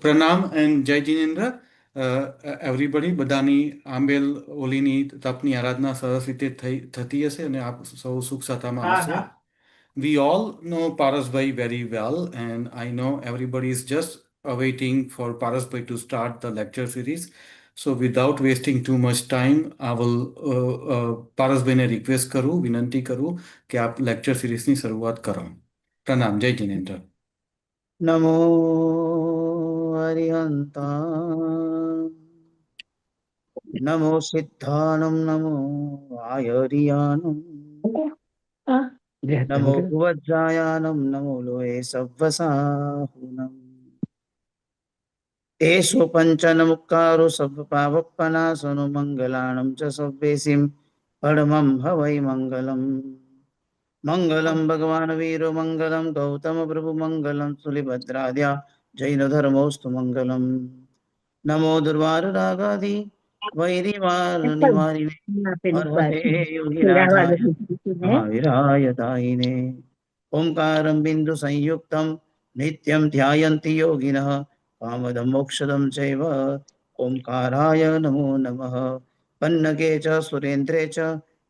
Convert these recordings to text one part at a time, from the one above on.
પ્રણામ એન્ડ જય જિનેન્દ્ર એવરીબડી. બધાની આંબેલ ઓલીની તપની આરાધના સરસ રીતે થતી હશે અને આપ સૌ સુખ સાતામાં હા હશો. હા We all know Parasbhai very well, and I know everybody is just awaiting for Parasbhai to start the lecture series. So, without wasting too much time, I will Parasbhai ने रिक्वेस्ट करूँ, विनंती करूँ कि आप लेक्चर सीरीजની શરૂઆત કરો. પ્રણામ, જય જિનેન્દ્ર. નમો હરિહંતા નમો સિદ્ધાનમ નમો આયરિયાનમ નમો ભુવજ્જાયાનમ નમો લોહે સવ્વસાહુનમ એસો પંચન મુક્કારો સર્વ પાવપનાસનો મંગલાણમ ચ સવ્વેસિમ પરમં હવૈ મંગલમ મંગલમ ભગવાન વીરો મંગલમ ગૌતમ પ્રભુ મંગલમ સુલિભદ્રાદ્યા જૈન ધર્મોસ્તુ મંગલમ નમો દુર્વાર રાગાદી વૈરીવાર નિવારિને હરહરે યોગિરાજાય મહાવીરાય દાયિને ઓમકારમ બિંદુ સંયુક્તમ નિત્યમ ધ્યાયન્તિ યોગિનઃ કામદમ મોક્ષદમ ચૈવ ઓમકારાય નમો નમઃ પન્નગે ચ સુરેન્દ્રે ચ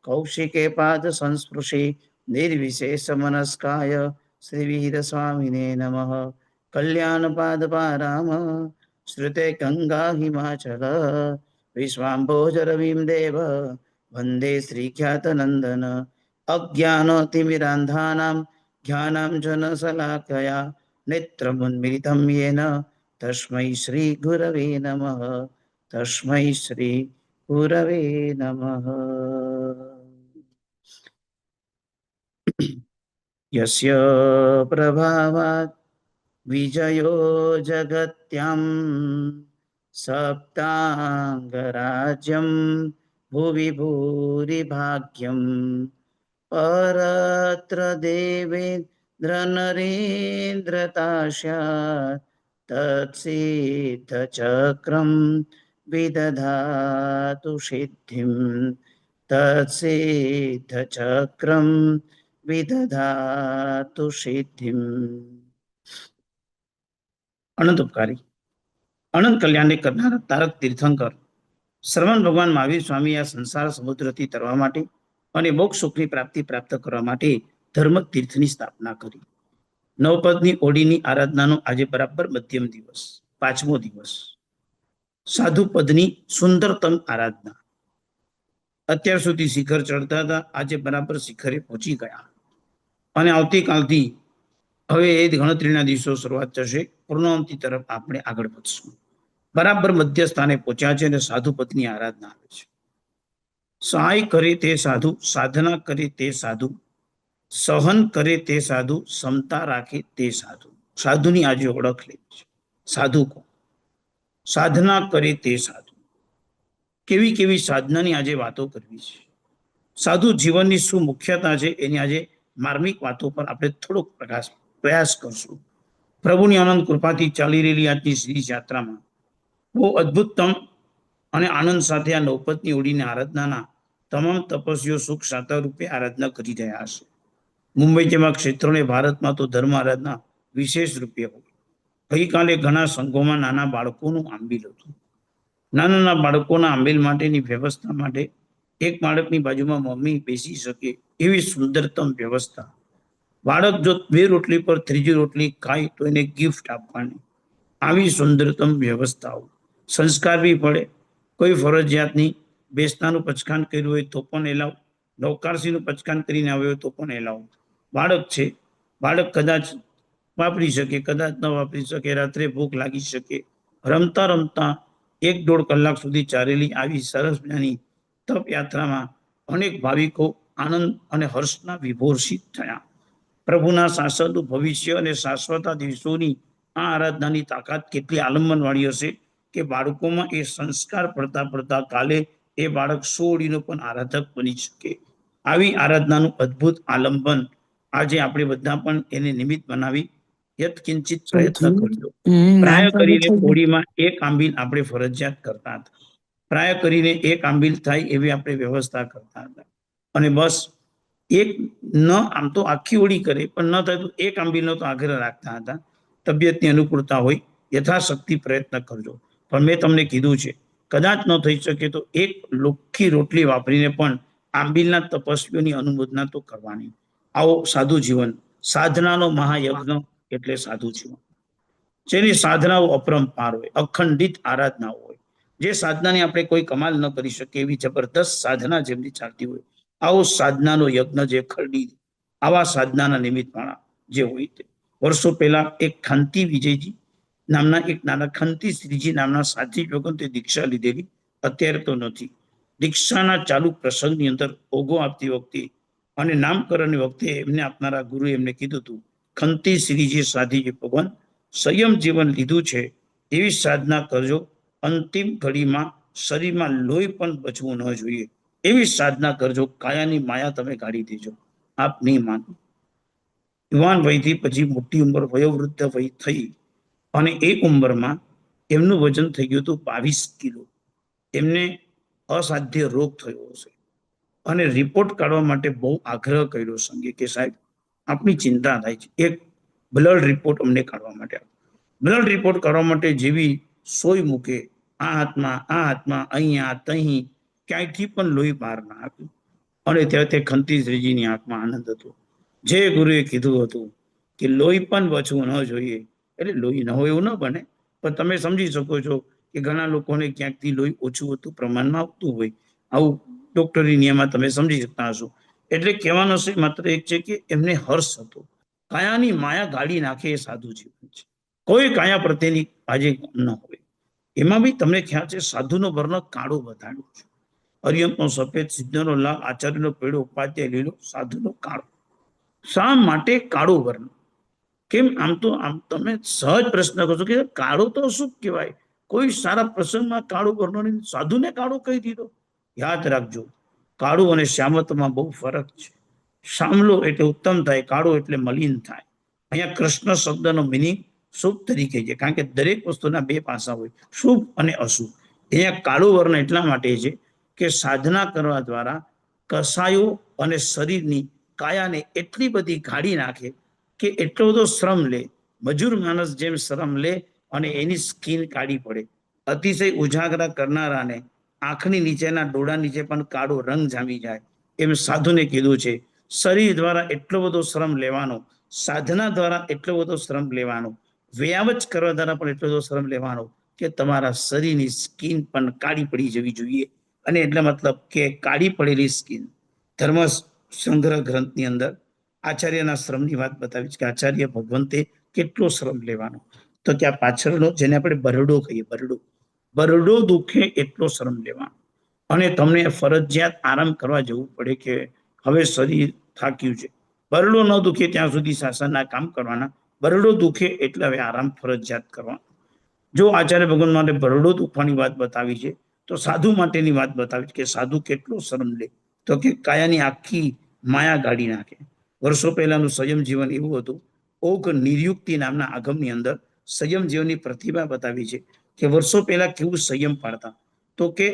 કૌશિકે પાદ સંસ્પૃશી નિર્વિશેષ મનસ્કાય શ્રીવીર સ્વામિને નમઃ કલ્યાણ પાદ પારામ શ્રુતે ગંગા હિમાચલ વિશ્વાંભોજરવીમ દેવ વંદે શ્રીખ્યાત નંદન અજ્ઞાનતિમિરાંધાનામ જ્ઞાનાંજન શલાકયા નેત્રમુન્મિલિतं येन તસ્मै શ્રી ગુરવે નમઃ તસ્मै શ્રી ગુરવે નમઃ યસ્ય પ્રભાવાત વિજયો જગત્યામ સપ્તાંગરાજ્યમ ભુવિ ભૂરિ ભાગ્યમ પરત્ર દેવેન્દ્ર નરેન્દ્રતાસ્યાત તત્સિદ્ધ ચક્રમ વિદધાતુ સિદ્ધિમ તત્સિદ્ધ ચક્રમ વિદધાતુ સિદ્ધિમ. અનંત ઉપકારી અનંત કલ્યાણને કરનાર તારક તીર્થંકર શ્રવણ ભગવાન મહાવીર સ્વામી આ સંસાર સમુદ્રથી તરવા માટે અને મોક્ષ સુખની પ્રાપ્તિ પ્રાપ્ત કરવા માટે ધર્મ તીર્થની સ્થાપના કરી. નવપદની ઓડીની આરાધનાનો આજે બરાબર મધ્યમ દિવસ, 5મો દિવસ. સાધુ પદની સુંદરતમ આરાધના. અત્યાર સુધી શિખર ચડતા હતા, આજે બરાબર શિખરે પહોંચી ગયા અને આવતીકાલથી હવે એ ગણતરીના દિવસો શરૂઆત થશે. પૂર્ણાંતિ તરફ આપણે આગળ વધશું. બરાબર મધ્ય સ્થાને પહોંચ્યા છે અને સાધુ પદની આરાધના આવે છે. સહાય કરે તે સાધુ, સાધના કરે તે સાધુ, સહન કરે તે સાધુ, ક્ષમતા રાખે તે સાધુ. સાધુની આજે ઓળખ લેવી છે. સાધુ કોણ? સાધના કરે તે સાધુ. કેવી કેવી સાધનાની આજે વાતો કરવી છે. સાધુ જીવનની શું મુખ્યતા છે એની આજે માર્મિક વાતો પર આપણે થોડોક પ્રયાસ કરશું. પ્રભુની આનંદ કૃપાથી ચાલી રહેલી આજની શ્રી યાત્રામાં બહુ અદ્ભુતતમ અને આનંદ સાથે આ નવપદની ઓડીને આરાધનાના તમામ તપસ્વીઓ સુખ સાતા રૂપે આરાધના કરી રહ્યા હશે. મુંબઈ જેવા ક્ષેત્રોને ભારતમાં તો ધર્મ આરાધના વિશેષ રૂપે હોય. ગઈકાલે ઘણા સંઘોમાં નાના બાળકોનું આંબિલ હતું. નાના બાળકોના આંબિલ માટેની વ્યવસ્થા માટે એક બાળકની બાજુમાં મમ્મી બેસી શકે એવી સુંદરતમ વ્યવસ્થા. બાળક જો 2 રોટલી પર 3જી રોટલી ખાય તો એને ગિફ્ટ આપવાની, આવી સુંદરતમ વ્યવસ્થાઓ. સંસ્કાર બી પડે, કોઈ ફરજિયાતની. બેસનાનું પચકાન કર્યું હોય તો પણ એલાવ, નૌકારસીનું પચકાન કરીને આવ્યો હોય તો પણ એલાવ. બાળક છે, બાળક કદાચ વાપરી શકે, કદાચ ન વાપરી શકે, રાત્રે ભૂખ લાગી શકે. રમતા રમતા 1-1.5 કલાક સુધી ચાલેલી આવી સરસ મજાની તપ યાત્રામાં અનેક ભાવિકો આનંદ અને હર્ષના વિભોષિત થયા. પ્રભુના શાસનનું ભવિષ્ય અને શાશ્વત દિવસોની આ આરાધનાની તાકાત કેટલી આલંબનવાળી હશે કે બાળકોમાં એ સંસ્કાર પડતા પડતા કાલે એ બાળક સોળીનો પણ આરાધક બની શકે. આવી આરાધનાનું અદ્ભુત આલંબન આજે આપણે બધા પણ એને નિમિત્ત બનાવી યત્કિંચિત પ્રયત્ન કરજો. પ્રાય કરીને કોડીમાં 1 આંબીલ આપણે ફરજિયાત કરતા હતા. પ્રાય કરીને 1 આંબીલ થાય એવી આપણે વ્યવસ્થા કરતા હતા. અને બસ એક ન, આમ તો આખી ઓળી કરે પણ ન થાય તો 1 આંબીલનો તો આગ્રહ રાખતા હતા. તબિયતની અનુકૂળતા હોય યથાશક્તિ પ્રયત્ન કરજો. પણ મેં તમને કીધું છે, કદાચ ન થઈ શકે તો એક લોખી રોટલી વાપરીને પણ આંબિલના તપસ્વીઓની અનુમોદના તો કરવાની. આવો સાધુ જીવન, સાધનાનો મહાયજ્ઞ એટલે સાધુ જીવન, જેની સાધનાઓ અપરંપાર હોય, અખંડિત આરાધનાઓ હોય, જે સાધનાની આપણે કોઈ કમાલ ન કરી શકીએ એવી જબરદસ્ત સાધના જેમની ચાલતી હોય, આવો સાધનાનો યજ્ઞ જે ખરડી, આવા સાધનાના નિમિત્તવાળા જે હોય તે. વર્ષો પહેલા એક ખાંતિ વિજયજી નામના એક નાના ખંતી શ્રીજી નામના સાથી વખતે દીક્ષા લીધેલી, અત્યારે તો નથી. દીક્ષાના ચાલુ પ્રસંગની અંદર ઓગો આપતી વખતે અને નામકરણની વખતે એમને આપનારા ગુરુ એમને કીધું હતું, ખંતી શ્રીજી સાધીજી ભગવાન સંયમ જીવન લીધું છે એવી સાધના કરજો, અંતિમ ઘડીમાં શરીરમાં લોહી પણ બચવું ન જોઈએ એવી સાધના કરજો, કાયાની માયા તમે કાઢી દેજો. આપ નહીં માનો. યુવાન વયથી પછી મોટી ઉંમર વયોવૃદ્ધ વય થઈ અને એ ઉંમરમાં એમનું વજન થઈ ગયું હતું 22 કિલો. એમને અસાધ્ય રોગ થયો હશે અને રિપોર્ટ કાઢવા માટે બહુ આગ્રહ કર્યો સંઘે કે સાહેબ આપની ચિંતા થાય છે, એક બ્લડ રિપોર્ટ અમને કાઢવા માટે. બ્લડ રિપોર્ટ કાઢવા માટે જેવી સોય મૂકે, આ હાથમાં અહીંયા તહીં ક્યાંયથી પણ લોહી બહાર ના આવ્યું. અને ત્યારે તે ખંતી શ્રીજીની આંખમાં આનંદ હતો. જે ગુરુએ કીધું હતું કે લોહી પણ બચવું ન જોઈએ, એટલે લોહી ન હોય એવું ન બને, પણ તમે સમજી શકો છો કે ઘણા લોકોને ક્યાંકથી લોહી ઓછું હતું પ્રમાણમાં આવતું હોય, આવું ડોક્ટરી નિયમમાં તમે સમજી શકતા હશો. એટલે કહેવાનો છે માત્ર એક છે કે એમને હર્ષ હતો. કાયાની માયા ગાળી નાખે એ સાધુ જીવન છે. કોઈ કાયા પ્રત્યેની આજે ન હોય. એમાં બી તમને ખ્યાલ છે સાધુનો વર્ણ કાળો બતાડ્યો છે. અરિયંતનો સફેદ, સિદ્ધનો લાલ, આચાર્યનો પીળો, ઉપાધ્યાય લીલો, સાધુનો કાળો. શા માટે કાળો વર્ણ? કેમ? આમ તો તમે સહજ પ્રશ્ન કરશો કે કાળો તો શું કહેવાય, કોઈ સારા પ્રસંગમાં કાળો વર્ણો નહીં, સાધુને કાળો કહી દીધો. યાદ રાખજો, કાળું અને શ્યામતમાં બહુ ફરક છે. શામલો એટલે ઉત્તમ થાય, કાળો એટલે મલિન થાય. અહીંયા કૃષ્ણ શબ્દનો મિનિંગ શુભ તરીકે છે, કારણ કે દરેક વસ્તુના બે પાસા હોય, શુભ અને અશુભ. અહીંયા કાળો વર્ણ એટલા માટે છે કે સાધના કરવા દ્વારા કસાયો અને શરીરની કાયાને એટલી બધી ગાળી નાખે કે એટલો બધો શ્રમ લે, મજૂર માણસ જેમ શ્રમ લે અને એની સ્કીન કાઢી પડે. અતિશય ઉજાગરા કરનારાને આંખની નીચેના ડોળા નીચે પણ કાળો રંગ જામી જાય. એમ સાધુને કીધું છે, શરીર દ્વારા એટલો બધો શ્રમ લેવાનો, સાધના દ્વારા એટલો બધો શ્રમ લેવાનો, વ્યાયામ જ કરવા દ્વારા પણ એટલો બધો શ્રમ લેવાનો કે તમારા શરીરની સ્કીન પણ કાળી પડી જવી જોઈએ. અને એટલે મતલબ કે કાળી પડેલી સ્કીન. ધર્મ સંગ્રહ ગ્રંથની અંદર આચાર્યના શ્રમની વાત બતાવી છે કે આચાર્ય ભગવંતે કેટલો શ્રમ લેવાનો. તો ત્યાં પાછળનો જેને આપણે બરડો કહીએ, બરડો દુખે એટલો શ્રમ લેવાનો. અને તમને ફરજિયાત આરામ કરવા જવું પડે કે હવે શરીર થાક્યું છે. બરડો ન દુખે ત્યાં સુધી શાસનના કામ કરવાના, બરડો દુખે એટલે હવે આરામ ફરજિયાત કરવાનો. જો આચાર્ય ભગવાન માટે બરડો દુખવાની વાત બતાવી છે તો સાધુ માટેની વાત બતાવી છે કે સાધુ કેટલો શ્રમ લે, તો કે કાયાની આખી માયા ગાડી નાખે. વર્ષો પહેલાનું સંયમ જીવન એવું હતું. ઓક નિર્યુક્તિ નામના આગમની અંદર સંયમ જીવનની પ્રતિભા બતાવી છે કે વર્ષો પહેલા કેવું સંયમ પાડતા. તો કે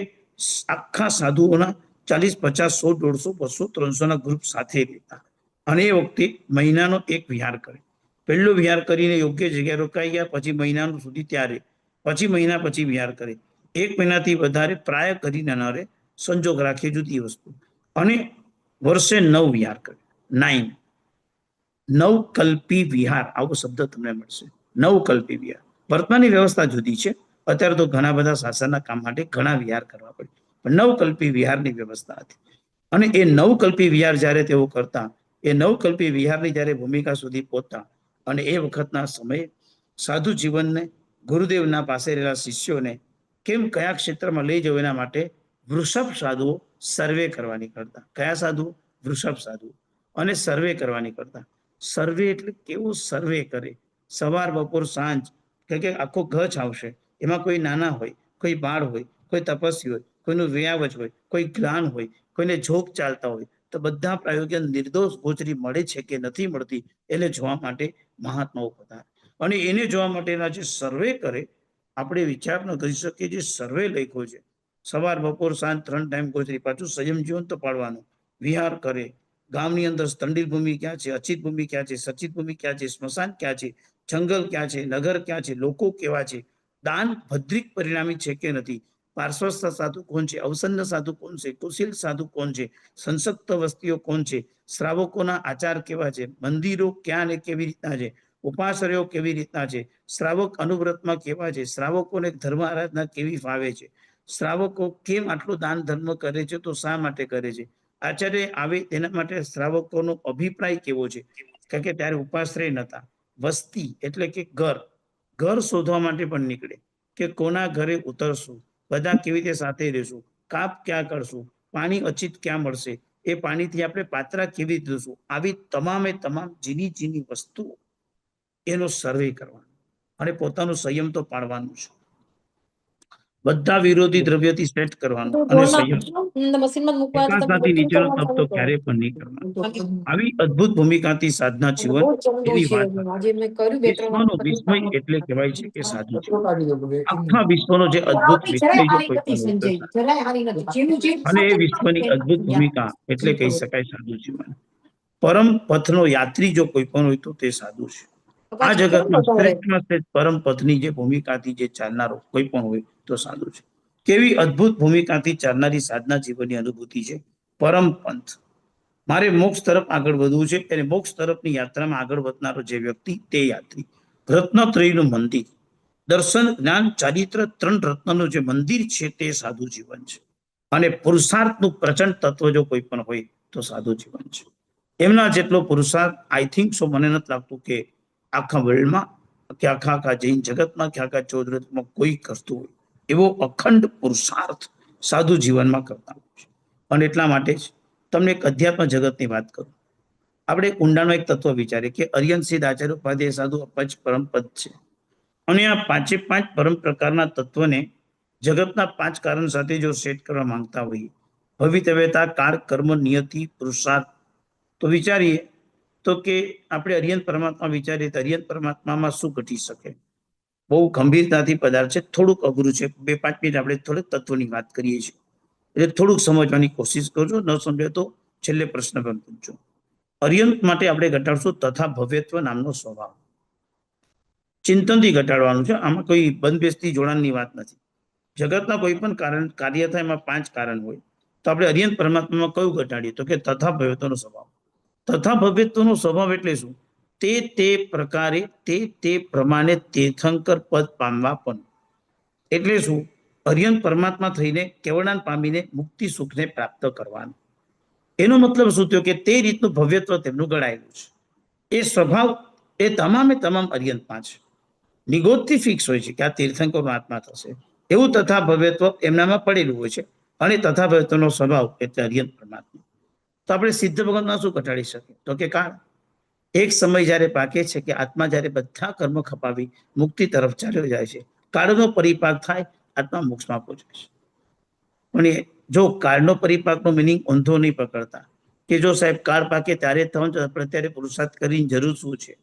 આખા સાધુઓના 40, 50, 100, 150, 200, 300 ના ગ્રુપ સાથે રહેતા અને એ વખતે મહિનાનો એક વિહાર કરે. પહેલો વિહાર કરીને યોગ્ય જગ્યાએ રોકાઈ ગયા, પછી મહિનાનું સુધી ત્યારે, પછી મહિના પછી વિહાર કરે. 1 મહિનાથી વધારે પ્રાય કરીને ન રહે, સંજોગ રાખે જુદી વસ્તુ. અને વર્ષે 9 વિહાર કરે. 9 નવકલ્પી વિહાર, આવો શબ્દ તમને મળશે, નવકલ્પી વિહાર. વર્તમાનની વ્યવસ્થા જુદી છે. અત્યારે તો ઘણા બધા શાસનના કામ માટે ઘણા વિહાર કરવા પડે, પણ નવકલ્પી વિહારની વ્યવસ્થા હતી. અને એ નવકલ્પી વિહાર જ્યારે તેઓ કરતા, એ નવકલ્પી વિહારની જ્યારે ભૂમિકા સુધી પહોંચતા અને એ વખતના સમયે સાધુ જીવનને ગુરુદેવના પાસે રહેલા શિષ્યોને કેમ કયા ક્ષેત્રમાં લઈ જવું એના માટે વૃષભ સાધુઓ સર્વે કરવા નીકળતા. કયા સાધુઓ? વૃષભ સાધુઓ. અને સર્વે કરવા નીકળતા. સર્વે એટલે કેવું સર્વે કરે, સવાર બપોર સાંજ, કે આખો ગચ આવશે. એમાં કોઈ નાના હોય, કોઈ બાળ હોય, કોઈ તપસ્વી હોય, કોઈનું વ્યાવજ હોય, કોઈ જ્ઞાન હોય, કોઈને જોગ ચાલતા હોય, તો બધા પ્રાયોગ્ય નિર્દોષ ગોચરી મળે છે કે નથી મળતી એટલે જોવા માટે મહાત્માઓ પધારે. અને એને જોવા માટેના જે સર્વે કરે, આપણે વિચાર ન કરી શકીએ જે સર્વે લખ્યો છે. સવાર બપોર સાંજ 3 ટાઈમ ગોચરી, પાછું સંયમ જીવન તો પાડવાનું, વિહાર કરે. ગામની અંદર સ્તંડિલ ભૂમિ ક્યાં છે, અચિત ભૂમિ ક્યાં છે, સચિત ભૂમિ ક્યાં છે, સ્મશાન ક્યાં છે, જંગલ ક્યાં છે, નગર ક્યાં છે, લોકો કેવા છે, દાન ભદ્રિક પરિણામી છે કે નથી, પાર્શ્વસ્થ સાધુ કોણ છે, અવસन्न સાધુ કોણ છે, કુશીલ સાધુ કોણ છે, સંસક્ત વસ્તીઓ કોણ છે, શ્રાવકોના આચાર કેવા છે, મંદિરો ક્યાં ને કેવી રીતના છે, ઉપાશ્રયો કેવી રીતના છે, શ્રાવક અનુવ્રતમાં કેવા છે, શ્રાવકોને ધર્મ આરાધના કેવી ફાવે છે, શ્રાવકો કેમ આટલું દાન ધર્મ કરે છે, તો શા માટે કરે છે, આચાર્ય આવે તેના માટે શ્રાવકોનો અભિપ્રાય કેવો છે, કારણ કે ત્યારે ઉપાશ્રય નતા, વસ્તી એટલે કે ઘર શોધવા માટે પણ નીકળે કે કોના ઘરે ઉતરશું, બધા કેવી રીતે સાથે રહેશું, કાપ ક્યાં કરશું, પાણી અચિત ક્યાં મળશે, એ પાણીથી આપણે પાત્રા કેવી રીતે ધોશું, આવી તમામે તમામ ઝીણી વસ્તુઓ એનો સર્વે કરવાનો અને પોતાનું સંયમ તો પાડવાનું છે, બધા વિરોધી દ્રવ્યથી સેટ કરવાનું અને સંયમ, એકાંતતાથી નીચેનો તપ તો ક્યારેય પણ નહીં કરવાનો. આવી અદ્ભુત ભૂમિકાથી સાધના જીવન એવી વાત વિશ્વનો વિસ્મય એટલે કહેવાય છે કે સાધુ જીવન, આખા વિશ્વનો જે અદ્ભુત વિસ્મય જો કોઈ પણ હોય તો સાધુ. અને એ વિશ્વની અદ્ભુત ભૂમિકા એટલે કહી શકાય સાધુ જીવન. પરમ પથનો યાત્રી જો કોઈ પણ હોય તો તે સાધુ છે. આ જગતમાં શ્રેષ્ઠમાં શ્રેષ્ઠ પરમ પથની જે ભૂમિકાથી જે ચાલનારો કોઈ પણ હોય તો સાધુ છે. કેવી અદ્ભુત ભૂમિકાથી ચાલનારી સાધના જીવનની અનુભૂતિ છે પરમ પંથ. મારે મોક્ષ તરફ આગળ વધવું છે અને મોક્ષ તરફની યાત્રામાં આગળ વધનારો જે વ્યક્તિ તે યાત્રી. રત્નત્રયનું મંદિર, દર્શન, જ્ઞાન, ચારિત્ર, 3 રત્નનું જે મંદિર છે તે સાધુ જીવન છે. અને પુરુષાર્થનું પ્રચંડ તત્વ જો કોઈ પણ હોય તો સાધુ જીવન છે. એમના જેટલો પુરુષાર્થ આઈ થિંક સો મને નથી લાગતું કે આખા વર્લ્ડમાં કે આખા જૈન જગતમાં કે આખા ચૌધરમાં કોઈ કરતું હોય એવો અખંડ પુરુષાર્થ સાધુ જીવનમાં કરતા હોય છે. અને એટલા માટે જ તમને એક અધ્યાત્મ જગતની વાત કરું. આપણે ઊંડાણમાં એક તત્વ વિચારીએ કે અરિયન સિદ્ધ આચાર્ય ઉપાધ્યાય સાધુ અપચ પરમ પદ છે. અને આ 5 પરમ પ્રકારના તત્વને જગતના 5 કારણ સાથે જો સેટ કરવા માંગતા હોઈએ, ભવિતવ્યતા, કાળ, કર્મ, નિયતિ, પુરુષાર્થ, તો વિચારીએ તો કે આપણે અરિયંત પરમાત્મા વિચારીએ તો અરિયંત પરમાત્મામાં શું ઘટી શકે? બહુ ગંભીરતાથી પદાર્થ છે, થોડુંક અઘરું છે. 2-5 મિનિટ આપણે થોડીક તત્વની વાત કરીએ છીએ એટલે થોડુંક સમજવાની કોશિશ કરજો, ન સમજે તો છેલ્લે પ્રશ્ન પણ પૂછજો. અરિયંત માટે આપણે ઘટાડશું તથા ભવ્યત્વ નામનો સ્વભાવ. ચિંતનથી ઘટાડવાનું છે, આમાં કોઈ બંધબેસતી જોડાણની વાત નથી. જગતના કોઈ પણ કાર્ય થાય એમાં 5 કારણ હોય, તો આપણે અરિયંત પરમાત્મામાં કયું ઘટાડીએ તો કે તથા ભવ્યત્વનો સ્વભાવ. તથા ભવ્યત્વનો સ્વભાવ એટલે શું? તે પ્રકારે તે પ્રમાણે તીર્થંકર પદ પામવા પણ. એટલે શું? અરિયંત પરમાત્મા થઈને કેવળાન પામીને મુક્તિ સુખને પ્રાપ્ત કરવાનું. એનો મતલબ શું થયો કે તે રીતનું ભવ્યત્વ તેમનું ગણાયેલું છે. એ સ્વભાવ એ તમામે તમામ અરિયંતમાં છે. નિગોદથી ફિક્સ હોય છે કે આ તીર્થંકરનો આત્મા થશે એવું તથા ભવ્યત્વ એમનામાં પડેલું હોય છે. અને તથા ભવ્યત્વનો સ્વભાવ એટલે અરિયંત પરમાત્મા. તો આપણે સિદ્ધ ભગતમાં શું ઘટાડી શકીએ તો કે કાળ. એક સમય જ્યારે પાકે છે કે આત્મા જ્યારે બધા કર્મ ખપાવી મુક્તિ તરફ ચાલ્યો જાય છે, કાળનો પરિપાક થાય, આત્મા મોક્ષમાં પહોંચે છે. પણ જો કાળનો પરિપાકનો મિનિંગ ઊંધો નહીં પકડતા કે જો સાહેબ કાળ પાકે ત્યારે થવાનું આપણે અત્યારે પુરુષાર્થ કરીને જરૂર શું છે?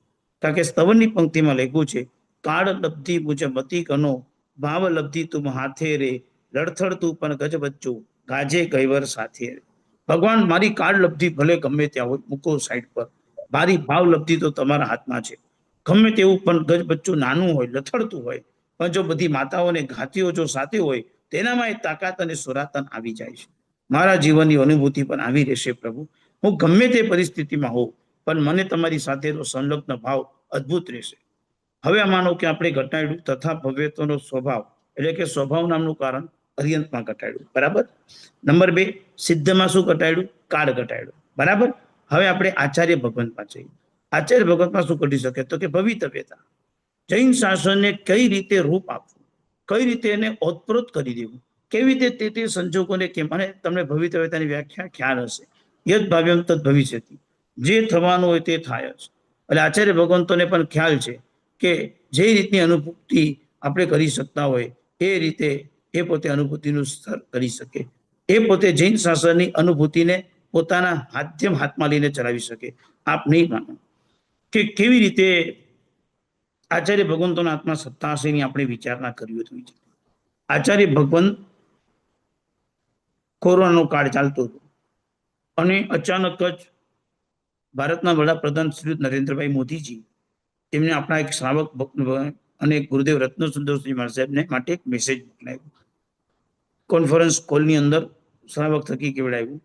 કારણ કે સ્તવનની પંક્તિમાં લખ્યું છે કાળ લબ્ધિ મુજબ મતી કનો, ભાવ લબ્ધિ તુમ હાથે રે, લડથડ તું પણ ગજ બચ્ચું, ગાજે ગઈવર સાથે રે. ભગવાન મારી કાળ લબ્ધિ ભલે ગમે ત્યાં હોય મૂકો સાઈડ પર, મારી ભાવ લબ્ધિ તો તમારા હાથમાં છે. ગમે તેવું પણ ગજ બચ્ચું નાનું હોય, લથડતું હોય, પણ જો બધી માતાઓ અને ઘાતીઓ જો સાથે હોય તેનામાં એ તાકાત અને સુરાતન આવી જાય છે. મારા જીવનની અનુભૂતિ પણ આવી રહેશે પ્રભુ. હું ગમે તે પરિસ્થિતિમાં હોઉં પણ મને તમારી સાથેનો સંલગ્ન ભાવ અદ્ભુત રહેશે. હવે માનો કે આપણે ઘટાડ્યું તથા ભવ્યત્વનો સ્વભાવ એટલે કે સ્વભાવ નામનું કારણ અરિયંતમાં ઘટાડ્યું, બરાબર. નંબર 2 સિદ્ધમાં શું ઘટાડ્યું? કાળ ઘટાડ્યું, બરાબર. હવે આપણે આચાર્ય ભગવંત પાસે. આચાર્ય ભગવંતમાં શું ઘટી શકે તો કે ભવિતવ્યતા. જૈન શાસનને કઈ રીતે રૂપ આપવું, કઈ રીતે એને ઓતપ્રોત કરી દેવું, કેવી રીતે તે સંજોગોને કે મને તમને ભવિતવ્યતાની વ્યાખ્યા ખ્યાલ હશે. યદ ભાવ્યમ તદ ભવિષ્યતિ, જે થવાનું હોય તે થાય જ. એટલે આચાર્ય ભગવંતોને પણ ખ્યાલ છે કે જે રીતની અનુભૂતિ આપણે કરી શકતા હોય એ રીતે એ પોતે અનુભૂતિનું સ્તર કરી શકે. એ પોતે જૈન શાસનની અનુભૂતિને પોતાના હાથમાં લઈને ચલાવી શકે. આપ નહીં માનો કે કેવી રીતે આચાર્ય ભગવંતોના આત્મા સત્તા હશે એની આપણે વિચારણા કરવી હતી. આચાર્ય ભગવંત કોરોનાનો કાળ ચાલતો હતો અને અચાનક જ ભારતના વડાપ્રધાન શ્રી નરેન્દ્રભાઈ મોદીજી એમને આપણા એક શ્રાવક અને ગુરુદેવ રત્ન સુંદરસિંહ સાહેબને માટે એક મેસેજ મોકલાવ્યો. કોન્ફરન્સ કોલની અંદર શ્રાવક થકી કેવડાવ્યું,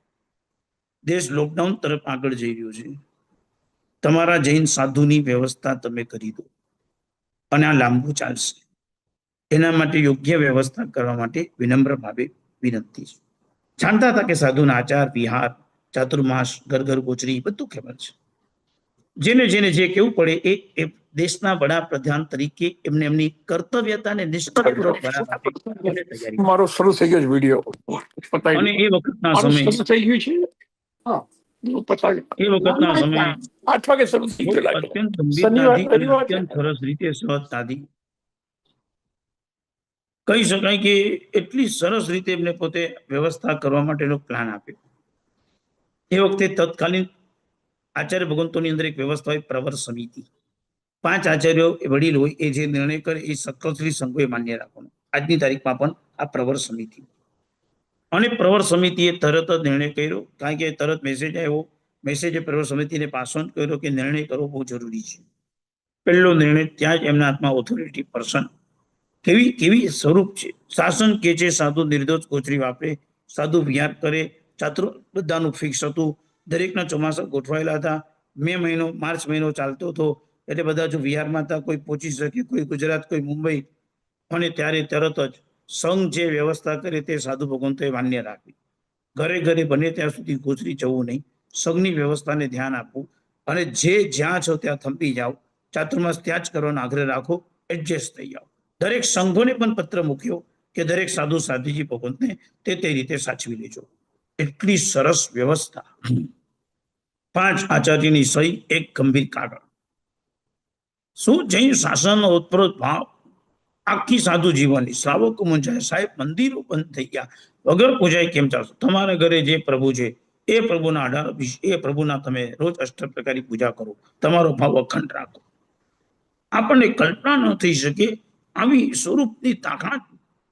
દેશ લોકડાઉન તરફ આગળ જઈ રહ્યો છે, તમારા જૈન સાધુની વ્યવસ્થા તમે કરી દો અને આ લાંબુ ચાલશે, એના માટે યોગ્ય વ્યવસ્થા કરવા માટે વિનમ્ર ભાવે વિનંતી છે. જાણતા હતા કે સાધુના આચાર વિહાર, ચાતુર્માસ, ઘર ઘર ગોચરી બધું ખબર છે. જેને જેને જે કેવું પડે એ દેશના વડાપ્રધાન તરીકે એમને એમની કર્તવ્યતાને નિષ્ઠાપૂર્વક તૈયારી. મારો શરૂ થઈ ગયો છે વિડીયો. અને એ વખતના મારું સમયે શરૂ થઈ ગયું છે. હા, એ વખતના સમયે 8 વાગે શરૂ થઈ ગયું લાગે. અત્યંત શનિવાર ગંભીરતાથી અને રવિવાર અત્યંત સરસ રીતે સહજતાથી કહી શકાય કે એટલી સરસ રીતે એમને પોતે વ્યવસ્થા કરવા માટેનો પ્લાન આપ્યો. એ વખતે તત્કાલીન આચાર્ય ભગવંતોની અંદર એક વ્યવસ્થા હોય, પ્રવર સમિતિ. 5 આચાર્યો વડીલ હોય એ જે નિર્ણય કરે એ સક્રશ્રી સંઘોએ માન્ય રાખવાનો. આજની તારીખમાં પણ આ પ્રવર સમિતિ, અને પ્રવર સમિતિએ તરત જ નિર્ણય કર્યો, કારણ કે તરત મેસેજ આવ્યો. મેસેજે પ્રવર સમિતિને પાસ ઓન કર્યો કે નિર્ણય કરવો બહુ જરૂરી છે. પહેલો નિર્ણય ત્યાં જ એમના હાથમાં ઓથોરિટી પર્સન કેવી સ્વરૂપ છે. શાસન કે છે સાધુ નિર્દોષ ગોચરી વાપરે, સાધુ વિહાર કરે, ચાતુર બધાનું ફિક્સ હતું. દરેકના ચોમાસા ગોઠવાયેલા હતા. મે મહિનો, માર્ચ મહિનો ચાલતો હતો, એટલે બધા જો વિહારમાં હતા, કોઈ પહોંચી શકે, કોઈ ગુજરાત, કોઈ મુંબઈ. અને ત્યારે તરત જ સંઘ જે વ્યવસ્થા કરે તે સાધુ ભગવંતોએ માન્ય રાખવી. ઘરે ઘરે બને ત્યાં સુધી ગોચરી જવું નહીં, સંઘની વ્યવસ્થાને ધ્યાન આપવું, અને જે જ્યાં છો ત્યાં થંભી જાઓ, ચાતુર્માસ ત્યાં જ કરવાનો આગ્રહ રાખો, એડજસ્ટ થઈ જાઓ. દરેક સંઘોને પણ પત્ર મૂક્યો કે દરેક સાધુ સાધુજી ભગવંતને તે રીતે સાચવી લેજો. એટલી સરસ વ્યવસ્થા. 5 આચાર્યની સહી, એક ગંભીર કાગળ. શું જૈન શાસનનો ઓતપ્રોત ભાવ. આખી સાધુ જીવનની. શ્રાવકો મૂંઝાય, સાહેબ મંદિરો બંધ થઈ ગયા, વગર પૂજાય કેમ ચાલશે? તમારા ઘરે જે પ્રભુ છે એ પ્રભુના 18 એ પ્રભુના તમે રોજ અષ્ટપ્રકારની પૂજા કરો, તમારો ભાવ અખંડ રાખો. આપણને કલ્પના ન થઈ શકે આવી સ્વરૂપની તાકાત.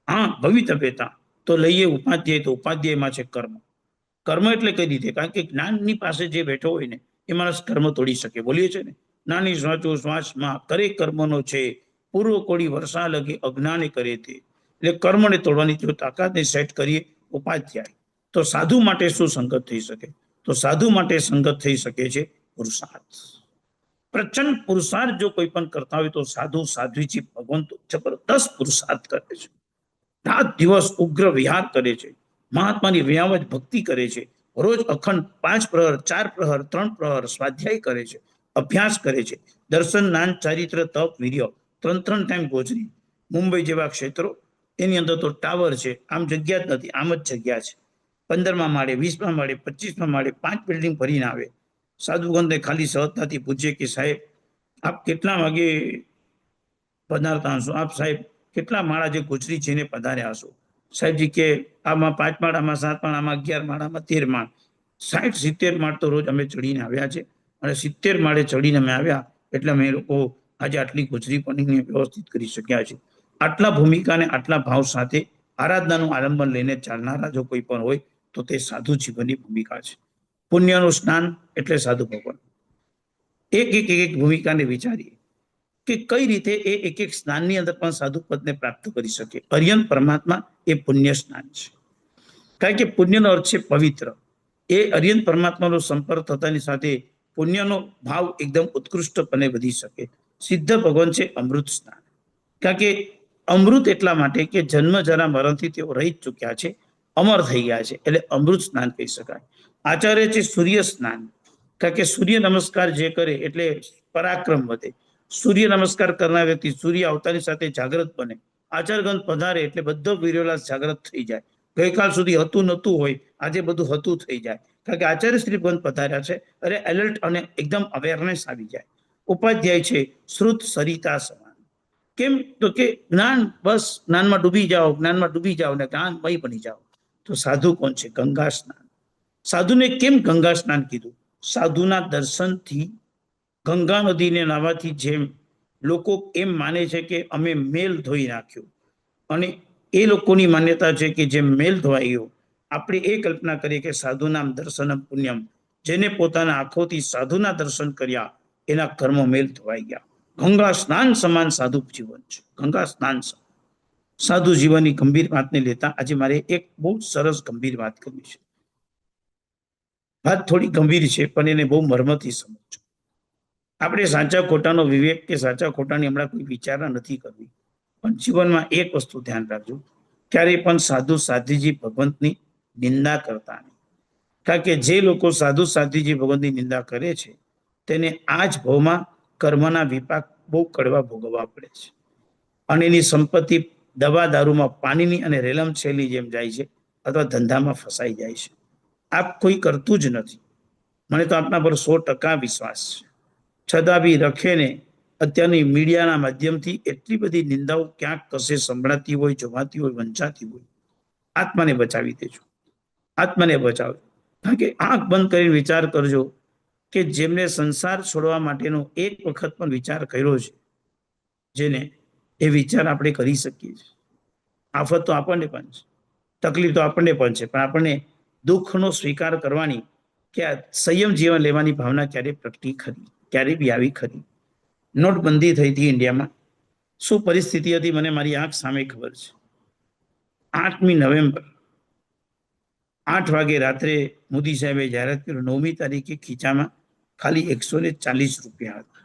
હા, ભવિતવ્યતા તો લઈએ ઉપાધ્યાય, તો ઉપાધ્યાયમાં છે કર્મ. કર્મ એટલે કઈ રીતે? કારણ કે જ્ઞાનની પાસે જે બેઠો હોય ને એ માણસ કર્મ તોડી શકે. બોલીએ છે ને, નાની શ્વાસો શ્વાસમાં કરે કર્મનો છે, પૂર્વ કોડી વર્ષા લગે અજ્ઞાને કરે તે. એટલે કર્મને તોડવાની જો તાકાતને સેટ કરીએ ઉપાધ્યાય. તો સાધુ માટે શું સંગત થઈ શકે? તો સાધુ માટે સંગત થઈ શકે છે પુરુષાર્થ. પ્રચંડ પુરુષાર્થ જો કોઈ પણ કરતા હોય તો સાધુ સાધ્વીજી ભગવંતો જબરદસ્ત પુરુષાર્થ કરે છે. રાત દિવસ ઉગ્ર વિહાર કરે છે, મહાત્માની વ્યાવજ ભક્તિ કરે છે, રોજ અખંડ 5 પ્રહર, 4 પ્રહર, 3 પ્રહર સ્વાધ્યાય કરે છે, અભ્યાસ કરે છે, દર્શન, જ્ઞાન, ચારિત્ર, તપ, વીર્ય, 3 ટાઈમ ગોચરી. મુંબઈ જેવા ક્ષેત્રો, એની અંદર તો ટાવર છે, આમ જગ્યા જ નથી, આમ જ જગ્યા છે. 15મા માળે, 20મા માળે, 25મા માળે 5 બિલ્ડિંગ ભરીને આવે. સાધુગંધે ખાલી સહજતાથી પૂછે કે સાહેબ આપ કેટલા વાગે પધારતા હશો? આપ સાહેબ કેટલા માળા જે ગોચરી છે એને પધાર્યા હશો? સાહેબજી કે આમાં 5 માળ, આમાં 7 માળ, આમાં 11 માળ, આમાં 13 માળ, 60-70 માળ તો રોજ અમે ચડીને આવ્યા છે, અને 70 માળે ચડીને અમે આવ્યા એટલે અમે લોકો આજે આટલી ગોચરી પણ વ્યવસ્થિત કરી શક્યા છે. આટલા ભૂમિકાને આટલા ભાવ સાથે આરાધનાનું આલંબન લઈને ચાલનારા જો કોઈ પણ હોય તો તે સાધુ જીવનની ભૂમિકા છે. પુણ્યનું સ્નાન એટલે સાધુ ભગવાન. એક ભૂમિકાને વિચારીએ કે કઈ રીતે એ એક સ્નાનની અંદર પણ સાધુ પદને પ્રાપ્ત કરી શકે. અર્યન પરમાત્મા એ પુણ્ય સ્નાન છે, કારણ કે પુણ્યનો અર્થ છે પવિત્ર. એ અર્યન પરમાત્માનો સંપર્ક થતાની સાથે પુણ્યનો ભાવ એકદમ ઉત્કૃષ્ટપણે વધી શકે. સિદ્ધ ભગવાન છે અમૃત સ્નાન, કારણ કે અમૃત એટલા માટે કે જન્મ જરા મરણથી તેઓ રહી ચૂક્યા છે, અમર થઈ ગયા છે, એટલે અમૃત સ્નાન કહી શકાય. આચાર્ય છે સૂર્ય સ્નાન, કારણ કે સૂર્ય નમસ્કાર જે કરે એટલે પરાક્રમ વધે. સૂર્ય નમસ્કાર કરનાર વ્યક્તિ સૂર્ય આવતાની સાથે જાગૃત બને. આચારગંધ પધારે એટલે બધો વીર્યોલ્લાસ જાગૃત થઈ જાય. ગઈકાલ સુધી હતું નતું હોય, આજે બધું હતું થઈ જાય, કારણ કે આચાર્ય શ્રી ગંધ પધાર્યા છે, અરે એલર્ટ અને એકદમ અવેરનેસ આવી જાય. ઉપાધ્યાય છે શ્રુત સરિતા સમાન. કેમ? તો કે જ્ઞાન, બસ જ્ઞાનમાં ડૂબી જાઓ, જ્ઞાનમાં ડૂબી જાઓ ને જ્ઞાનમય બની જાઓ. તો સાધુ કોણ છે? ગંગા સ્નાન. સાધુને કેમ ગંગા સ્નાન કીધું? સાધુના દર્શનથી, ગંગા નદીને નાવાથી જેમ લોકો એમ માને છે કે અમે મેલ ધોઈ નાખ્યો, અને એ લોકોની માન્યતા છે કે જેમ મેલ ધોવાઈ ગયો, આપણે એ કલ્પના કરીએ કે સાધુનામ દર્શનમ પુણ્યમ. જેને પોતાના આંખોથી સાધુના દર્શન કર્યા એના કર્મો મેલ ધોવાઈ ગયા. ગંગા સ્નાન સમાન સાધુ જીવન છે. ગંગા સ્નાન સમાન સાધુ જીવનની ગંભીર વાતને લેતા આજે મારે એક બહુ સરસ ગંભીર વાત કરવી છે. વાત થોડી ગંભીર છે, પણ એને બહુ મર્મથી સમજો. આપણે સાચા ખોટાનો વિવેક કે સાચા ખોટાની હમણાં કોઈ વિચારણા નથી કરવી, પણ જીવનમાં એક વસ્તુ ધ્યાન રાખજો, ક્યારેય પણ સાધુ સાધ્વીજી ભગવંતની નિંદા કરતા નહીં. કારણ કે જે લોકો સાધુ સાધ્વીજી ભગવંતની નિંદા કરે છે તેને આ જ ભાવમાં કર્મના વિપાક બહુ કડવા ભોગવવા પડે છે, અને એની સંપત્તિ દવા દારૂમાં પાણીની અને રેલમ છેલી જેમ જાય છે, અથવા ધંધામાં ફસાઈ જાય છે. આપ કોઈ કરતું જ નથી. મને તો આપના પર 100% વિશ્વાસ છે. છતાં બી રખેને અત્યારની મીડિયાના માધ્યમથી એટલી બધી નિંદાઓ ક્યાંક કશે સંભળાતી હોય, જોવાતી હોય, વંચાતી હોય. આત્માને બચાવી દેજો, આત્માને બચાવો. કારણ કે આંખ બંધ કરીને વિચાર કરજો કે જેમને સંસાર છોડવા માટેનો એક વખત પણ વિચાર કર્યો છે, જેને એ વિચાર આપણે કરી શકીએ છીએ. આફત તો આપણને પણ છે, તકલીફ તો આપણને પણ છે, પણ આપણને દુઃખનો સ્વીકાર કરવાની કે આ સંયમ જીવન લેવાની ભાવના ક્યારે પ્રગટી ખરી, ક્યારે બી આવી ખરી. નોટબંધી થઈ હતી ઇન્ડિયામાં, શું પરિસ્થિતિ હતી મને મારી આંખ સામે ખબર છે. 8મી નવેમ્બર 8 વાગે રાત્રે મોદી સાહેબે જાહેરાત કર્યું, 9મી તારીખે ખીચામાં ખાલી 140 રૂપિયા હતા.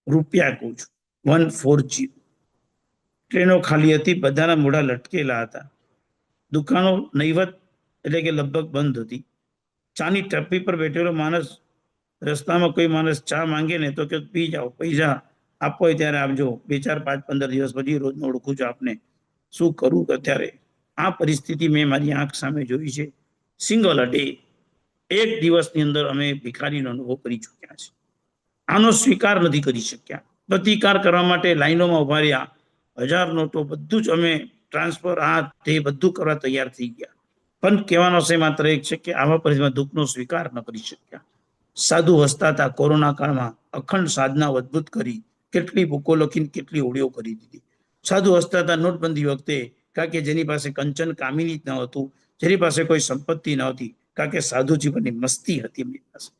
રૂપિયા કહું છું, 140. ટ્રેનો ખાલી હતી, બધાના મોઢા લટકેલા હતા, દુકાનો નહીવત એટલે કે લગભગ બંધ હતી. ચાની ટપ્પી પર બેઠેલો માણસ, રસ્તામાં કોઈ માણસ ચા માંગે ને તો કે પી જાઓ, પૈસા આપો હોય ત્યારે આપજો, 2, 4, 5, 15 દિવસ પછી રોજનો ઓળખું છું આપને. શું કરું અત્યારે? આ પરિસ્થિતિ મેં મારી આંખ સામે જોઈ છે. સિંગલ અ ડે, એક દિવસની અંદર અમે ભિખારીનો અનુભવ કરી ચૂક્યા છે. આનો સ્વીકાર નથી કરી શક્યા. પ્રતિકાર કરવા માટે લાઈનોમાં ઉભા રહ્યા, 1000 નોટો બધું જ અમે ટ્રાન્સફર આ તે બધું કરવા તૈયાર થઈ ગયા. પણ કહેવાનો છે માત્ર એક છે કે આવા પરિસ્થિતિમાં દુઃખનો સ્વીકાર ન કરી શક્યા. સાધુ હસતા હતા. કોરોના કાળમાં અખંડ સાધના અદભુત કરી, કેટલી બુકો લખીને કેટલી ઓડિયો કરી દીધી. સાધુ હસતા હતા નોટબંધી વખતે, કારણ કે જેની પાસે કંચન કામિની ન હતું, જેની પાસે કોઈ સંપત્તિ ન હતી, કારણ કે સાધુ જીવનની મસ્તી હતી એમની પાસે.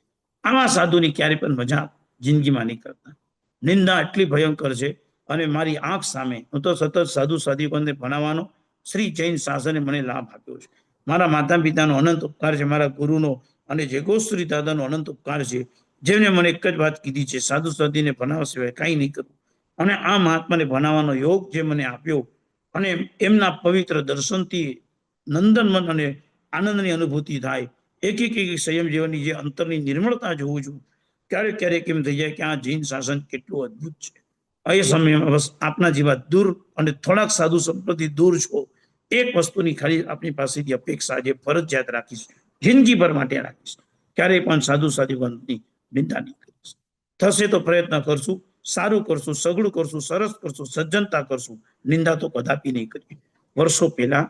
આવા સાધુની ક્યારે પણ મજા જિંદગીમાં નહીં કરતા. નિંદા એટલી ભયંકર છે, અને મારી આંખ સામે હું તો સતત સાધુ સાધ્વીઓને ભણાવવાનો શ્રી જૈન શાસને મને લાભ આપ્યો છે. મારા માતા પિતાનો અનંત ઉપકાર છે, મારા ગુરુનો અને જયગોશ્રી દાદાનો અનંત ઉપકાર છે, જેમને મને એક જ વાત કીધી છે, સાધુ સાધ્વીને ભણાવવા સિવાય કાંઈ નહીં કરવું. અને આ મહાત્માને ભણાવવાનો યોગ જે મને આપ્યો, અને એમના પવિત્ર દર્શનથી નંદનમન અને આનંદની અનુભૂતિ થાય. એક સંયમ જીવનની જે અંતરની નિર્મળતા જોઉં છું, ક્યારેક ક્યારેક એમ થઈ જાય કે આ જૈન શાસન કેટલું અદ્ભુત છે. એ સમયમાં બસ આપના જેવા દૂર અને થોડાક સાધુ સંપત્તિ દૂર છો, એક વસ્તુની ખાલી આપણી પાસેથી અપેક્ષા જે ફરજિયાત રાખીશ, જિંદગીભર માટે રાખીશ, ક્યારેય પણ સાધુ સાધ્વીની નિંદા નહીં કરીશ. થશે તો પ્રયત્ન કરશું, સારું કરશું, સગડું કરશું, સરસ કરશું, સજ્જનતા કરશું, નિંદા તો કદાપી નહીં કરીએ. વર્ષો પહેલા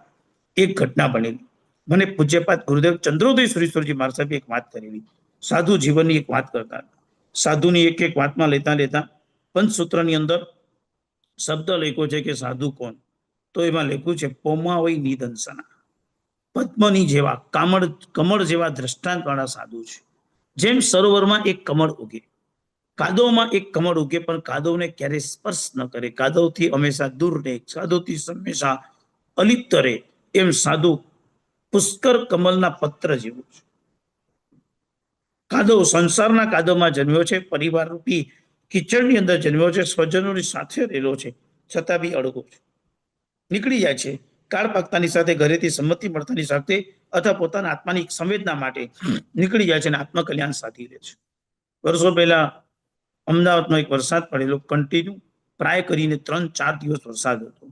એક ઘટના બનેલી, મને પૂજ્યપાદ ગુરુદેવ ચંદ્રોદય સુરેશ્વરજી મહારાજ સાહેબે એક વાત કરેલી. સાધુ જીવનની એક વાત કરતા, સાધુની એક વાતમાં લેતા લેતા પંચસૂત્રની અંદર શબ્દ લખ્યો છે કે સાધુ કોણ, તો એમાં લખ્યું છે પોમાવઈ નિદંસના, પદ્મની જેવા કમળ જેવા દ્રષ્ટાંત વાળા સાધુ છે. જેમ સરોવરમાં એક કમળ ઉગે, કાદવમાં એક કમળ ઉગે, પણ કાદવને ક્યારે સ્પર્શ ન કરે, કાદવથી હંમેશા દૂર રહે, કાદવથી હંમેશા અલિપ્ત રહે, એમ સાધુ પુષ્કર કમલના પત્ર જેવું છે. કાદવ સંસારના કાદવમાં જન્મ્યો છે, પરિવાર રૂપી કિચડની અંદર જન્મ્યો છે, સ્વજનોની સાથે રહેલો છે, છતાં બી અડગો છે. નીકળી જાય છે કાળ પાકતાની સાથે, ઘરેથી સંમતિ મળતાની સાથે, અથવા પોતાના આત્માની સંવેદના માટે નીકળી જાય છે અને આત્મકલ્યાણ સાધી રહે છે. વર્ષો પહેલા અમદાવાદમાં એક વરસાદ પડેલો, કન્ટિન્યુ પ્રાય કરીને 3-4 દિવસ વરસાદ હતો.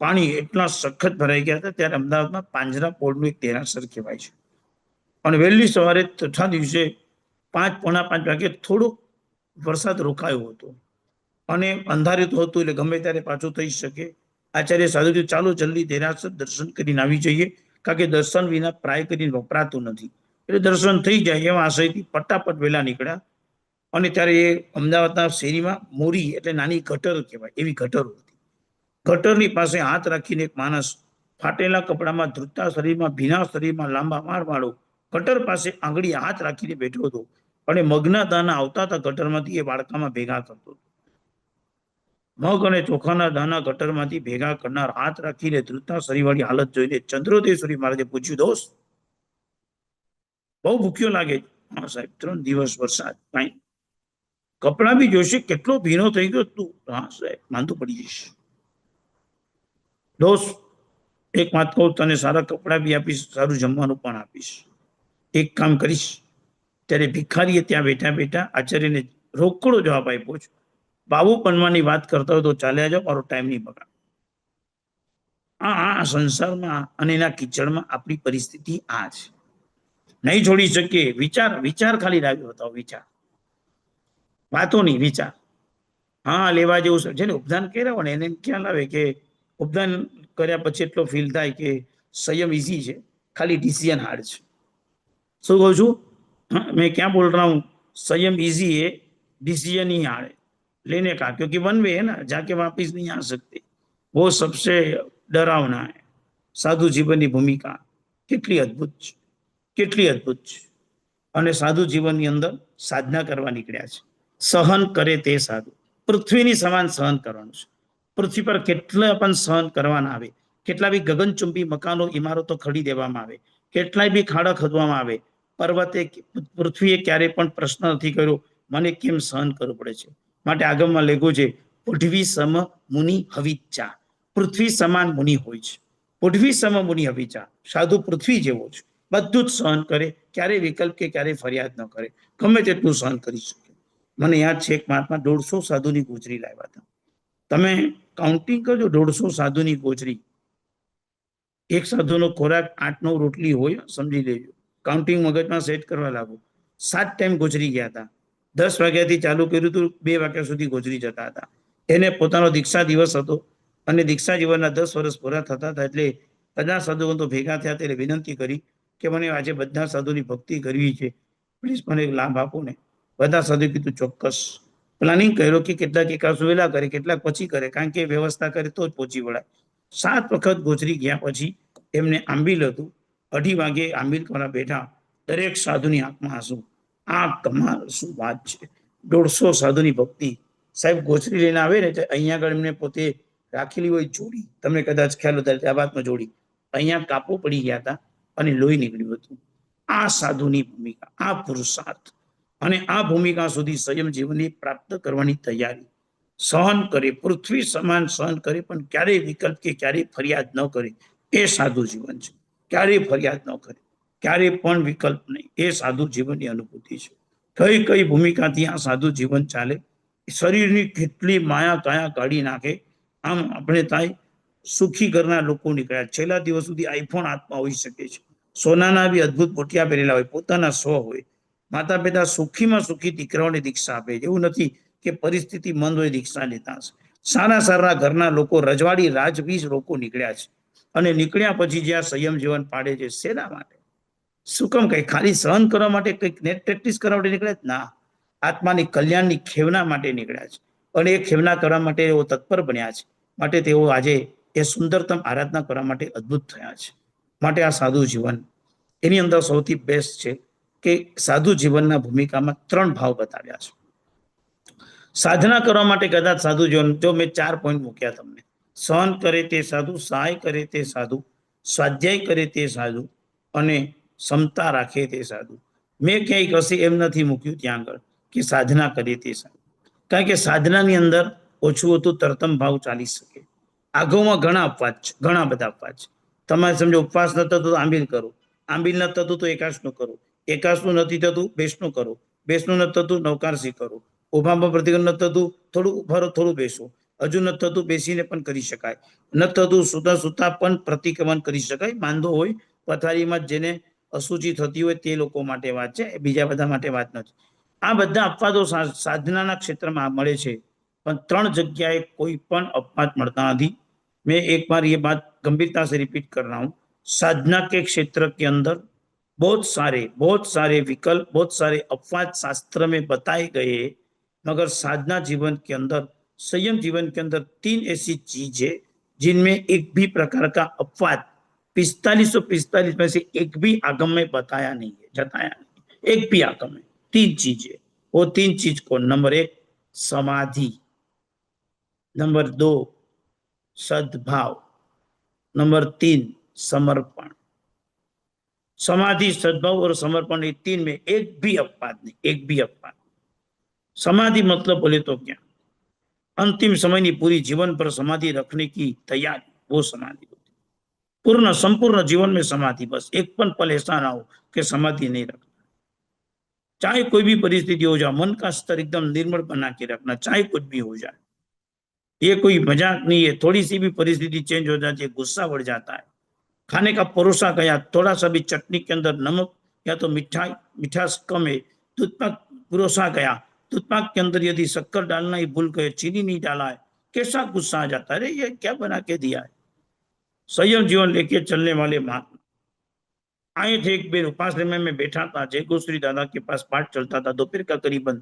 પાણી એટલા સખત ભરાઈ ગયા હતા. ત્યારે અમદાવાદમાં પાંજરાપોળનું એક દેરાસર કહેવાય છે, અને વહેલી સવારે ચોથા દિવસે 4:45 વાગે થોડોક વરસાદ રોકાયો હતો, અને અંધારે તો હતું, એટલે ગમે ત્યારે પાછું થઈ શકે. આચાર્ય સાધુ ચાલો જલ્દી દેરાસર દર્શન કરીને આવી જઈએ, કારણ કે દર્શન વિના પ્રાય કરીને વપરાતું નથી, એટલે દર્શન થઈ જાય એવા આશયથી ફટાફટ વહેલા નીકળ્યા. અને ત્યારે એ અમદાવાદના શેરીમાં મોરી એટલે નાની ગટર કહેવાય એવી ગટરો હતી. ગટરની પાસે હાથ રાખીને એક માણસ ફાટેલા કપડામાં, ધ્રુજતા શરીરમાં, ભીના શરીરમાં, લાંબા વાળ વાળો ગટર પાસે આંગળી હાથ રાખીને બેઠો હતો. અને મગના દાના આવતા હતા ગટરમાંથી એ બાળકામાં ભેગા કરતો હતો. મગ અને ચોખાના દાના ગટરમાંથી ભેગા કરનાર હાથ રાખીને ધ્રુતના શરીરવાળી હાલત જોઈને ચંદ્રોદયશ્વરી મહારાજે પૂછ્યું, દોસ્ત બહુ ભૂખ્યો લાગે? હા સાહેબ, 3 દિવસ વરસાદ, કાંઈ કપડા બી જોશે, કેટલો ભીનો થઈ ગયો તું? હા સાહેબ, માંદું પડી જઈશ. દોસ્ત એક વાત કહું, તને સારા કપડા બી આપીશ, સારું જમવાનું પણ આપીશ. એક કામ કરીશ. ત્યારે ભિખારીએ ત્યાં બેઠા બેઠા આચાર્યને રોકડો જવાબ આપ્યો છે, બાબુ બનવાની વાત કરતા હોય તો ચાલ્યા જાઓ, મારો ટાઈમ નહીં બગાડ. આ સંસારમાં અને એના કીચડમાં આપણી પરિસ્થિતિ આ છે. નહીં છોડી શકીએ. વિચાર વિચાર ખાલી લાવ્યો હતો, વિચાર, વાતો નહીં, વિચાર. હા, લેવા જેવું છે. જેને ઉપદાન કર્યા હોય ને એને ખ્યાલ આવે કે ઉપદાન કર્યા પછી એટલો ફીલ થાય કે સંયમ ઇઝી છે, ખાલી ડિસિઝન હાર્ડ છે. શું કહું છું? मैं क्या बोल रहा हूँ? संयम इजी है, डिसीजन ही हार्ड है. लेने का, क्योंकि वन वे है ना, जाके वापिस नहीं आ सकते. वो सबसे डरावना है. साधु जीवनની ભૂમિકા કેટલી અદ્ભુત છે, કેટલી અદ્ભુત છે. અને સાધુ જીવનની અંદર સાધના કરવા નીકળ્યા છે. સહન કરે તે સાધુ. પૃથ્વીની સમાન સહન કરવાનું છે. પૃથ્વી પર કેટલા પણ સહન કરવાના આવે, કેટલા બી ગગનચુંબી મકાનો ઇમારતો ખડી દેવામાં આવે, કેટલાય બી ખાડા ખોદવામાં આવે, પર્વતે પૃથ્વીએ ક્યારેય પણ પ્રશ્ન નથી કર્યો મને કેમ સહન કરવું પડે છે. માટે આગમમાં લખ્યું છે, પૃથ્વી સમ મુનિ હવિચા. પૃથ્વી સમાન મુનિ હોય છે. પૃથ્વી સમ મુનિ હવિચા. સાધુ પૃથ્વી જેવો છે, બધું જ સહન કરે, ક્યારેય વિકલ્પ કે ક્યારેય ફરિયાદ ન કરે, ગમે તેટલું સહન કરી શકે. મને યાદ છે એક મહાત્મા 150 સાધુની ગોચરી લાવ્યા હતા. તમે કાઉન્ટિંગ કરજો, 150 સાધુની ગોચરી. એક સાધુનો ખોરાક 8-9 રોટલી હોય, સમજી લેજો. કાઉન્ટિંગ મગજમાં સેટ કરવા લાગુ. 7 ટાઈમ ગોચરી ગયા હતા. 10 વાગ્યાથી ચાલુ કર્યું હતું, 2 વાગ્યા સુધી ગોચરી જતા હતા. એને પોતાનો દીક્ષા દિવસ હતો અને દીક્ષા જીવનના 10 વર્ષ પૂરા થતા હતા. એટલે બધા સાધુઓ તો ભેગા થયા, ત્યારે વિનંતી કરી કે મને આજે બધા સાધુની ભક્તિ કરવી છે, પ્લીઝ મને એક લાભ આપો ને. બધા સાધુએ કીધું ચોક્કસ. પ્લાનિંગ કર્યો કે કેટલાક એકાસો વહેલા કરે, કેટલાક પછી કરે, કારણ કે વ્યવસ્થા કરે તો જ પહોંચી વળાય. 7 વખત ગોચરી ગયા પછી એમને આંબીલ હતું. 2:30 વાગે આંબીલ કરવા બેઠા, દરેક સાધુની આંખમાં આંસુ. આ કમાલ શું વાત છે! 150 સાધુની ભક્તિ. સાહેબ ગોચરી લઈને આવે ને, અહીંયા આગળ એમને પોતે રાખેલી હોય જોડી, તમને કદાચ ખ્યાલ હતો, આ વાતમાં જોડી અહીંયા કાપો પડી ગયા હતા અને લોહી નીકળ્યું હતું. આ સાધુની ભૂમિકા, આ પુરુષાર્થ અને આ ભૂમિકા સુધી સંયમ જીવનની પ્રાપ્ત કરવાની તૈયારી. સહન કરે, પૃથ્વી સમાન સહન કરે, પણ ક્યારેય વિકલ્પ કે ક્યારેય ફરિયાદ ન કરે, એ સાધુ જીવન છે. ક્યારેય ફરિયાદ ન કરે, ક્યારેય પણ વિકલ્પ નહીં, એ સાધુ જીવનની અનુભૂતિ છે. કઈ કઈ ભૂમિકાથી આ સાધુ જીવન ચાલે, શરીરની કેટલી માયા કાયા કાઢી નાખે. આમ આપણે થાય સુખી ઘરના લોકો નીકળ્યા, છેલ્લા દિવસ સુધી આઈફોન હાથમાં હોઈ શકે છે, સોનાના બી અદભુત પોટિયા પહેરેલા હોય, પોતાના 100 હોય. માતા પિતા સુખીમાં સુખી દીકરાઓને દીક્ષા આપે છે. એવું નથી કે પરિસ્થિતિ મંદ હોય દીક્ષા લેતા હશે. સારા સારા ઘરના લોકો, રજવાડી રાજવીજ લોકો નીકળ્યા છે. અને નીકળ્યા પછી જ્યાં સંયમ જીવન પાડે છે, શેના માટે? શું કામ? કઈ ખાલી સહન કરવા માટે, કઈક નેટ પ્રેક્ટિસ કરવા માટે નીકળ્યા? ના, આત્માની કલ્યાણની ખેવના માટે નીકળ્યા છે. અને એ ખેવના કરવા માટે એઓ તત્પર બન્યા છે. માટે તેઓ આજે એ સુંદરતમ આરાધના કરવા માટે અદ્ભુત થયા છે. માટે આ સાધુ જીવન, એની અંદર સૌથી બેસ્ટ છે કે સાધુ જીવનના ભૂમિકામાં 3 ભાવ બતાવ્યા છે. સાધના કરવા માટે કદાચ સાધુ જીવન, જો મેં 4 પોઈન્ટ મૂક્યા તમને: સહન કરે તે સાધુ, સહાય કરે તે સાધુ, સ્વાધ્યાય કરે તે સાધુ અને ક્ષમતા રાખે તે સાધુ. મેં ક્યાંય કશે એમ નથી મૂક્યું ત્યાં આગળ કે સાધના કરે તે સાધુ, કારણ કે સાધનાની અંદર ઓછું હતું તરતમ ભાવ ચાલી શકે. આગળમાં ઘણા અપવાદ છે, ઘણા બધા અપવાદ છે. તમારે સમજો ઉપવાસ ન થતો તો આંબીલ કરો, આંબીલ ન થતું તો એકાશનું કરો, એકાશનું નથી થતું બેસનું કરો, બેસનું નથી થતું નવકારસી કરો, ઉભામાં પ્રતિક્રમણ નથી થતું થોડું ઉભા થોડું બેસો, હજુ નથી થતું બેસીને પણ કરી શકાય, નથી થતું સુતા સુતા પણ પ્રતિક્રમણ કરી શકાય. માંદો હોય પથારીમાં જેને અશુચિ થતી હોય તે લોકો માટે વાત છે, બીજા બધા માટે વાત નથી. આ બધા અપવાદો સાધનાના ક્ષેત્રમાં મળે છે, પણ 3 જગ્યાએ કોઈ પણ અપવાદ મળતા નથી. मैं एक बार ये बात गंभीरता से रिपीट कर रहा हूं, साधना के क्षेत्र के अंदर बहुत सारे विकल्प, बहुत सारे अपवाद शास्त्र में बताए गए, मगर साधना जीवन के अंदर, संयम जीवन के अंदर 3 ऐसी चीज है जिनमें एक भी प्रकार का अपवाद 4545 में से एक भी आगम में बताया नहीं है, जताया नहीं, एक भी आगम में. तीन चीजें, वो तीन चीज कौन? नंबर 1 समाधि, नंबर 2 सद्भाव, नंबर 3 समर्पण। समाधि, सद्भाव और समर्पण, ये तीन में एक भी अपवाद नहीं, एक भी अपवाद। समाधि मतलब बोले तो क्या? अंतिम समय की पूरी जीवन पर समाधि रखने की तैयारी, वो समाधि होती। पूर्ण संपूर्ण जीवन में समाधि, बस एक पल ऐसा ना हो कि समाधि नहीं रखना। चाहे कोई भी परिस्थिति हो जाए, मन का स्तर एकदम निर्मल बना के रखना, चाहे कुछ भी हो जाए। ये कोई मजाक नहीं है। थोड़ी सी भी परिस्थिति चेंज हो जाती है, गुस्सा बढ़ जाता है। खाने का परोसा गया, थोड़ा सा भी चटनी के अंदर नमक या तो मिठास कम है, दूध पाक परोसा गया, दूध पाक के अंदर यदि शक्कर डालना ही भूल गए, चीनी नहीं डाला है, कैसा गुस्सा आ जाता है, अरे ये क्या बना के दिया है। संयम जीवन लेके चलने वाले महात्मा आए थे। एक बेर उपाश्रम में बैठा था, जय गोश्री दादा के पास पाठ चलता था। दोपहर का करीबन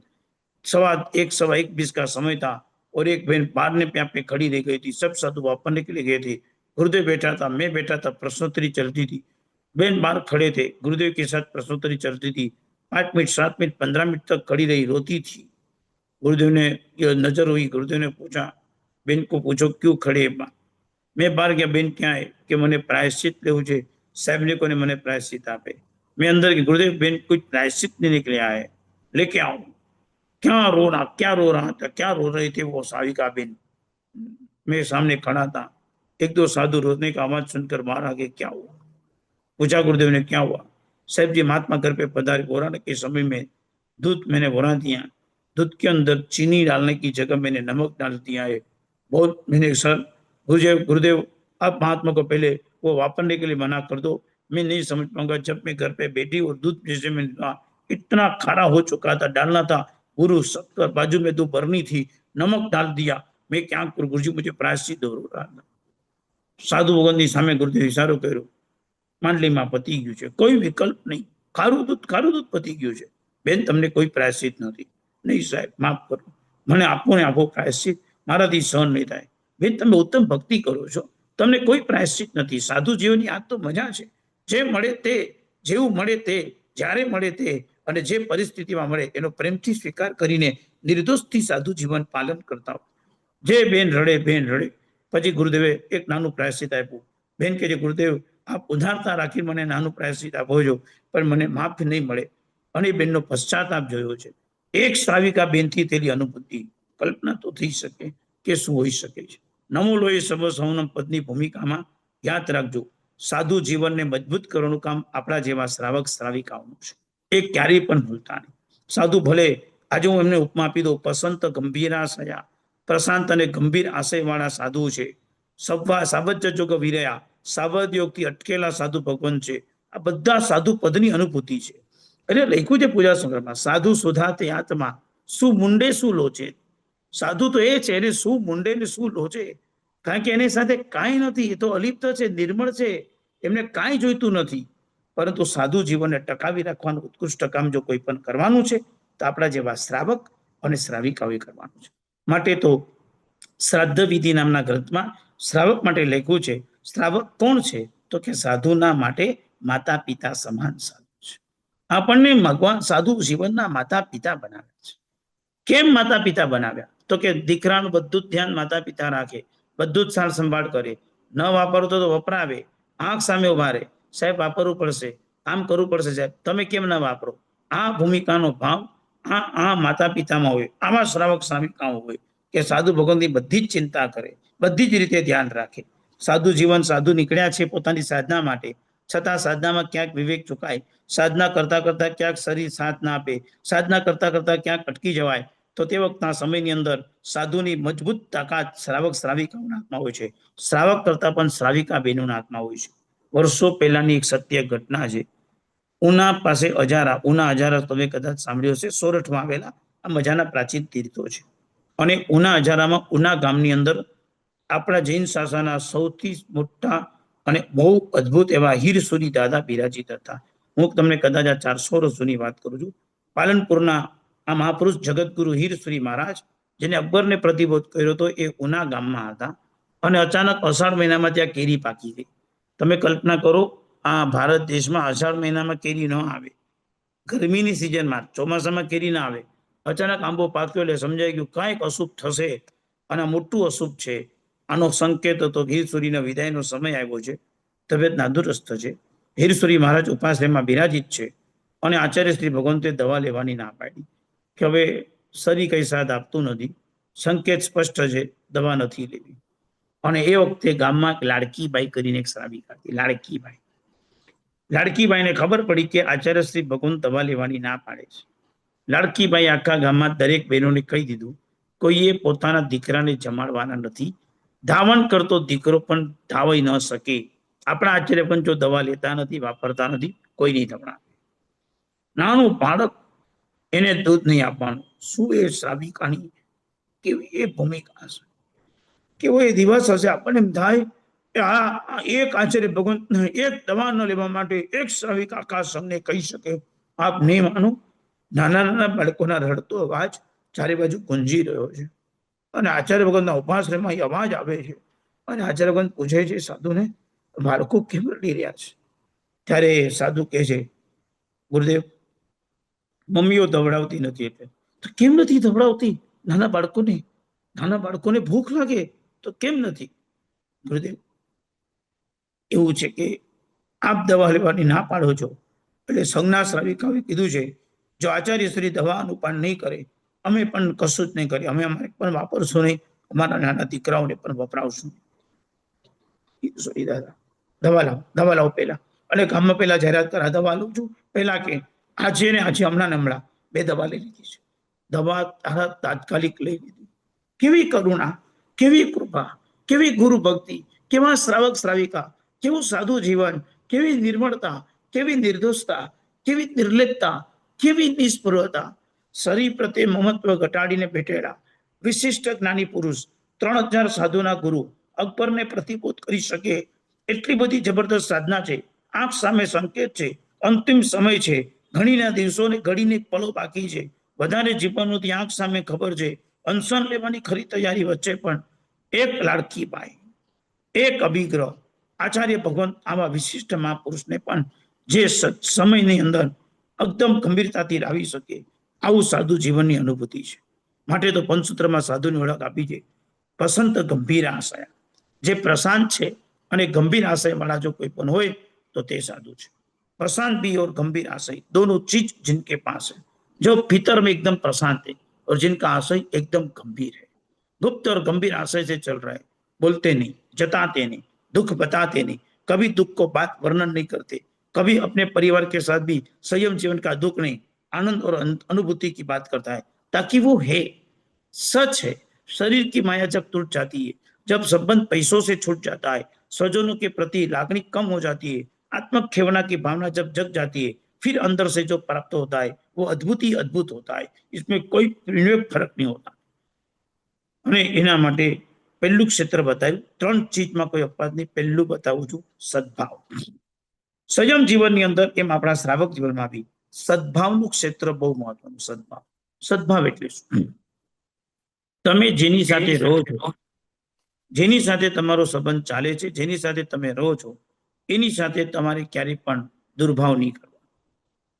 1:15 का समय था और एक बहन बाहर ने पे खड़ी रह गई थी। सब साधु वापरने के लिए गए थे। गुरुदेव बैठा था, मैं बैठा था, प्रश्नोत्तरी चलती थी। बहन बाहर खड़े थे, गुरुदेव के साथ प्रश्नोत्तरी चलती थी। 5 मिनट 7 मिनट 15 मिनट तक खड़ी रही, रोती थी। गुरुदेव ने नजर हुई, गुरुदेव ने पूछा, बेन को पूछो क्यों खड़े? मैं बाहर गया, बेन क्या है कि मैंने प्रायश्चित लेવું છે साहब ने कोने मैंने प्रायश्चित आपे। मैं अंदर की, गुरुदेव बेन कुछ प्रायश्चित नहीं निकले आए, लेके आओ। क्या रो रहा था, क्या रो रहे थे वो साविका बेन। मैं सामने खड़ा था। एक दो साधु रोने का आवाज सुनकर बाहर आ गए। क्या हुआ? पूछा गुरुदेव ने, क्या हुआ? साहब जी महात्मा घर पे पधारे, बोराने के समय में दूध मैंने बोरा दिया, दूध के अंदर चीनी डालने की जगह मैंने नमक डाल दिया है। बहुत मैंने सर गुरुदेव आप महात्मा को पहले वो वापरने के लिए मना कर दो, मैं नहीं समझ पाऊंगा। जब मैं घर पे बैठी और दूध जैसे मैंने इतना खारा हो चुका था, डालना था गुरु शक्कर, बाजू में 2 बरनी थी, नमक डाल दिया, मैं क्या करूं गुरुजी, मुझे प्रायश्चित हो रहा था। साधु भगवान साમે गुरुदेव इशारो કર્યો, માંડલીમાં પતી ગયું છે, કોઈ વિકલ્પ નહીં, ખારું દૂધ પતી ગયું છે, બેન તમને કોઈ પ્રાયશ્ચિત નથી। નહીં સાહેબ માફ કરો, મને આપો ને આપો પ્રાયશ્ચિત, મારાથી સહન નહીં થાય। બેન તમે ઉત્તમ ભક્તિ કરો છો, તમને કોઈ પ્રાયશ્ચિત નથી। સાધુ જીવનની આ તો મજા છે, જે મળે તે, જેવું મળે તે, જ્યારે મળે તે, અને જે પરિસ્થિતિમાં મળે એનો પ્રેમથી સ્વીકાર કરીને નિર્દોષથી સાધુ જીવન પાલન કરતા હો। જે બેન રડે, પછી ગુરુદેવે એક નાનું પ્રાયશ્ચિત આપ્યું। બેન કે જે ગુરુદેવ આપ ઉદારતા રાખી મને નાનું પ્રાયશ્ચિત આપો છો, પણ મને માફ નહીં મળે, અને બેનનો પશ્ચાતાપ જોયો છે। એક શ્રાવિકા બેનથી તેની અનુભૂતિ કલ્પના તો થઈ શકે કે શું હોઈ શકે છે। નમો લોહી સર્વ સૌનમ પદની ભૂમિકામાં યાદ રાખજો, સાધુ જીવનને મજબૂત કરવાનું કામ આપણા જેવા શ્રાવક શ્રાવિકાઓનું છે, એ ક્યારેય પણ ભૂલતા નહીં। સાધુ ભલે આજે હું એમને ઉપમા આપી દઉં, પસંત ગંભીરાશયા, પ્રશાંત અને ગંભીર આશયવાળા સાધુ છે। સાવજ જોગ વિરયા, સાવધ યોગથી અટકેલા સાધુ ભગવાન છે। આ બધા સાધુ પદની અનુભૂતિ છે। એટલે લખ્યું છે પૂજા સંગ્રહમાં, સાધુ સુધાતે આત્મા, શું મુંડે શું લોચે। સાધુ તો એ છે, એને શું મુંડે ને શું લોચે, કારણ કે એની સાથે કાંઈ નથી, એ તો અલિપ્ત છે, નિર્મળ છે, એમને કાંઈ જોઈતું નથી। પરંતુ સાધુ જીવનને ટકાવી રાખવાનું ઉત્કૃષ્ટ કામ જો કોઈ પણ કરવાનું છે તો આપણા જેવા શ્રાવક અને શ્રાવિકાઓએ કરવાનું છે। માટે તો શ્રાદ્ધ વિધિ નામના ગ્રંથમાં શ્રાવક માટે લખ્યું છે। શ્રાવક કોણ છે? તો કે સાધુના માટે માતા પિતા સમાન સાધુ છે। આપણને ભગવાન સાધુ જીવનના માતા પિતા બનાવ્યા છે। કેમ માતા પિતા બનાવ્યા? તો કે દીકરાનું બધું જ ધ્યાન માતા પિતા રાખે, બધું જ સાર સંભાળ કરે, ન વાપરતો તો વપરાવે, આંખ સામે ઉભા રહે, સાહેબ વાપરવું પડશે, આમ કરવું પડશે સાહેબ, તમે કેમ ના વાપરો। આ ભૂમિકાનો ભાવ આ માતા પિતામાં હોય। આવા શ્રાવક શ્રાવિકાઓ હોય કે સાધુ ભગવાનની બધી જ ચિંતા કરે, બધી જ રીતે ધ્યાન રાખે। સાધુ જીવન, સાધુ નીકળ્યા છે પોતાની સાધના માટે, છતાં સાધનામાં ક્યાંક વિવેક ચુકાય, સાધના કરતા કરતા ક્યાંક શરીર સાથ ના આપે, સાધના કરતા કરતા ક્યાંક અટકી જવાય, તો તે વખતના સમયની અંદર સાધુની મજબૂત તાકાત શ્રાવક શ્રાવિકાઓના હાથમાં હોય છે। શ્રાવક કરતા પણ શ્રાવિકા બહેનોના હાથમાં હોય છે। વર્ષો પહેલાની એક સત્ય ઘટના છે। ઉના પાસે અજારા તમે કદાચ સાંભળ્યો હશે, સોરઠમાં આવેલા આ મજાના પ્રાચીન તીર્થો છે। અને ઉના અજારામાં ઉના ગામની અંદર આપણા જૈન શાસનના સૌથી મોટા અને બહુ અદ્ભુત એવા હીરસુરી દાદા બિરાજિત હતા। હું તમને કદાચ આ 400 વર્ષ જૂની વાત કરું છું। પાલનપુરના આ મહાપુરુષ જગતગુરુ હીરસુરી મહારાજ, જેને અકબરને પ્રતિબોધ કર્યો હતો, એ ઉના ગામમાં હતા। અને અચાનક અષાઢ મહિનામાં ત્યાં કેરી પાકી ગઈ। તમે કલ્પના કરો, આ ભારત દેશમાં અષાઢ મહિનામાં કેરી ન આવે, ગરમીની સિઝનમાં ચોમાસામાં કેરી ના આવે, અચાનક આંબો પાક્યો એટલે સમજાઈ ગયું કાંઈક અશુભ થશે અને મોટું અશુભ છે. આનો સંકેત હતો હીરસુરીના વિદાયનો સમય આવ્યો છે, તબિયત નાદુરસ્ત છે, હીરસુરી મહારાજ ઉપાશ્રયમાં બિરાજિત છે અને આચાર્ય શ્રી ભગવંતે દવા લેવાની ના પાડી કે હવે શરીર કઈ સાથ આપતું નથી, સંકેત સ્પષ્ટ છે, દવા નથી લેવી. અને એ વખતે ગામમાં લાડકીબાઈ કરીને એક શ્રાવિકા હતી. લાડકીબાઈને ખબર પડી કે આચાર્ય શ્રી ભગવાન દવા લેવાની ના પાડે છે. લાડકીબાઈ આખા ગામમાં દરેક બહેનોને કહી દીધું કોઈએ પોતાના દીકરાને જમાડવાના નથી, ધાવણ કરતો દીકરો પણ ધાવાઈ ન શકે. આપણા આચાર્ય પણ જો દવા લેતા નથી, વાપરતા નથી, કોઈ નહીં ધમણાવે. નાનું બાળક એને દૂધ નહીં આપવાનું. શું એ શ્રાવિકાની કેવી એ ભૂમિકા છે, કેવો એ દિવસ હશે. આપણને એમ થાય કે આ એક આચાર્ય ભગવાન એક દવા ન લેવા માટે એક શ્રાવિક આખા સંઘને કહી શકે. આપ નહીં માનો, નાના નાના બાળકોના રડતો અવાજ ચારે બાજુ ગુંજી રહ્યો છે અને આચાર્ય ભગવાનના ઉપાશ્રયમાં એ અવાજ આવે છે અને આચાર્ય ભગવાન પૂછે છે સાધુને, બાળકો કેમ રડી રહ્યા છે? ત્યારે સાધુ કહે છે, ગુરુદેવ, મમ્મીઓ દવડાવતી નથી. એટલે તો કેમ નથી દવડાવતી? નાના બાળકોને ભૂખ લાગે તો કેમ નથી? ગુરુદેવ, એવું છે કે આપ દવા લેવાની ના પાડો છો એટલે સંજ્ઞા શ્રાવિકાએ કીધું છે જો આચાર્ય શ્રી દવા અનુપાન નહીં કરે અમે પણ કશું જ નહીં કરીએ, અમે અમારે પણ વાપરશું નહીં, અમારા નાના દીકરાઓને પણ વપરાવશું. સોરી દાદા, દવા લાવો પહેલા. અને ગામમાં પહેલા જાહેરાત કરા, દવા લઉં છું પહેલા કે આજે ને આજે હમણાં 2 દવા લઈ લીધી છે. દવા તાત્કાલિક લઈ લીધી. કેવી કરુણા, કેવી કૃપા, કેવી ગુરુ ભક્તિ, કેવા શ્રાવક શ્રાવિકા, કેવું સાધુ જીવન, કેવી નિર્મળતા, કેવી નિર્દોષતા, કેવી નિર્લિપ્તતા, કેવી નિષ્પૃહતા. શરીર પ્રત્યે મમત્વ ઘટાડીને બેઠેલા વિશિષ્ટ જ્ઞાની પુરુષ, 3000 સાધુના ગુરુ, અકબરને પ્રતિબોધ કરી શકે એટલી બધી જબરદસ્ત સાધના છે. આંખ સામે સંકેત છે, અંતિમ સમય છે, ઘણીના દિવસોને ઘડીને પલો બાકી છે, વધારે જીવનની આંખ સામે ખબર છે, અનશન લેવાની ખરી તૈયારી વચ્ચે પણ એક લાડકીબાઈ, એક અભિગ્રહ, આચાર્ય ભગવાન આવા વિશિષ્ટ મહાપુરુષને પણ જે સમયની અંદર એકદમ ગંભીરતાથી લાવી શકે, આવું સાધુ જીવનની અનુભૂતિ છે. માટે તો પંચસૂત્રમાં સાધુની ઓળખ આપી છે, પ્રસંત ગંભીર આશય. જે પ્રશાંત છે અને ગંભીર આશય वाला जो कोई પણ હોય તો તે સાધુ છે. प्रशांत भी और गंभीर आशय दोनों चीज जिनके पास है, जो भीतर में एकदम प्रशांत है और जिनका आशय एकदम गंभीर है, गुप्त और गंभीर आशय से चल रहा है, बोलते नहीं, जताते नहीं, दुख बताते नहीं, कभी दुख को बात वर्णन नहीं करते, कभी अपने परिवार के साथ भी संयम जीवन का दुख नहीं, आनंद और अनुभूति की बात करता है, ताकि वो है, सच है. शरीर की माया जब टूट जाती है, जब संबंध पैसों से छूट जाता है, स्वजनों के प्रति लागणी कम हो जाती है, आत्मखेवना की भावना जब जग जाती है, फिर अंदर से जो प्राप्त होता है वो अद्भुत ही अद्भुत होता है. इसमें कोई फर्क नहीं होता. અને એના માટે પહેલું ક્ષેત્ર બતાવ્યું. 3 ચીજમાં કોઈ અપવાદ નહીં. પહેલું બતાવું છું સદભાવ. સંયમ જીવનની અંદર એમ આપણા શ્રાવક જીવનમાં બી સદભાવનું ક્ષેત્ર બહુ મહત્વનું. સદભાવ એટલે શું? તમે જેની સાથે રહો છો, જેની સાથે તમારો સંબંધ ચાલે છે, જેની સાથે તમે રહો છો, એની સાથે તમારે ક્યારેય પણ દુર્ભાવ નહીં કરવો.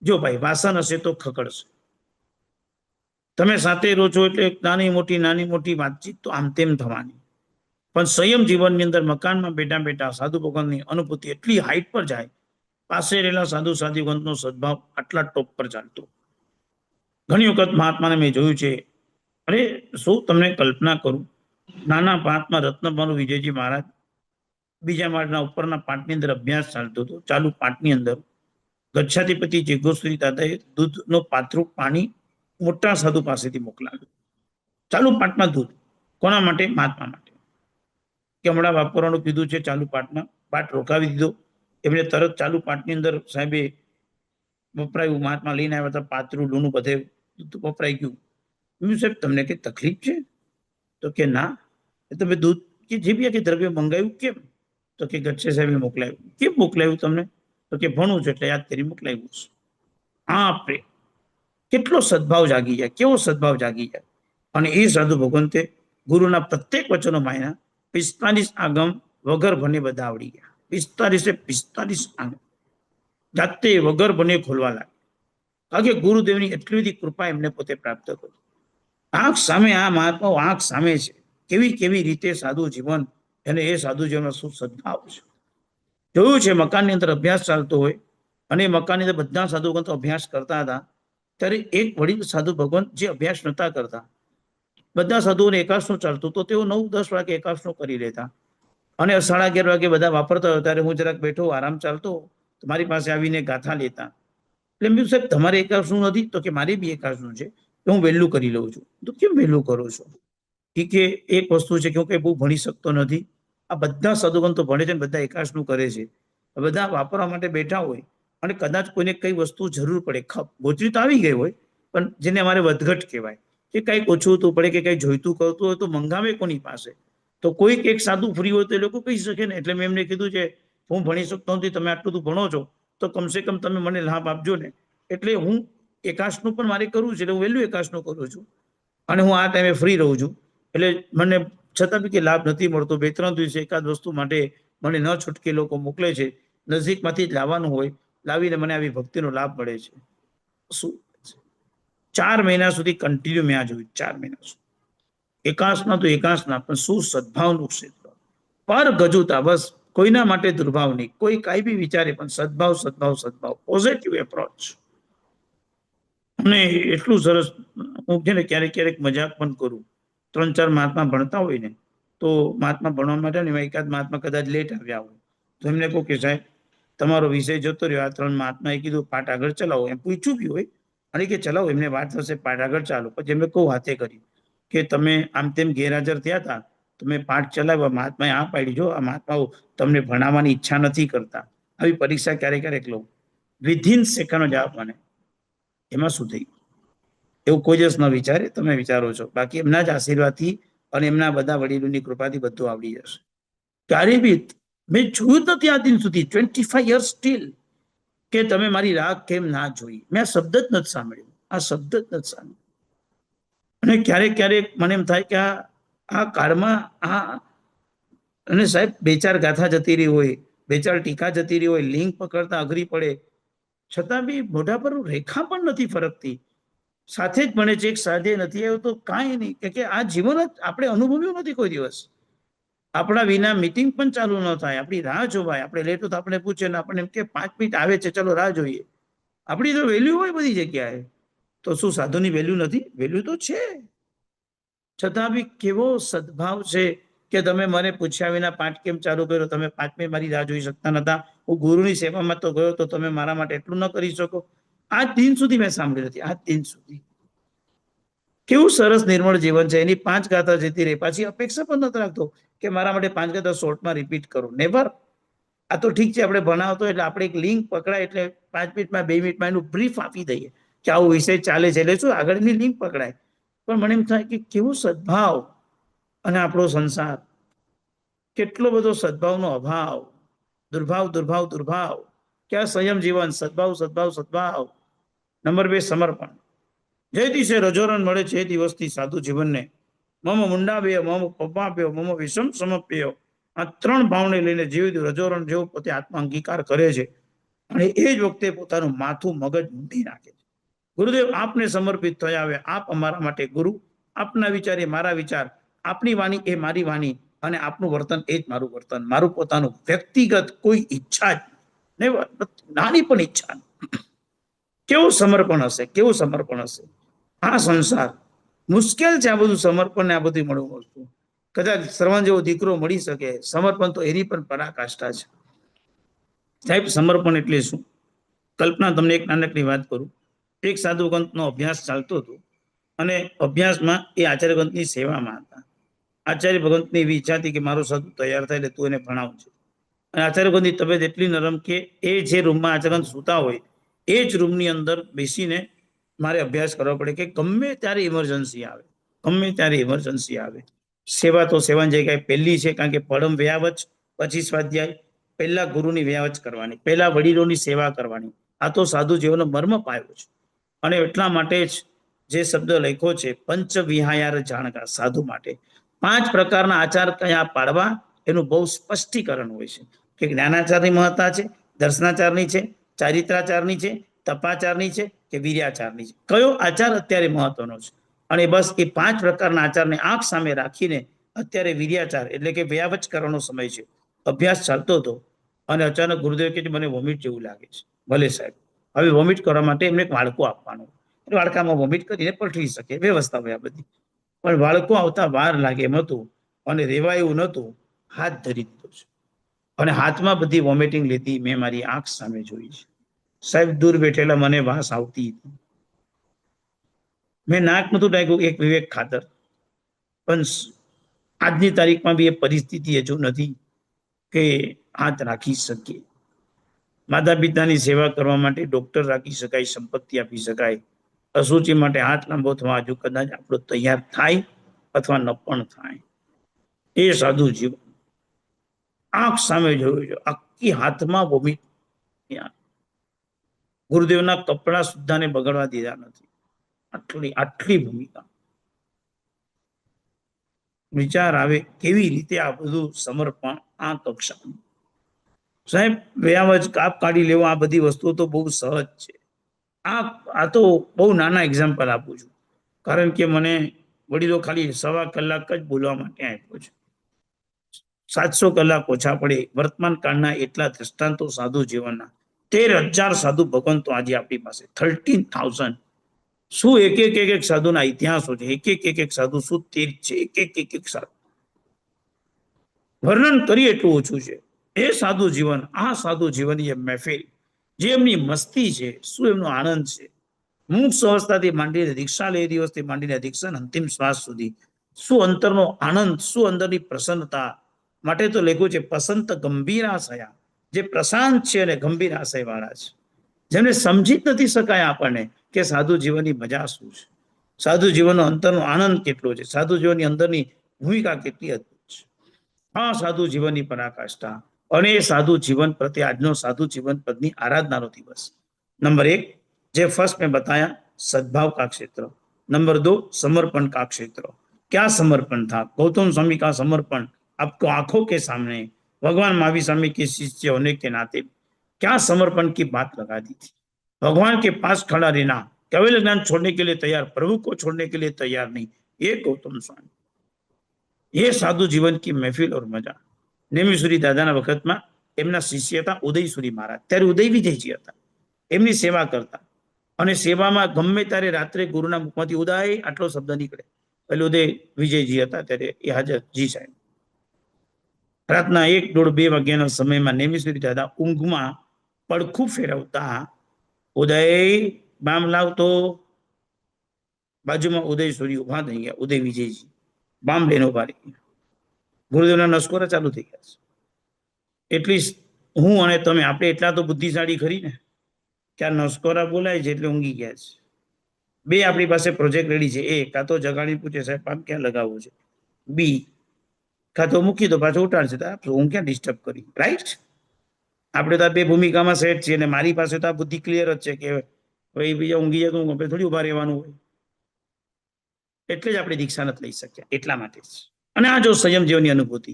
જો ભાઈ વાસન હશે તો ખકડશે. તમે સાથે રહો છો એટલે નાની મોટી વાતચીત તો આમ તેમ થવાની. પણ સંયમ જીવનની અંદર મકાનમાં બેઠા બેઠા સાધુ ભગવાનની અનુભૂતિ એટલી હાઈટ પર જાય, પાસે રહેલા સાધુ સાધુગણનો સદભાવ આટલા ટોપ પર ચાલતો. ઘણી વખત મહાત્માને મેં જોયું છે, અરે શું તમને કલ્પના કરું, નાના પાઠમાં રત્નભાનુ વિજયજી મહારાજ બીજા માળના ઉપરના પાઠની અંદર અભ્યાસ ચાલતો હતો. ચાલુ પાઠની અંદર ગચ્છાધિપતિ જેગોશ્રી દાદાએ દૂધનો પાત્રું પાણી મોટા સાધુ પાસેથી મોકલાવ્યું. ચાલુ પાઠમાં દૂધ કોના માટે? મહાત્મા માટે. કે હમણાં વાપરવાનું કીધું છે ચાલુ પાઠમાં, પાઠ રોકાવી દીધો. એમને તરત ચાલુ પાઠની અંદર સાહેબે વપરાયું, મહાત્મા લઈને આવ્યા હતા પાત્રું, લૂનું બધે વપરાઈ ગયું. સાહેબ તમને કઈ તકલીફ છે? તો કે ના, તમે દૂધ કે જે બી કે દ્રવ્ય મંગાવ્યું કેમ? તો કે ગચ્છે સાહેબે મોકલાવ્યું. કેમ મોકલાવ્યું તમને? તો કે ભણું છે એટલે યાદ કરી મોકલાવ્યું છે. હા, કેટલો સદભાવ જાગી જાય, કેવો સદભાવ જાગી જાય. અને એ સાધુ ભગવંતે ગુરુના પ્રત્યેક વચનોમાં એના 45 આગમ વગર ભને બધા આવડી ગયા. 45 આગમ જાતે વગર ભને ખોલવા લાગે. કારણ કે ગુરુદેવની એટલી બધી કૃપા એમને પોતે પ્રાપ્ત કરી. આંખ સામે આ મહાત્માઓ આંખ સામે છે. કેવી કેવી રીતે સાદું જીવન, અને એ સાદું જીવનમાં શું સદભાવ છે. જોયું છે મકાનની અંદર અભ્યાસ ચાલતો હોય અને મકાનની અંદર બધા સાધુ ભગવંતો અભ્યાસ કરતા હતા, ત્યારે એક વડીલ સાધુ ભગવંત જે અભ્યાસ નતા કરતા, બધા સાધુઓને એકાંશનું ચાલતું, તો તેઓ 9-10 વાગે એકાંશનું કરી લેતા અને 11:30 વાગે બધા વાપરતા હોય ત્યારે હું જરાક બેઠો આરામ ચાલતો તો મારી પાસે આવીને ગાથા લેતા. એટલે મેં સાહેબ તમારે એકાંશનું નથી? તો કે મારે બી એકાંશનું છે, તો હું વહેલું કરી લઉં છું. તો કેમ વહેલું કરો છો? કે એક વસ્તુ છે કે બહુ ભણી શકતો નથી. આ બધા સદુગંતો ભણે છે, બધા એકાંશનું કરે છે, બધા વાપરવા માટે બેઠા હોય અને કદાચ કોઈને કઈ વસ્તુ જરૂર પડે, ગોચરી તો આવી ગઈ હોય, પણ જેને અમારે વધઘટ કહેવાય, કે કંઈક ઓછું પડે કે કંઈ જોઈતું કરતું હોય તો મંગાવે કોની પાસે? તો કોઈક એક સાધુ ફ્રી હોય તો એ લોકો કહી શકે ને. એટલે મેં એમને કીધું છે હું ભણી શકતો નથી, તમે આટલું બધું ભણો છો તો કમસે કમ તમે મને લાભ આપજો ને. એટલે હું એકાંશનું પણ મારે કરવું છે, એટલે હું વહેલું એકાંશનું કરું છું અને હું આ ટાઈમે ફ્રી રહું છું. એટલે મને છતાં બી કે લાભ નથી મળતો. 2-3 દિવસે એકાદ વસ્તુ માટે મને ન છૂટકે લોકો મોકલે છે, નજીકમાંથી જ લાવવાનું હોય, લાવીને મને આવી ભક્તિનો લાભ મળે છે. શું 4 મહિના સુધી કન્ટિન્યુ મેં આ જોયું, 4 મહિના સુધી એકાંશના તો એકાંશના, પણ શું સદભાવનું ક્ષેત્ર, પર ગજુતા, બસ કોઈના માટે દુર્ભાવ નહીં, કોઈ કાંઈ બી વિચારે પણ સદભાવ સદભાવ સદભાવ, પોઝિટિવ એપ્રોચ. અને એટલું સરસ, હું છે ને ક્યારેક ક્યારેક મજાક પણ કરું. 3-4 મહાત્મા ભણતા હોય ને, તો મહાત્મા ભણવા માટે ને એકાદ મહાત્મા કદાચ લેટ આવ્યા હોય તો એમને કહું કે સાહેબ તમારો વિષય જતો રહ્યો, આ 3 મહાત્માએ કીધું પાઠ આગળ ચલાવો, એમ પૂછ્યું બી હોય અને કે ચલાવો, એમને વાત થશે, પાઠ આગળ ચાલો. પછી એમને કહું હાથે કરી કે તમે આમ તેમ ગેરહાજર થયા હતા, તમે પાઠ ચલાવ્યા, મહાત્માએ આ પાડી, જો આ મહાત્માઓ તમને ભણાવવાની ઈચ્છા નથી કરતા. આવી પરીક્ષા ક્યારેક ક્યારેક લઉં, વિધિન સેકન્ડનો જવાબ મને, એમાં શું થઈ? એવું કોઈ દિવસ ન વિચારે, તમે વિચારો છો. બાકી એમના જ આશીર્વાદથી અને એમના બધા વડીલોની કૃપાથી બધું આવડી જશે. ક્યારે બી મેં જોયું નથી આ દિન સુધી, 25 years સ્ટીલ, કે તમે મારી રાહ કેમ ના જોઈ. મેં આ શબ્દ જ નથી સાંભળ્યો, આ શબ્દ જ નથી સાંભળ્યો. અને ક્યારેક ક્યારેક મને એમ થાય કે આ કાળમાં આ, અને સાહેબ 2-4 ગાથા જતી રહી હોય, 2-4 ટીકા જતી રહી હોય, લિંક પકડતા અઘરી પડે, છતાં બી મોઢા પર રેખા પણ નથી ફરકતી. સાથે જ ભણે છે, એક સાથે નથી આવ્યો તો કાંઈ નહીં, કે આ જીવન જ આપણે અનુભવ્યું નથી કોઈ દિવસ. આપણા વિના મીટિંગ પણ ચાલુ ન થાય, આપણી રાહ જોવાય, આપણે લેટ તો આપણે પૂછે ને આપણને એમ કે 5 મિનિટ આવે છે, ચલો રાહ જોઈએ. આપણી તો વેલ્યુ હોય બધી જગ્યાએ, તો શું સાધુની વેલ્યુ નથી? વેલ્યુ તો છે. છતાં બી કેવો સદભાવ છે કે તમે મને પૂછ્યા વિના પાઠ કેમ ચાલુ કર્યો? તમે 5 મિનિટ મારી રાહ જોઈ શકતા નતા? હું ગુરુની સેવામાં તો ગયો, તો તમે મારા માટે એટલું ન કરી શકો? આજ દિન સુધી મેં સાંભળી નથી, આજ દિન સુધી. કેવું સરસ નિર્મળ જીવન છે. એની 5 ગાથા જતી રહી, પાછી અપેક્ષા પણ નથી રાખતો કે મારા માટે 5 ગાથા શોર્ટમાં રિપીટ કરો, નેવર. આ તો ઠીક છે, આપણે ભણાવતો એટલે આપણે એક લિંક પકડાય એટલે 5 મિનિટમાં 2 મિનિટમાં એનું બ્રીફ આપી દઈએ કે આવો વિષય ચાલે છે, એટલે શું આગળની લિંક પકડાય. પણ મને એમ થાય કે કેવું સદભાવ, અને આપણો સંસાર કેટલો બધો સદભાવનો અભાવ, દુર્ભાવ દુર્ભાવ દુર્ભાવ. ક્યાં સંયમ જીવન, સદભાવ સદભાવ સદભાવ. નંબર 2 સમર્પણ. જે દિવસે રજોરણ મળે છે એ દિવસથી સાધુ જીવનને મમ મુંડાવ્ય, મમ પપાપ્યો, મમ વિષમ સમપ્યો, આ 3 ભાવને લઈને જીવ રજોરણ જેવો પોતે આત્મા અંગીકાર કરે છે અને એ જ વખતે પોતાનું માથું મગજ મૂંઢી નાખે છે. ગુરુદેવ આપને સમર્પિત થયા, હવે આપ અમારા માટે ગુરુ, આપના વિચાર એ મારા વિચાર, આપની વાણી એ મારી વાણી, અને આપનું વર્તન એ જ મારું વર્તન. મારું પોતાનું વ્યક્તિગત કોઈ ઈચ્છા જ નહીં, નાની પણ ઈચ્છા. કેવું સમર્પણ હશે, કેવું સમર્પણ હશે. આ સંસાર મુશ્કેલ છે, આ બધું સમર્પણ ને આ બધું મળવું વસ્તુ. કદાચ શ્રવણ જેવો દીકરો મળી શકે, સમર્પણ તો એની પણ પરાકાષ્ઠા છે. સાહેબ સમર્પણ એટલે શું? કલ્પના તમને એક નાનકડી વાત કરું. એક સાધુ ગ્રંથનો અભ્યાસ ચાલતો હતો અને અભ્યાસમાં એ આચાર્ય ગ્રંથની સેવામાં હતા. આચાર્ય ભગવંતની એવી ઈચ્છા હતી કે મારો સાધુ તૈયાર થાય એટલે તું એને ભણાવજે. અને આચાર્ય ગ્રંથની તબિયત એટલી નરમ કે એ જે રૂમમાં આચાર્ય ગ્રંથ સૂતા હોય એ જ રૂમની અંદર બેસીને મારે અભ્યાસ કરવો પડે, કે ગમે ત્યારે ઇમરજન્સી આવે, ગમે ત્યારે ઇમરજન્સી આવે. સેવા તો સેવાની જગ્યાએ પહેલી છે, કારણ કે પડમ વ્યાવચ પછી સ્વાધ્યાય. પહેલા ગુરુની વ્યાવચ કરવાની, પહેલા વડીલોની સેવા કરવાની. આ તો સાધુ જીવનનો મર્મ પાયો છે. અને એટલા માટે જ જે શબ્દ લખ્યો છે પંચ વિહાયાર જાણકા, સાધુ માટે 5 પ્રકારના આચાર કયા પાડવા, એનું બહુ સ્પષ્ટીકરણ હોય છે. કે જ્ઞાનાચારની મહત્તા છે, દર્શનાચારની છે, ચારિત્રાચારની છે, તપાચારની છે કે વીર્યાચારની છે, કયો આચાર અત્યારે મહત્વનો છે. અને બસ એ 5 પ્રકારના આચારને આંખ સામે રાખીને અત્યારે વીર્યાચાર એટલે કે વ્યાવચ કરવાનો સમય છે, અભ્યાસ ચાલતો હતો અને અચાનક ગુરુદેવ કે મને વોમિટ જેવું લાગે છે. ભલે સાહેબ, હવે વોમિટ કરવા માટે એમને એક વાડકો આપવાનો, વાડકામાં વોમિટ કરીને પલટી શકે, વ્યવસ્થા હોય આ બધી. પણ વાડકો આવતા વાર લાગે એમ હતું અને રેવા એવું નહોતું, હાથ ધરી દીધો છે અને હાથમાં બધી વોમિટિંગ લેતી મેં મારી આંખ સામે જોઈ છે. સાહેબ, દૂર બેઠેલા મને વાસ આવતી હતી. મેં નાક નતું ડાક્યું એક વિવેક ખાતર, પણ આજની તારીખમાં બી એ પરિસ્થિતિ હજુ નથી કે હાથ રાખી શકીએ. માતા પિતાની સેવા કરવા માટે ડોક્ટર રાખી શકાય, સંપત્તિ આપી શકાય, અશુચિ માટે હાથ લાંબો થવા હજુ કદાચ આપણો તૈયાર થાય અથવા ન પણ થાય. એ સાધુ જીવન આંખ સામે જોયું છે, આખી હાથમાં વોમિટ. ગુરુદેવના કપડા સુદ્ધાને બગડવા દીધા નથી. આટલી ભૂમિકા. વિચાર આવે કેવી રીતે આ બધું સમર્પણ આ કક્ષાનું. સાહેબ, વ્યાવજ કાપ કાઢી લેવો, આ બધી વસ્તુઓ તો બહુ સહજ છે. આ તો બહુ નાના એક્ઝામ્પલ આપું છું, કારણ કે મને વડીલો ખાલી 1.25 કલાક જ બોલવા માટે આપ્યો છે. 700 કલાક ઓછા પડે. વર્તમાન કાળના એટલા દ્રષ્ટાંતો સાધુ જીવનના, 13,000 સાધુ ભગવંતો આજે આપણી પાસે, 13,000. શું એક સાધુના ઇતિહાસો છે, એક સાધુ શું તીર્થ છે, એક સાધુ વર્ણન કરી એટલું ઓછું છે. એ સાધુ જીવન, આ સાધુ જીવનની એ મહેફિલ, જે એમની મસ્તી છે, શું એમનો આનંદ છે. મુક્ત અવસ્થાથી માંડીને દીક્ષા લે દિવસથી માંડીને દીક્ષા અંતિમ શ્વાસ સુધી શું અંતરનો આનંદ, શું અંદરની પ્રસન્નતા. માટે તો લખ્યું છે પસંત ગંભીરાશયા, જે પ્રશાંત છે અને ગંભીર આશય વાળા છે, જેમને સમજી જ નથી શકાય આપણને કે સાધુ જીવનની મજા શું છે, સાધુ જીવનનો અંતરનો આનંદ કેટલો છે, સાધુ જીવનની અંદરની ભૂમિકા કેટલી અદભુત છે. આ સાધુ જીવનની પરાકાષ્ઠા અને એ સાધુ જીવન પ્રત્યે આજનો સાધુ જીવન પદની આરાધનાનો દિવસ. નંબર 1 જે ફર્સ્ટ મેં बताया सद्भाव का क्षेत्र, नंबर 2 समर्पण का क्षेत्र. क्या समर्पण था? गौतम स्वामी का समर्पण आपको आंखों के सामने, भगवान महावीर स्वामी के शिष्य होने के नाते क्या समर्पण की बात लगा दी थी. भगवान के पास खड़ा रहना, केवल ज्ञान छोड़ने के लिए तैयार, प्रभु को छोड़ने के लिए तैयार नहीं, ये गौतम स्वामी. ये साधु जीवन की महफिल और मजा. નેમિસુરી દાદાના વખતમાં એમના શિષ્ય હતા ઉદયસુરી મહારાજ, ત્યારે ઉદય વિજયજી હતા, એમની સેવા કરતા. અને સેવામાં ગમે ત્યારે રાત્રે ગુરુના મુખમાંથી ઉદય આટલો શબ્દ નીકળે, એટલે ઉદય વિજયજી હતા ત્યારે એ હાજર જી સાહેબ. રાતના 1, 1:30, 2 વાગ્યાના સમયમાં નેમિસુરી દાદા ઊંઘમાં પડખું ફેરવતા, ઉદય બામ લાવતો. બાજુમાં ઉદયસુરી ઉભા થઈ ગયા, ઉદય વિજયજી બામ લઈને ઉભા રહી ગયા. ગુરુદેવના નસ્કોરા ચાલુ થઈ ગયા છે. એટલી હું અને તમે આપણે એટલા તો બુદ્ધિશાળી ખરી ને કે આ નસ્કોરા બોલાય છે એટલે ઊંઘી ગયા છે. 2 આપણી પાસે પ્રોજેક્ટ રેડી છે. A કાં તો જગાડી પૂછે સાહેબ આમ ક્યાં લગાવવું છે, B કાં તો મૂકી દો પાછો ઉઠાડશે તો હું ક્યાં ડિસ્ટર્બ કરી. રાઈટ, આપણે તો આ 2 ભૂમિકામાં સેટ છીએ અને મારી પાસે તો આ બુદ્ધિ ક્લિયર જ છે કે ભાઈ બીજા ઊંઘી જાય તો આપણે થોડી ઉભા રહેવાનું હોય. એટલે જ આપણે દીક્ષા નથી લઈ શક્યા, એટલા માટે જ. અને આ જો સંયમ જીવનની અનુભૂતિ.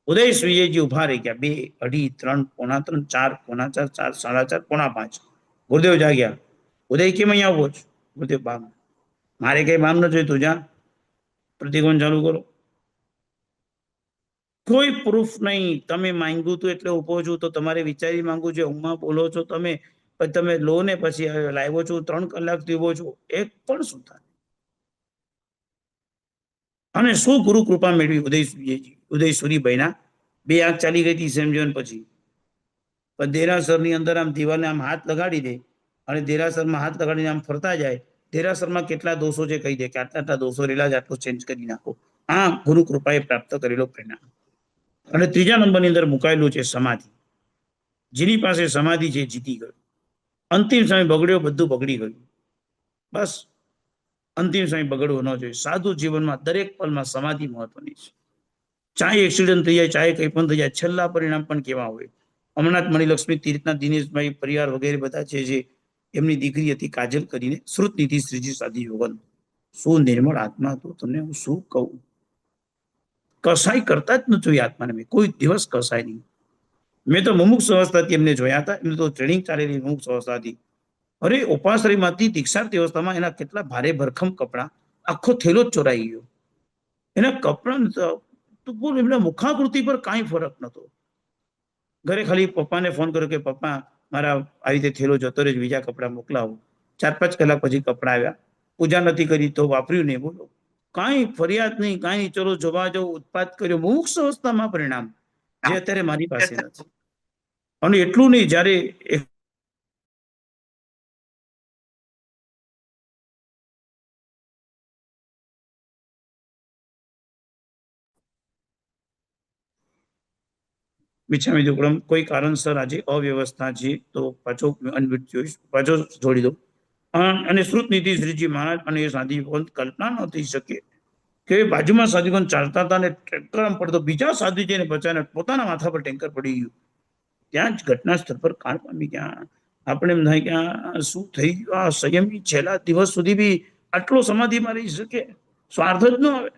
ઉદય વિજયજી ઉભા રહી ગયા, 2, 2:30, 3, 3, 4, 4, 4, 4, 4, 5. ગુરુદેવ જાગ્યા. ઉદય કેમ અહીંયા આવો છો? ગુરુદેવ બામ. મારે કઈ બામ ન જોઈતું, જા પ્રતિકોણ ચાલુ કરો. કોઈ પ્રૂફ નહીં. તમે માંગ્યું તું એટલે ઉભો છું તો તમારે વિચારી માંગુ છે. ઊંઘમાં બોલો છો તમે લો ને પછી લાવ્યો છું 3 કલાકથી ઉભો છું, એક પણ શું થાય. અને શું ગુરુ કૃપા મેળવી ઉદયસુરીભાઈના. 2 આંખ ચાલી ગઈ હતી સમજણ પછી. પણ દેરાસરની અંદર આમ દિવાલને આમ હાથ લગાડી દે અને દેરાસરમાં હાથ લગાડીને આમ ફરતા જાય. દેરાસરમાં કેટલા દોષો છે કહી દે કે આટલા દોષો રેલા જ, આટલું ચેન્જ કરી નાખો. આ ગુરુ કૃપાએ પ્રાપ્ત કરેલો પરિણામ. અને 3જા નંબરની અંદર મુકાયેલું છે સમાધિ. જેની પાસે સમાધિ છે જીતી ગયો. અંતિમ સમય બગડ્યો, બધું બગડી ગયું. બસ અંતિમ સમય બગડવો ન જોઈએ. સાધુ જીવનમાં દરેક પલમાં સમાધિ મહત્વની છે. ચાહે એક્સિડન્ટ થઈ જાય, ચાહે કંઈ પણ થઈ જાય, છેલ્લા પરિણામ પણ કેવા હોય. હમણાં જ મણિલક્ષ્મી તીર્થના દિનેશભાઈ પરિવાર વગેરે બધા છે જે એમની દીકરી હતી કાજલ કરીને, શ્રુતનિધિ શ્રીજી સાધી યોગન. શું નિર્મળ આત્મા હતો, તમને હું શું કહું. કસાઈ કરતા જ ન જોઈએ આત્માને. મેં કોઈ દિવસ કસાય નહીં. મેં તો મુમુક્ષ અવસ્થાથી એમને જોયા હતા. એમને તો ટ્રેનિંગ ચાલેલી મુમુક્ષ અવસ્થાથી. અરે ઉપાશ્રયમાંથી દીક્ષાર્થી અવસ્થામાં એના કેટલા ભારે ભરખમ કપડા, આખો થેલો જ ચોરાઈ ગયો. એના કપડા તો બોલ, એમના મુખાકૃતિ પર કાંઈ ફરક નતો. ઘરે ખાલી પપ્પાને ફોન કર્યો કે પપ્પા મારા આવી રીતે થેલો જતો રહે, બીજા કપડા મોકલાવો. 4-5 કલાક પછી કપડા આવ્યા. પૂજા નથી કરી તો વાપર્યું નહીં. બોલો, કાંઈ ફરિયાદ નહીં, કાંઈ. ચલો જોવા જવું, ઉત્પાદ કર્યો, મુક્ત અવસ્થામાં પરિણામ, જે અત્યારે મારી પાસે નથી. અને એટલું નહીં, જ્યારે બિછાવી દુકડમ કોઈ કારણસર આજે અવ્યવસ્થા છે તો પાછો અનમ્યુટ જોઈશ, પાછો જોડી દો. અને શ્રુત નીતિ શ્રીજી મહારાજ અને એ સાધુગણ કલ્પના ન થઈ શકે કે બાજુમાં સાધુગણ ચાલતા હતા ને ટ્રેક્ટર આમ પડતો, બીજા સાધુજીને બચાવીને પોતાના માથા પર ટેન્કર પડી ગયું. ત્યાં જ ઘટના સ્થળ પર કાળ પામી ગયા. આપણે એમ થાય કે આ શું થઈ ગયું? આ સંયમી છેલ્લા દિવસ સુધી બી આટલો સમાધિમાં રહી શકે? સ્વાર્થ જ ન આવે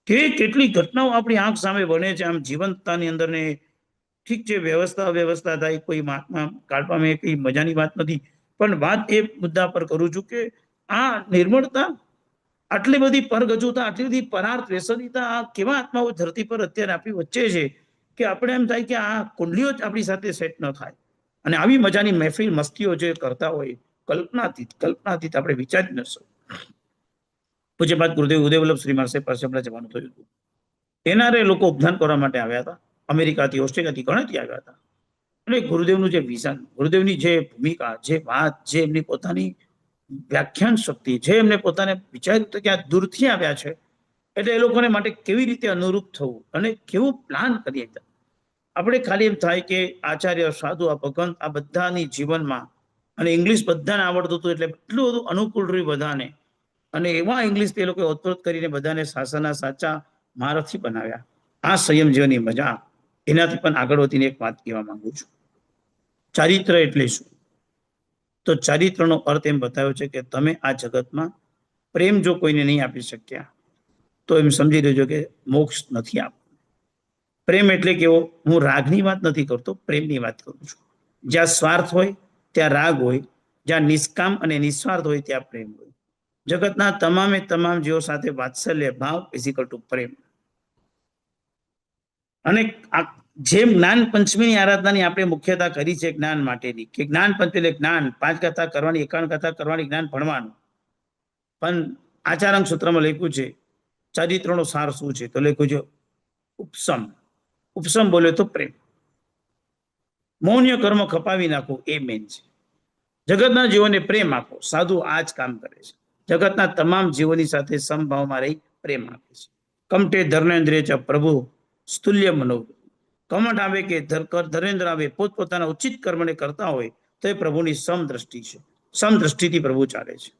કે કેટલી ઘટનાઓ આપણી આંખ સામે બને છે આમ જીવંતતાની અંદર. ને ઠીક છે, વ્યવસ્થા અવ્યવસ્થા થાય, કોઈ મહાત્મા કાઢવા મેં કઈ મજાની વાત નથી, પણ વાત એ મુદ્દા પર કરું છું કે આ નિર્મળતા, આટલી બધી પરગજુતા, આટલી બધી પરાર્થ વ્યસનિતા, આ કેવા આત્માઓ ધરતી પર અત્યારે આપણી વચ્ચે છે કે આપણે એમ થાય કે આ કુંડલીઓ જ આપણી સાથે સેટ ન થાય. અને આવી મજાની મહેફિલ મસ્તીઓ જે કરતા હોય, કલ્પનાતીત આપણે વિચારી ન શકીએ. પૂજ્ય બાદ ગુરુદેવ ઉદયવલ્લભ શ્રી માસે પાસે હમણાં જવાનું થયું હતું. એનઆરએ લોકો ઉપધાન કરવા માટે આવ્યા હતા, અમેરિકાથી, ઓસ્ટ્રેલિયાથી, ઘણાથી આવ્યા હતા. અને ગુરુદેવનું જે વિઝન, ગુરુદેવની જે ભૂમિકા, જે વાત, જે એમની પોતાની વ્યાખ્યાન શક્તિ, જે એમને પોતાને વિચાર્યું કે આ દૂરથી આવ્યા છે એટલે એ લોકોને માટે કેવી રીતે અનુરૂપ થવું અને કેવું પ્લાન કરીએ. આપણે ખાલી એમ થાય કે આચાર્ય, સાધુ, આ ભગવંત, આ બધાની જીવનમાં, અને ઇંગ્લિશ બધાને આવડતું હતું એટલે એટલું બધું અનુકૂળ રહ્યું બધાને. અને એવા ઇંગ્લિશ તે લોકો ઓતપ્રોત કરીને બધાને શાસનના સાચા મહારથી બનાવ્યા. આ સંયમ જીવનની મજા. એનાથી પણ આગળ વધીને એક વાત કહેવા માંગુ છું. ચારિત્ર એટલે શું? તો ચારિત્રનો અર્થ એમ બતાવ્યો છે કે તમે આ જગતમાં પ્રેમ જો કોઈને નહીં આપી શક્યા તો એમ સમજી લેજો કે મોક્ષ નથી આપવો. પ્રેમ એટલે કેવો? હું રાગની વાત નથી કરતો, પ્રેમની વાત કરું છું. જ્યાં સ્વાર્થ હોય ત્યાં રાગ હોય, જ્યાં નિષ્કામ અને નિસ્વાર્થ હોય ત્યાં પ્રેમ હોય. જગતના તમામે તમામ જીવો સાથે વાત્સલ્ય ભાવ ફિઝિકલ ટુ પ્રેમ. અને જેમ જ્ઞાન પંચમીની આરાધનાની આપણે મુખ્યતા કરી છે જ્ઞાન માટેની, કે જ્ઞાન પંચ એટલે જ્ઞાન, 5 કથા કરવાની, 51 કથા કરવાની, જ્ઞાન ભણવાનું. પણ આચાર્ય સૂત્રમાં લખ્યું છે ચારિત્રનો સાર શું છે? તો લખ્યું છે ઉપસમ. ઉપસમ બોલે તો પ્રેમ. મૌન્ય કર્મ ખપાવી નાખો, એ મેન છે. જગતના જીવોને પ્રેમ આપો. સાધુ આ જ કામ કરે છે. જગતના તમામ જીવોની સાથે સમભાવમાં રહી પ્રેમ આપે છે. કમટે ધર્મેન્દ્રિય ચ પ્રભુ સ્તુલ્ય મનો. કમટ આવે કે ધરેન્દ્ર આવે, પોતપોતાના ઉચિત કર્મને કરતા હોય તો એ પ્રભુની સમદ્રષ્ટિ છે. સમદ્રષ્ટિથી પ્રભુ ચાલે છે.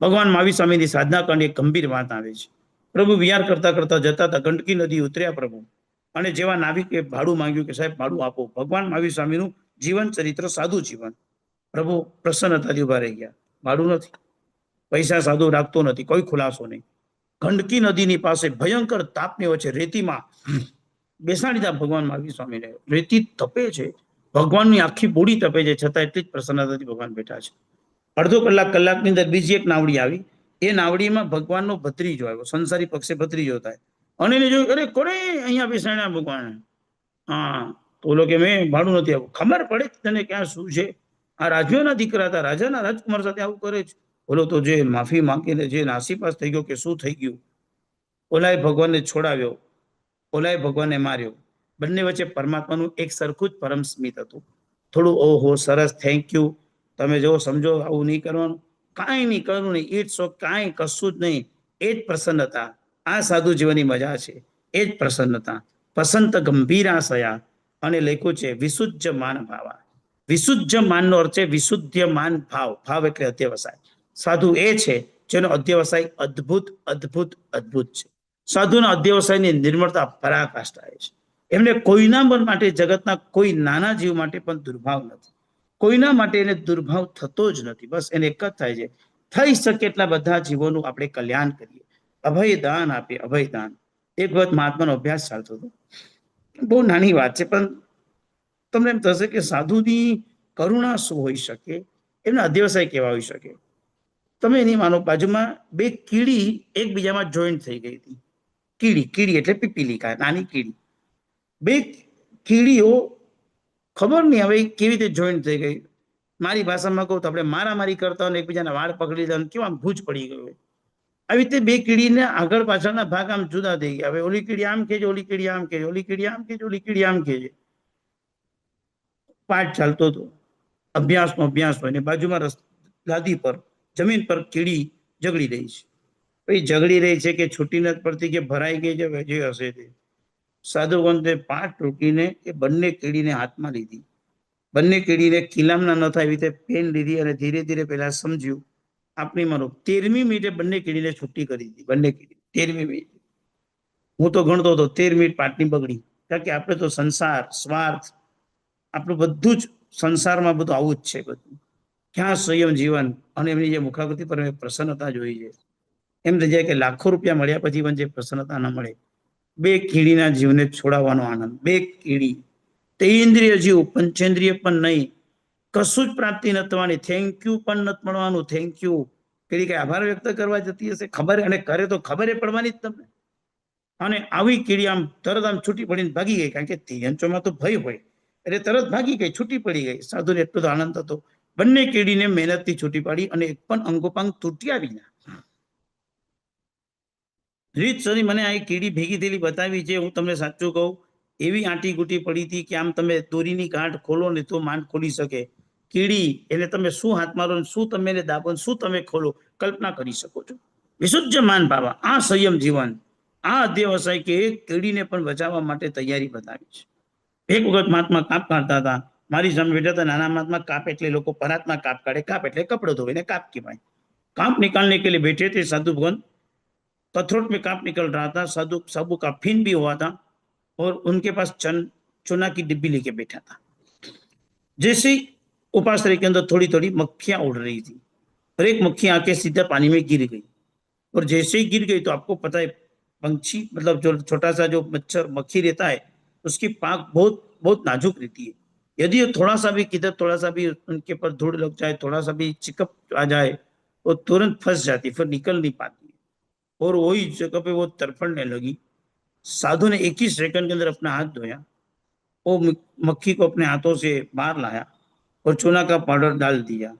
ભગવાન મહાવીર સ્વામીની સાધના કરીને એક ગંભીર વાત આવે છે. પ્રભુ વિહાર કરતા કરતા જતા હતા, ગંડકી નદી ઉતર્યા પ્રભુ, અને જેવા નાવિકે ભાડું માંગ્યું કે સાહેબ ભાડું આપો. ભગવાન મહાવીર સ્વામીનું જીવન ચરિત્ર, સાધુ જીવન. પ્રભુ પ્રસન્નતાથી ઉભા રહી ગયા. ભાડું નથી, પૈસા સાધુ રાખતો નથી, કોઈ ખુલાસો નહીં. ગંડકી નદીની પાસે ભયંકર તાપની વચ્ચે રેતીમાં બેસાડી દીધા ભગવાન મહાવીર સ્વામીને. રેતી તપે છે, ભગવાનની આખી બોડી તપે છે, છતાં એટલી જ પ્રસન્નતાથી ભગવાન બેઠા છે. અડધો કલાકની અંદર બીજી એક નાવડી આવી. એ નાવડીમાં ભગવાનનો ભત્રીજો આવ્યો, સંસારી પક્ષે ભત્રીજો થાય. અને એને જોયું, અરે કોને અહીંયા બેસાડ્યા ભગવાન? હા, તો બોલો કે મેં ભાડું નથી આપ્યું. ખબર પડે તને ક્યાં શું છે? આ રાજ્યોના દીકરા હતા, રાજાના રાજકુમાર સાથે આવું કરે છે. બોલો તો જે માફી માંગીને જે નાસીપાસ થઈ ગયો કે શું થઈ ગયું? ઓલાએ ભગવાનને છોડાવ્યો, ઓલાએ ભગવાનને માર્યો. બંને વચ્ચે પરમાત્માનું એક સરખું જ પરમ સ્મિત હતું. થોડું ઓહો સરસ, થેન્ક યુ, તમે જો સમજો, આવું નહીં કરવાનું, કાંઈ નહીં કરવું નહીં, ઇટ્સ સો, કાંઈ કશું જ નહીં. એ જ પ્રસન્નતા. આ સાધુ જીવનની મજા છે, એ જ પ્રસન્નતા. પસંત ગંભીરાશયા. અને લખ્યું છે વિશુદ્ધ માન ભાવા. વિશુદ્ધ માનનો અર્થ છે વિશુદ્ધ માન ભાવ. ભાવ એટલે અધ્યવસાય. સાધુ એ છે જેનો અધ્યવસાય અદ્ભુત અદ્ભુત અદ્ભુત છે. સાધુના અધ્યવસાયની નિર્મળતા પરાકાષ્ઠા છે. એમને કોઈના મન માટે, જગતના કોઈ નાના જીવ માટે પણ દુર્ભાવ નથી. કોઈના માટે એને દુર્ભાવ થતો જ નથી. બસ એને એક જ થાય છે, થઈ શકે એટલા બધા જીવોનું આપણે કલ્યાણ કરીએ, અભય દાન આપીએ. અભય દાન. એક વખત મહાત્માનો અભ્યાસ ચાલતો હતો, બહુ નાની વાત છે, પણ તમને એમ થશે કે સાધુની કરુણા શું હોઈ શકે, એમના અધ્યવસાય કેવા હોઈ શકે? તમે એની માનો બાજુમાં બે કીડી એકબીજામાં જોઈન્ટ થઈ ગઈ હતી. કીડી એટલે પીપીલિકા, નાની કીડી. બે કીડીઓ ખબર નહીં હવે કેવી રીતે જોઈન્ટ થઈ ગઈ. મારી ભાષામાં કહું તો આપણે મારામારી કરતા હોય એકબીજાના વાળ પકડી લીધા, કેવા આમ ભૂજ પડી ગયો. આવી રીતે બે કીડીને આગળ પાછળના ભાગ આમ જુદા થઈ ગયા. હવે ઓલી કીડી આમ કે છે, ઓલી કીડી આમ કે છે, ઓલી કીડી આમ કે છે, ઓલી કીડી આમ કે છે. પાઠ ચાલતો હતો, અભ્યાસનો અભ્યાસ હોય ને બાજુમાં ગાદી પર જમીન પર કીડી ઝઘડી રહી છે. પછી ઝઘડી રહી છે કે છૂટી નથી પડતી કે ભરાઈ ગઈ છે, જે હશે તે. સાધુવંતે પાઠ રોકીને એ બંને કીડીને હાથમાં લીધી. બંને કીડીને કિલામના ન થાય એવી રીતે પેન લીધી અને ધીરે ધીરે પેલા સમજ્યું. આપણી માનો 13મી મિનિટે બંને કીડીને છૂટી કરી દીધી. બંને કીડી 13મી મિનિટે. હું તો ગણતો હતો 13 મિનિટ પાઠની બગડી. કારણ કે આપણે તો સંસાર, સ્વાર્થ, આપણું બધું જ સંસારમાં બધું આવું જ છે. બધું ક્યાં સંયમ જીવન અને એમની જે મુખાકૃતિ પર પ્રસન્નતા જોઈ છે. એમ થઈ જાય કે લાખો રૂપિયા મળ્યા પછી પણ જે પ્રસન્નતા ન મળે. બે કીડીના જીવને છોડાવવાનો આનંદ. બે કીડી, તે ઇન્દ્રિય જીવ, પંચેન્દ્રિય પણ નહીં, કશું જ પ્રાપ્તિ ન થવાની. થેન્ક યુ પણ નથી મળવાનું. Thank you. કીડી કઈ આભાર વ્યક્ત કરવા જતી હશે? ખબર, અને કરે તો ખબર પડવાની જ તમને. અને આવી કીડી આમ તરત આમ છૂટી પડીને ભાગી ગઈ. કારણ કે તિર્યંચોમાં તો ભય હોય એટલે તરત ભાગી ગઈ, છૂટી પડી ગઈ. સાધુને એટલો તો આનંદ હતો. બંને કીડીને મહેનતથી છૂટી પાડી અને એક પણ અંગોપાંગ તૂટ્યા વિના. રીત સરી મને આ કીડી ભેગી થયેલી બતાવી છે. હું તમને સાચું કહું, એવી આંટી ગુટી પડી હતી કે આમ તમે દોરીની ગાંઠ ખોલો ને તો માંડ ખોલી શકે. કીડી એટલે તમે શું હાથ મારો, શું તમે એને દાબો, શું તમે ખોલો, કલ્પના કરી શકો છો. વિશુદ્ધ માન પાવા, આ સંયમ જીવન, આ અધ્યવસાય કે એક કીડીને પણ બચાવવા માટે તૈયારી બતાવી છે. એક વખત મહાત્મા કાપ કાઢતા હતા. મારી સામે બેઠા હતા. નાના મહાત્મા કાપ એટલે લોકો પરાત્મા કાપ કાઢે. કાપ એટલે કપડો ધોવે ને કાપ કહેવાય. कांप निकालने के लिए बैठे थे साधु भगवान. कथरोट में कांप निकल रहा था. साधु साबू का फिन भी हुआ था और उनके पास चूना की डिब्बी लेके बैठा था. जैसे उपासरे के अंदर थोड़ी थोड़ी मक्खियां उड़ रही थी और एक मक्खी आके सीधा पानी में गिर गई. और जैसे ही गिर गई तो आपको पता है पंछी मतलब जो छोटा सा जो मच्छर मक्खी रहता है उसकी पांख बहुत बहुत नाजुक रहती है. यदि थोड़ा सा भी किधर थोड़ा सा भी उनके पर धूल लग जाए, थोड़ा सा भी चिकप आ जाए, वो तुरंत फंस जाती, फिर निकल नहीं पाती. और वही जगह पे वो तड़फड़ने लगी. साधु ने 21 सेकंड के अंदर अपना हाथ धोया, वो मक्खी को अपने हाथों से बाहर लाया और चूना का पाउडर डाल दिया.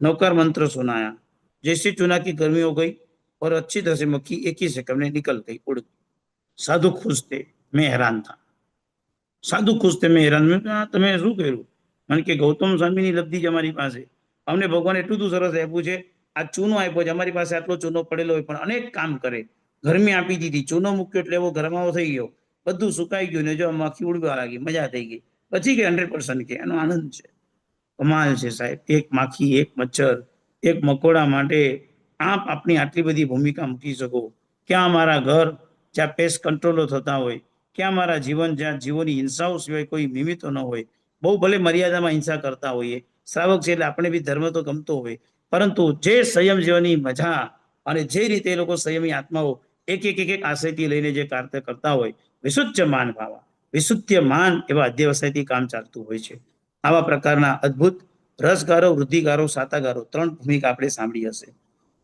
नौकर मंत्र सुनाया. जैसे चूना की गर्मी हो गई और अच्छी तरह से मक्खी 21 सेकंड में निकल गई, उड़ गई. साधु खुश थे, मैं हैरान था. साधु खुश थे, मैं हैरान. તમે શું કર્યું? મને કે ગૌતમ સ્વામીની લબ્ધિ જ અમારી પાસે. અમને ભગવાન એટલું બધું સરસ આપ્યું છે. આ ચૂનો આપ્યો છે. અમારી પાસે આટલો ચૂનો પડેલો હોય પણ અનેક કામ કરે. ગરમી આપી દીધી, ચૂનો મૂક્યો એટલે એવો ગરમાવો થઈ ગયો, બધું સુકાઈ ગયું ને જો માખી ઉડવા લાગી, મજા થઈ ગઈ. પછી કે 100% કે એનો આનંદ છે. કમાલ છે સાહેબ. એક માખી, એક મચ્છર, એક મકોડા માટે આપ આપની આટલી બધી ભૂમિકા મૂકી શકો. ક્યાં મારા ઘર જ્યાં પેસ્ટ કંટ્રોલો થતા હોય, ક્યાં મારા જીવન જ્યાં જીવોની હિંસાઓ સિવાય કોઈ નિમિત્તો ન હોય. બહુ ભલે મર્યાદામાં હિંસા કરતા હોઈએ, શ્રાવક છે એટલે આપણે બી ધર્મ તો ગમતો હોય, પરંતુ જે સંયમ જીવનની મજા અને જે રીતે એ લોકો સંયમી આત્માઓ એક એક એક આશયથી લઈને જે કાર્ય કરતા હોય, વિશુદ્ધ માન ભાવા, વિશુદ્ધ માન એવા અધ્યવસાયથી કામ ચાલતું હોય છે. આવા પ્રકારના અદ્ભુત રસગારો, વૃદ્ધિગારો, સાતાગારો 3 ભૂમિકા આપણે સાંભળી હશે.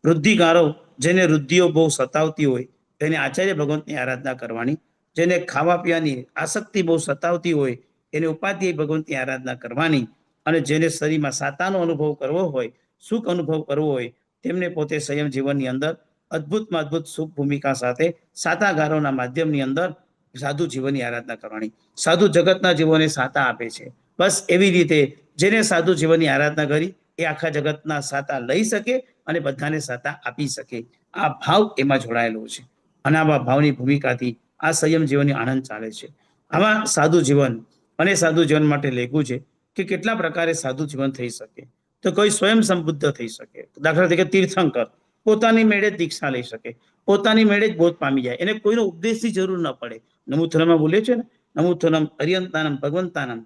વૃદ્ધિગારો જેને વૃદ્ધિઓ બહુ સતાવતી હોય તેને આચાર્ય ભગવંતની આરાધના કરવાની. જેને ખાવા પીવાની આસક્તિ બહુ સતાવતી હોય એને ઉપાધ્યાય ભગવંતની આરાધના કરવાની. અને જેને શરીરમાં સાતાનો અનુભવ કરવો હોય, સુખ અનુભવ કરવો હોય, તેમને પોતે સંયમ જીવનની અંદર અદ્ભુતમાં અદ્ભુત સુખ ભૂમિકા સાથે સાતાગારોના માધ્યમની અંદર સાધુ જીવનની આરાધના કરવાની. સાધુ જગતના જીવોને સાતા આપે છે. બસ એવી રીતે જેને સાધુ જીવનની આરાધના કરી એ આખા જગતના સાતા લઈ શકે અને બધાને સાતા આપી શકે. આ ભાવ એમાં જોડાયેલો છે અને આવા ભાવની ભૂમિકાથી આ સંયમ જીવનની આનંદ ચાલે છે. આવા સાધુ જીવન અને સાધુ જીવન માટે લેખું છે કે કેટલા પ્રકારે સાધુ જીવન થઈ શકે. તો કોઈ સ્વયં સંબુદ્ધ થઈ શકે. દાખલા તરીકે તીર્થંકર પોતાની મેળે જ દીક્ષા લઈ શકે, પોતાની મેળે જ બોધ પામી જાય, એને કોઈનો ઉપદેશની જરૂર ન પડે. નમુથલમાં બોલે છે ને, નમુથલમ અરિયંતાનમ ભગવંતાનમ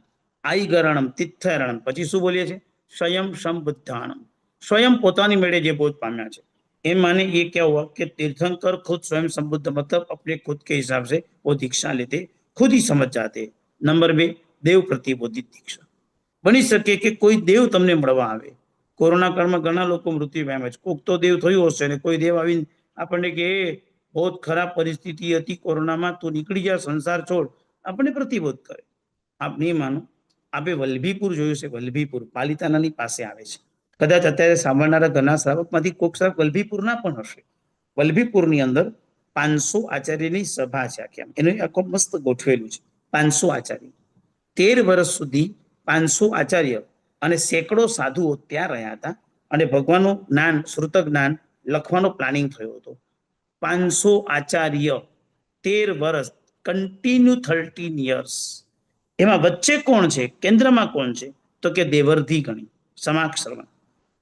આઈગરણમ તિથ્થરણમ. પછી શું બોલીએ છે? સ્વયં સંબુદ્ધાણમ. સ્વયં પોતાની મેળે જે બોધ પામ્યા છે. એ माने ये क्या हुआ कि तीर्थंकर खुद स्वयं संबुद्ध मतलब अपने खुद के हिसाब से वो दीक्षा लेते, खुद ही समझ जाते. नंबर 2 देव प्रतिबोधित दीक्षा. बनी શકે કે કોઈ દેવ તમને મળવા આવે, કોરોના કાળમાં ઘણા લોકો મૃત્યુ પામ્યા છે. કોક તો દેવ થયું હશે ને કોઈ દેવ આવીને આપણને કે બહુ ખરાબ પરિસ્થિતિ હતી કોરોનામાં, તું નીકળી જા, સંસાર છોડ, આપણને પ્રતિબોધ કરે. આપ નહીં માનો. આપે વલ્લભીપુર જોયું છે? વલ્લભીપુર પાલિતાનાની પાસે આવે છે. કદાચ અત્યારે સાંભળનારા ઘણા શ્રાવકમાંથી કોક શ્રાવક વલ્લભીપુરના પણ હશે. વલ્લભીપુરની અંદર 500 આચાર્યની સભા છે. આખી એનું આખું મસ્ત ગોઠવેલું છે. 500 આચાર્ય, 13 વર્ષ સુધી 500 આચાર્ય અને સેંકડો સાધુઓ ત્યાં રહ્યા હતા અને ભગવાનનું જ્ઞાન, શ્રુત જ્ઞાન લખવાનો પ્લાનિંગ થયો હતો. 500 આચાર્ય, 13 વર્ષ, કન્ટિન્યુ 13 યર્સ. એમાં વચ્ચે કોણ છે? કેન્દ્રમાં કોણ છે? તો કે દેવર્ધી ગણી, સમાક્ષરમાં.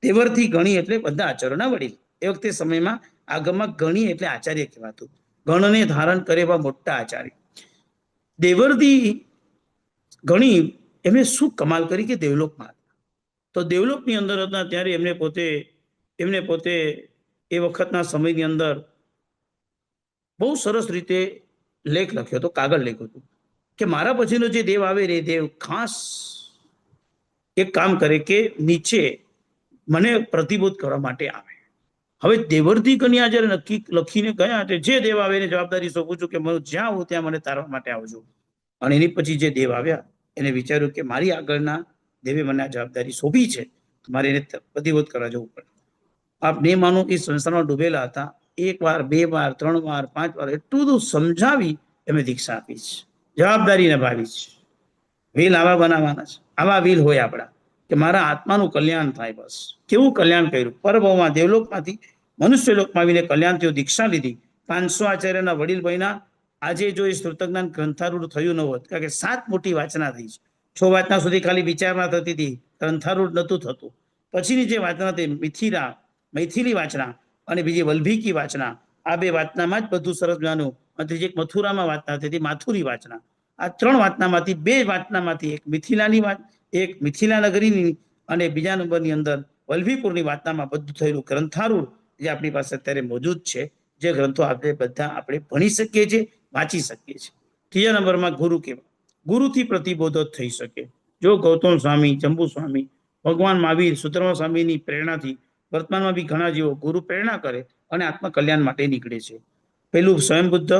દેવર્ધી ગણી એટલે બધા આચાર્યોના વડીલ. એ વખતે સમયમાં આગમમાં ગણી એટલે આચાર્ય કહેવાતું. ગણને ધારણ કરે એવા મોટા આચાર્ય દેવર્ધી ગણી. એમણે શું કમાલ કરી કે દેવલોકમાં હતા. તો દેવલોકની અંદર હતા ત્યારે એમને પોતે એ વખતના સમયની અંદર બહુ સરસ રીતે લેખ લખ્યો હતો, કાગળ લખ્યું હતું કે મારા પછીનો જે દેવ આવે એ દેવ ખાસ એક કામ કરે કે નીચે મને પ્રતિબોધ કરવા માટે આવે. હવે દેવર્ધી કન્યા જયારે લખીને ગયા તે જે દેવ આવે એને જવાબદારી સોંપું છું કે હું જ્યાં આવું ત્યાં મને તારવા માટે આવજો. અને એની પછી જે દેવ આવ્યા એને વિચાર્યું કે મારી આગળના દેવે મને આ જવાબદારી સોંપી છે, મારે એને પ્રતિબોધ કરવા જવું પડે. આપ નહીં માનો એ સંસારમાં ડૂબેલા હતા. 1 વાર, 2 વાર, 3 વાર, 5 વાર એટલું બધું સમજાવી એમને દીક્ષા આપી છે, જવાબદારી નિભાવી છે. વ્હીલ આવા બનાવવાના છે, આવા વ્હીલ હોય આપણા કે મારા આત્માનું કલ્યાણ થાય. બસ કેવું કલ્યાણ કર્યું. પરભવમાં દેવલોકમાંથી મનુષ્ય લોકમાં આવીને કલ્યાણ થયું, દીક્ષા લીધી. 500 આચાર્યના વડીલ બન્યા. આજે જો એ શ્રુતજ્ઞાન ગ્રંથારૂઢ થયું ન હોત, કારણ કે 7 મોટી વાચના થઈ છે. 6 વાચના સુધી ખાલી વિચારણા થતી હતી, ગ્રંથારૂઢ નહોતું થતું. પછીની જે વાચના હતી મૈથિલી વાચના અને બીજી વલ્ભીકી વાચના, આ 2 વાચનામાં જ બધું સરસ જાણ્યું. અને ત્રીજી એક મથુરામાં વાચના હતી, માથુરી વાચના. આ 3 વાચનામાંથી 2 વાચનામાંથી એક મિથિલા નગરીની અને બીજા નંબરની અંદર વલ્લભીપુરની વાચનામાં બધું થયેલું ગ્રંથારૂઢ જે આપણી પાસે અત્યારે મોજૂદ છે, જે ગ્રંથો આપણે ભણી શકીએ છીએ, વાંચી શકીએ છીએ. ત્રીજા નંબરમાં ગુરુ કેવા? ગુરુથી પ્રતિબોધો થઈ શકે. જો ગૌતમ સ્વામી, જંબુ સ્વામી, ભગવાન મહાવીર, સુતરમા સ્વામીની પ્રેરણાથી વર્તમાનમાં બી ઘણા જીવો ગુરુ પ્રેરણા કરે અને આત્મકલ્યાણ માટે નીકળે છે. પહેલું સ્વયં બુદ્ધ,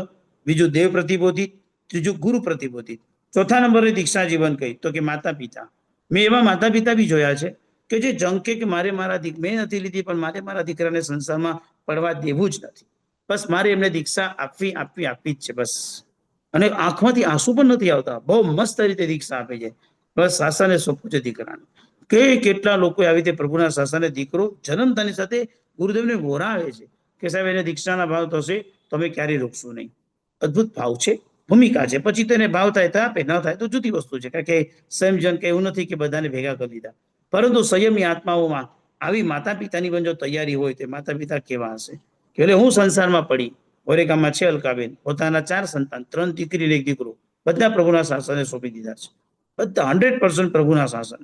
બીજું દેવ પ્રતિબોધિત, ત્રીજું ગુરુ પ્રતિબોધિત. ચોથા નંબરે દીક્ષા જીવન કહી તો કે માતા પિતા. મેં એવા માતા પિતા બી જોયા છે કે જે જંકે કે મેં નથી લીધી પણ મારા દીકરાને સંસારમાં પડવા દેવું જ નથી. બસ મારે એમને દીક્ષા આપવી જ છે બસ. અને આંખમાંથી આંસુ પણ નથી આવતા, બહુ મસ્ત રીતે દીક્ષા આપે છે. બસ શાસને સોંપવું છે દીકરાને. કેટલા લોકો આવી રીતે પ્રભુના શાસને દીકરો જન્મતાની સાથે ગુરુદેવને વોરાવે છે કે સાહેબ એને દીક્ષાના ભાવ થશે તો અમે ક્યારેય રોકશું નહીં. અદભુત ભાવ છે, ભૂમિકા છે. પછી તેને ભાવ થાય તો આપે, ન થાય તો જુદી વસ્તુ છે. કારણ કે સંયમજન કે એવું નથી કે બધાને ભેગા કરી દીધા, પરંતુ સંયમી આત્માઓમાં આવી માતા પિતાની પણ જો તૈયારી હોય તો માતા પિતા કેવા હશે કે હું સંસારમાં પડી. ઓરેગામમાં છે અલકાબેન, પોતાના 4 સંતાન, 3 દીકરી ને 1 દીકરો, બધા પ્રભુના શાસને સોંપી દીધા છે. બધા 100% પ્રભુના શાસન.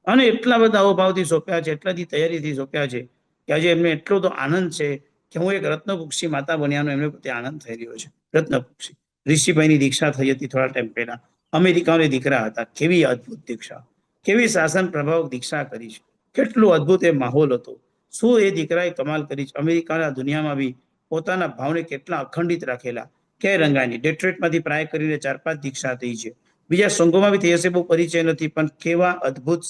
અને એટલા બધા અવભાવથી સોંપ્યા છે, એટલાથી તૈયારીથી સોંપ્યા છે કે આજે એમને એટલો તો આનંદ છે કે હું એક રત્નપક્ષી માતા બન્યાનો એમને પોતે આનંદ થઈ રહ્યો છે. રત્નપક્ષી ઋષિભાઈની દીક્ષા થઈ હતી થોડા ટાઈમ પહેલા. અમેરિકાના દીકરા હતા. કેવી અદભુત દીક્ષા, કેવી શાસન પ્રભાવક દીક્ષા કરી છે. કેટલું અદભુત એ માહોલ હતો. શું એ દીકરાએ કમાલ કરી છે. અમેરિકાના દુનિયામાં બી પોતાના ભાવને કેટલા અખંડિત રાખેલા. કે રંગાની ડેટ્રોઇટમાંથી પ્રાય કરીને 4-5 દીક્ષા થઈ છે. બીજા સંઘોમાં બી થઈ હશે, બહુ પરિચય નથી, પણ કેવા અદભુત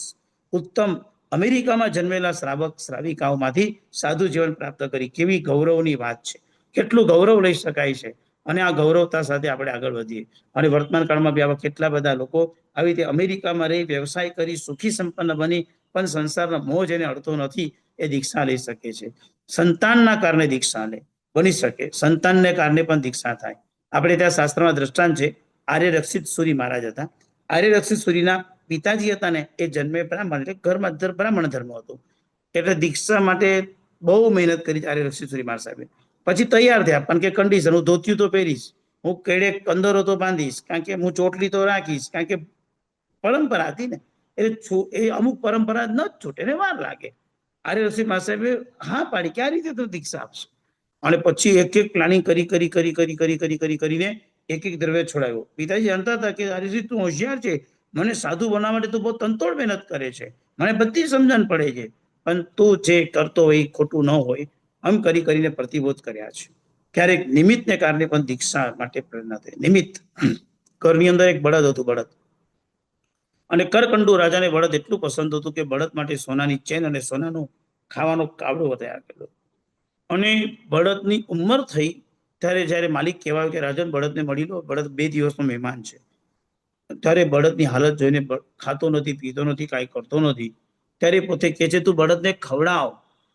ઉત્તમ અમેરિકામાં જન્મેલા શ્રાવિકાઓમાંથી સાધુ જીવન પ્રાપ્ત કરી. કેવી ગૌરવની વાત છે, કેટલું ગૌરવ લઈ શકાય છે. અને આ ગૌરવતા સાથે આપણે આગળ વધીએ. અને વર્તમાન કાળમાં બી આવા કેટલા બધા લોકો આવી રીતે અમેરિકામાં રહી વ્યવસાય કરી સુખી સંપન્ન બની પણ સંસારના મોહ જેને અડતો નથી એ દીક્ષા લઈ શકે છે. સંતાનના કારણે દીક્ષા લે બની શકે, સંતાનને કારણે પણ દીક્ષા થાય. આપણે ત્યાં શાસ્ત્રમાં દ્રષ્ટાંત છે. આર્ય રક્ષિત સુરી મહારાજ હતા. આર્ય રક્ષિત સુરીના પિતાજી હતા ને એ જન્મે બ્રાહ્મણ, એટલે ઘરમાં બ્રાહ્મણ ધર્મ હતો. એટલે દીક્ષા માટે બહુ મહેનત કરી આર્ય રક્ષિત સુરી મહારાજ સાહેબે. પછી તૈયાર થયા પણ કે કન્ડિશન, હું ધોતિયું તો પહેરીશ, હું કેડે કંદરો તો બાંધીશ, કારણ કે હું ચોટલી તો રાખીશ, કારણ કે પરંપરા હતી ને. એટલે એ અમુક પરંપરા ન જ છૂટે ને વાર લાગે. આર્ય રક્ષિત મહારાજ સાહેબે હા પાડી કે આ રીતે તો દીક્ષા આપશે. અને પછી એક પ્લાનિંગ કરીને એક દ્રવ્ય છોડાવ્યો. પિતાજી જાણતા હતા કે આર્યજી તું હોશિયાર છે, મને સાધુ બનાવવા માટે તું બહુ તનતોડ મહેનત કરે છે, મને બધી સમજણ પડે છે, પણ તું જે કરતો હોય એ ખોટું ન હોય, આમ કરી કરીને પ્રતિબોધ કર્યા છે. ક્યારેક નિમિત્તને કારણે પણ દીક્ષા માટે પ્રેરણા થઈ. નિમિત્ત, ઘરની અંદર એક બળદ હતું, બળદ. અને કરકંડુ રાજાને બળદ એટલું પસંદ હતું કે બળદ માટે સોનાની ચેન અને સોનાનો ખાવાનો કાવડો તૈયાર કર્યો. અને બળદની ઉંમર થઈ ત્યારે જ્યારે માલિક કહેવાયું કે રાજન બળદને મળી લો, બળદ 2 દિવસનો મહેમાન છે. ત્યારે બળદની હાલત જોઈને ખાતો નથી, પીતો નથી, કાંઈ કરતો નથી. ત્યારે પોતે કહે છે તું બળદને ખવડાવ.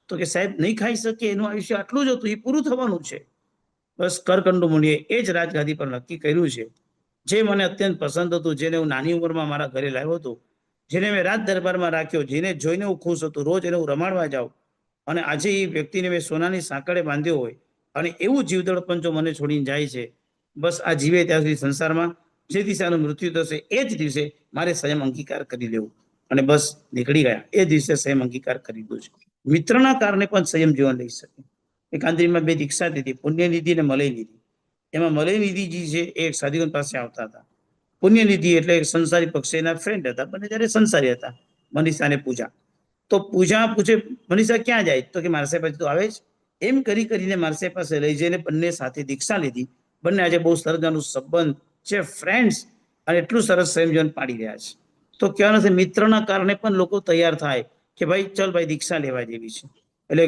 તો કે સાહેબ નહીં ખાઈ શકે, એનું આયુષ્ય આટલું જ હતું, એ પૂરું થવાનું છે. બસ કરકંડુ મુનિએ એ જ રાજગાદી પર નક્કી કર્યું છે, જે મને અત્યંત પસંદ હતું, જેને હું નાની ઉંમરમાં મારા ઘરે લાવ્યો હતો, જેને મેં રાજ દરબારમાં રાખ્યો, જેને જોઈને હું ખુશ હતો, રોજ એને હું રમાડવા જાઉં, અને આજે એ વ્યક્તિને મેં સોનાની સાંકળે બાંધ્યો હોય અને એવું જીવદળપણ જો મને છોડીને જાય છે, બસ આ જીવે ત્યાં સુધી સંસારમાં જે દિવસે આનું મૃત્યુ થશે એ જ દિવસે મારે સંયમ અંગીકાર કરી લેવું. અને બસ નીકળી ગયા. એ દિવસે સંયમ અંગીકાર કરી લીધો છે. મિત્રના કારણે પણ સંયમ જીવન લઈ શકે. એકાંતરીમાં 2 દીક્ષા દીધી, પુણ્યનિધિ અને મલયનિધિ. એમાં મલયનિધિજી છે એ એક સાધુગણ પાસે આવતા હતા. પુણ્યનિધિ એટલે સંસારી પક્ષીના ફ્રેન્ડ હતા, બંને જ્યારે સંસારી હતા, મનીષા અને પૂજા. તો પૂજા પૂછે મનીષા ક્યાં જાય, તો કે મારસાઈ પાસે તો આવે જ. એમ કરીને મારસાઈ પાસે લઈ જઈને બંને સાથે દીક્ષા લીધી. બંને આજે બહુ સરસ સંબંધ છે, ફ્રેન્ડ્સ, અને એટલું સરસ સંયમ પાડી રહ્યા છે. તો કહેવાનું છે મિત્રના કારણે પણ લોકો તૈયાર થાય કે ભાઈ ચલ ભાઈ દીક્ષા લેવા જેવી છે. એટલે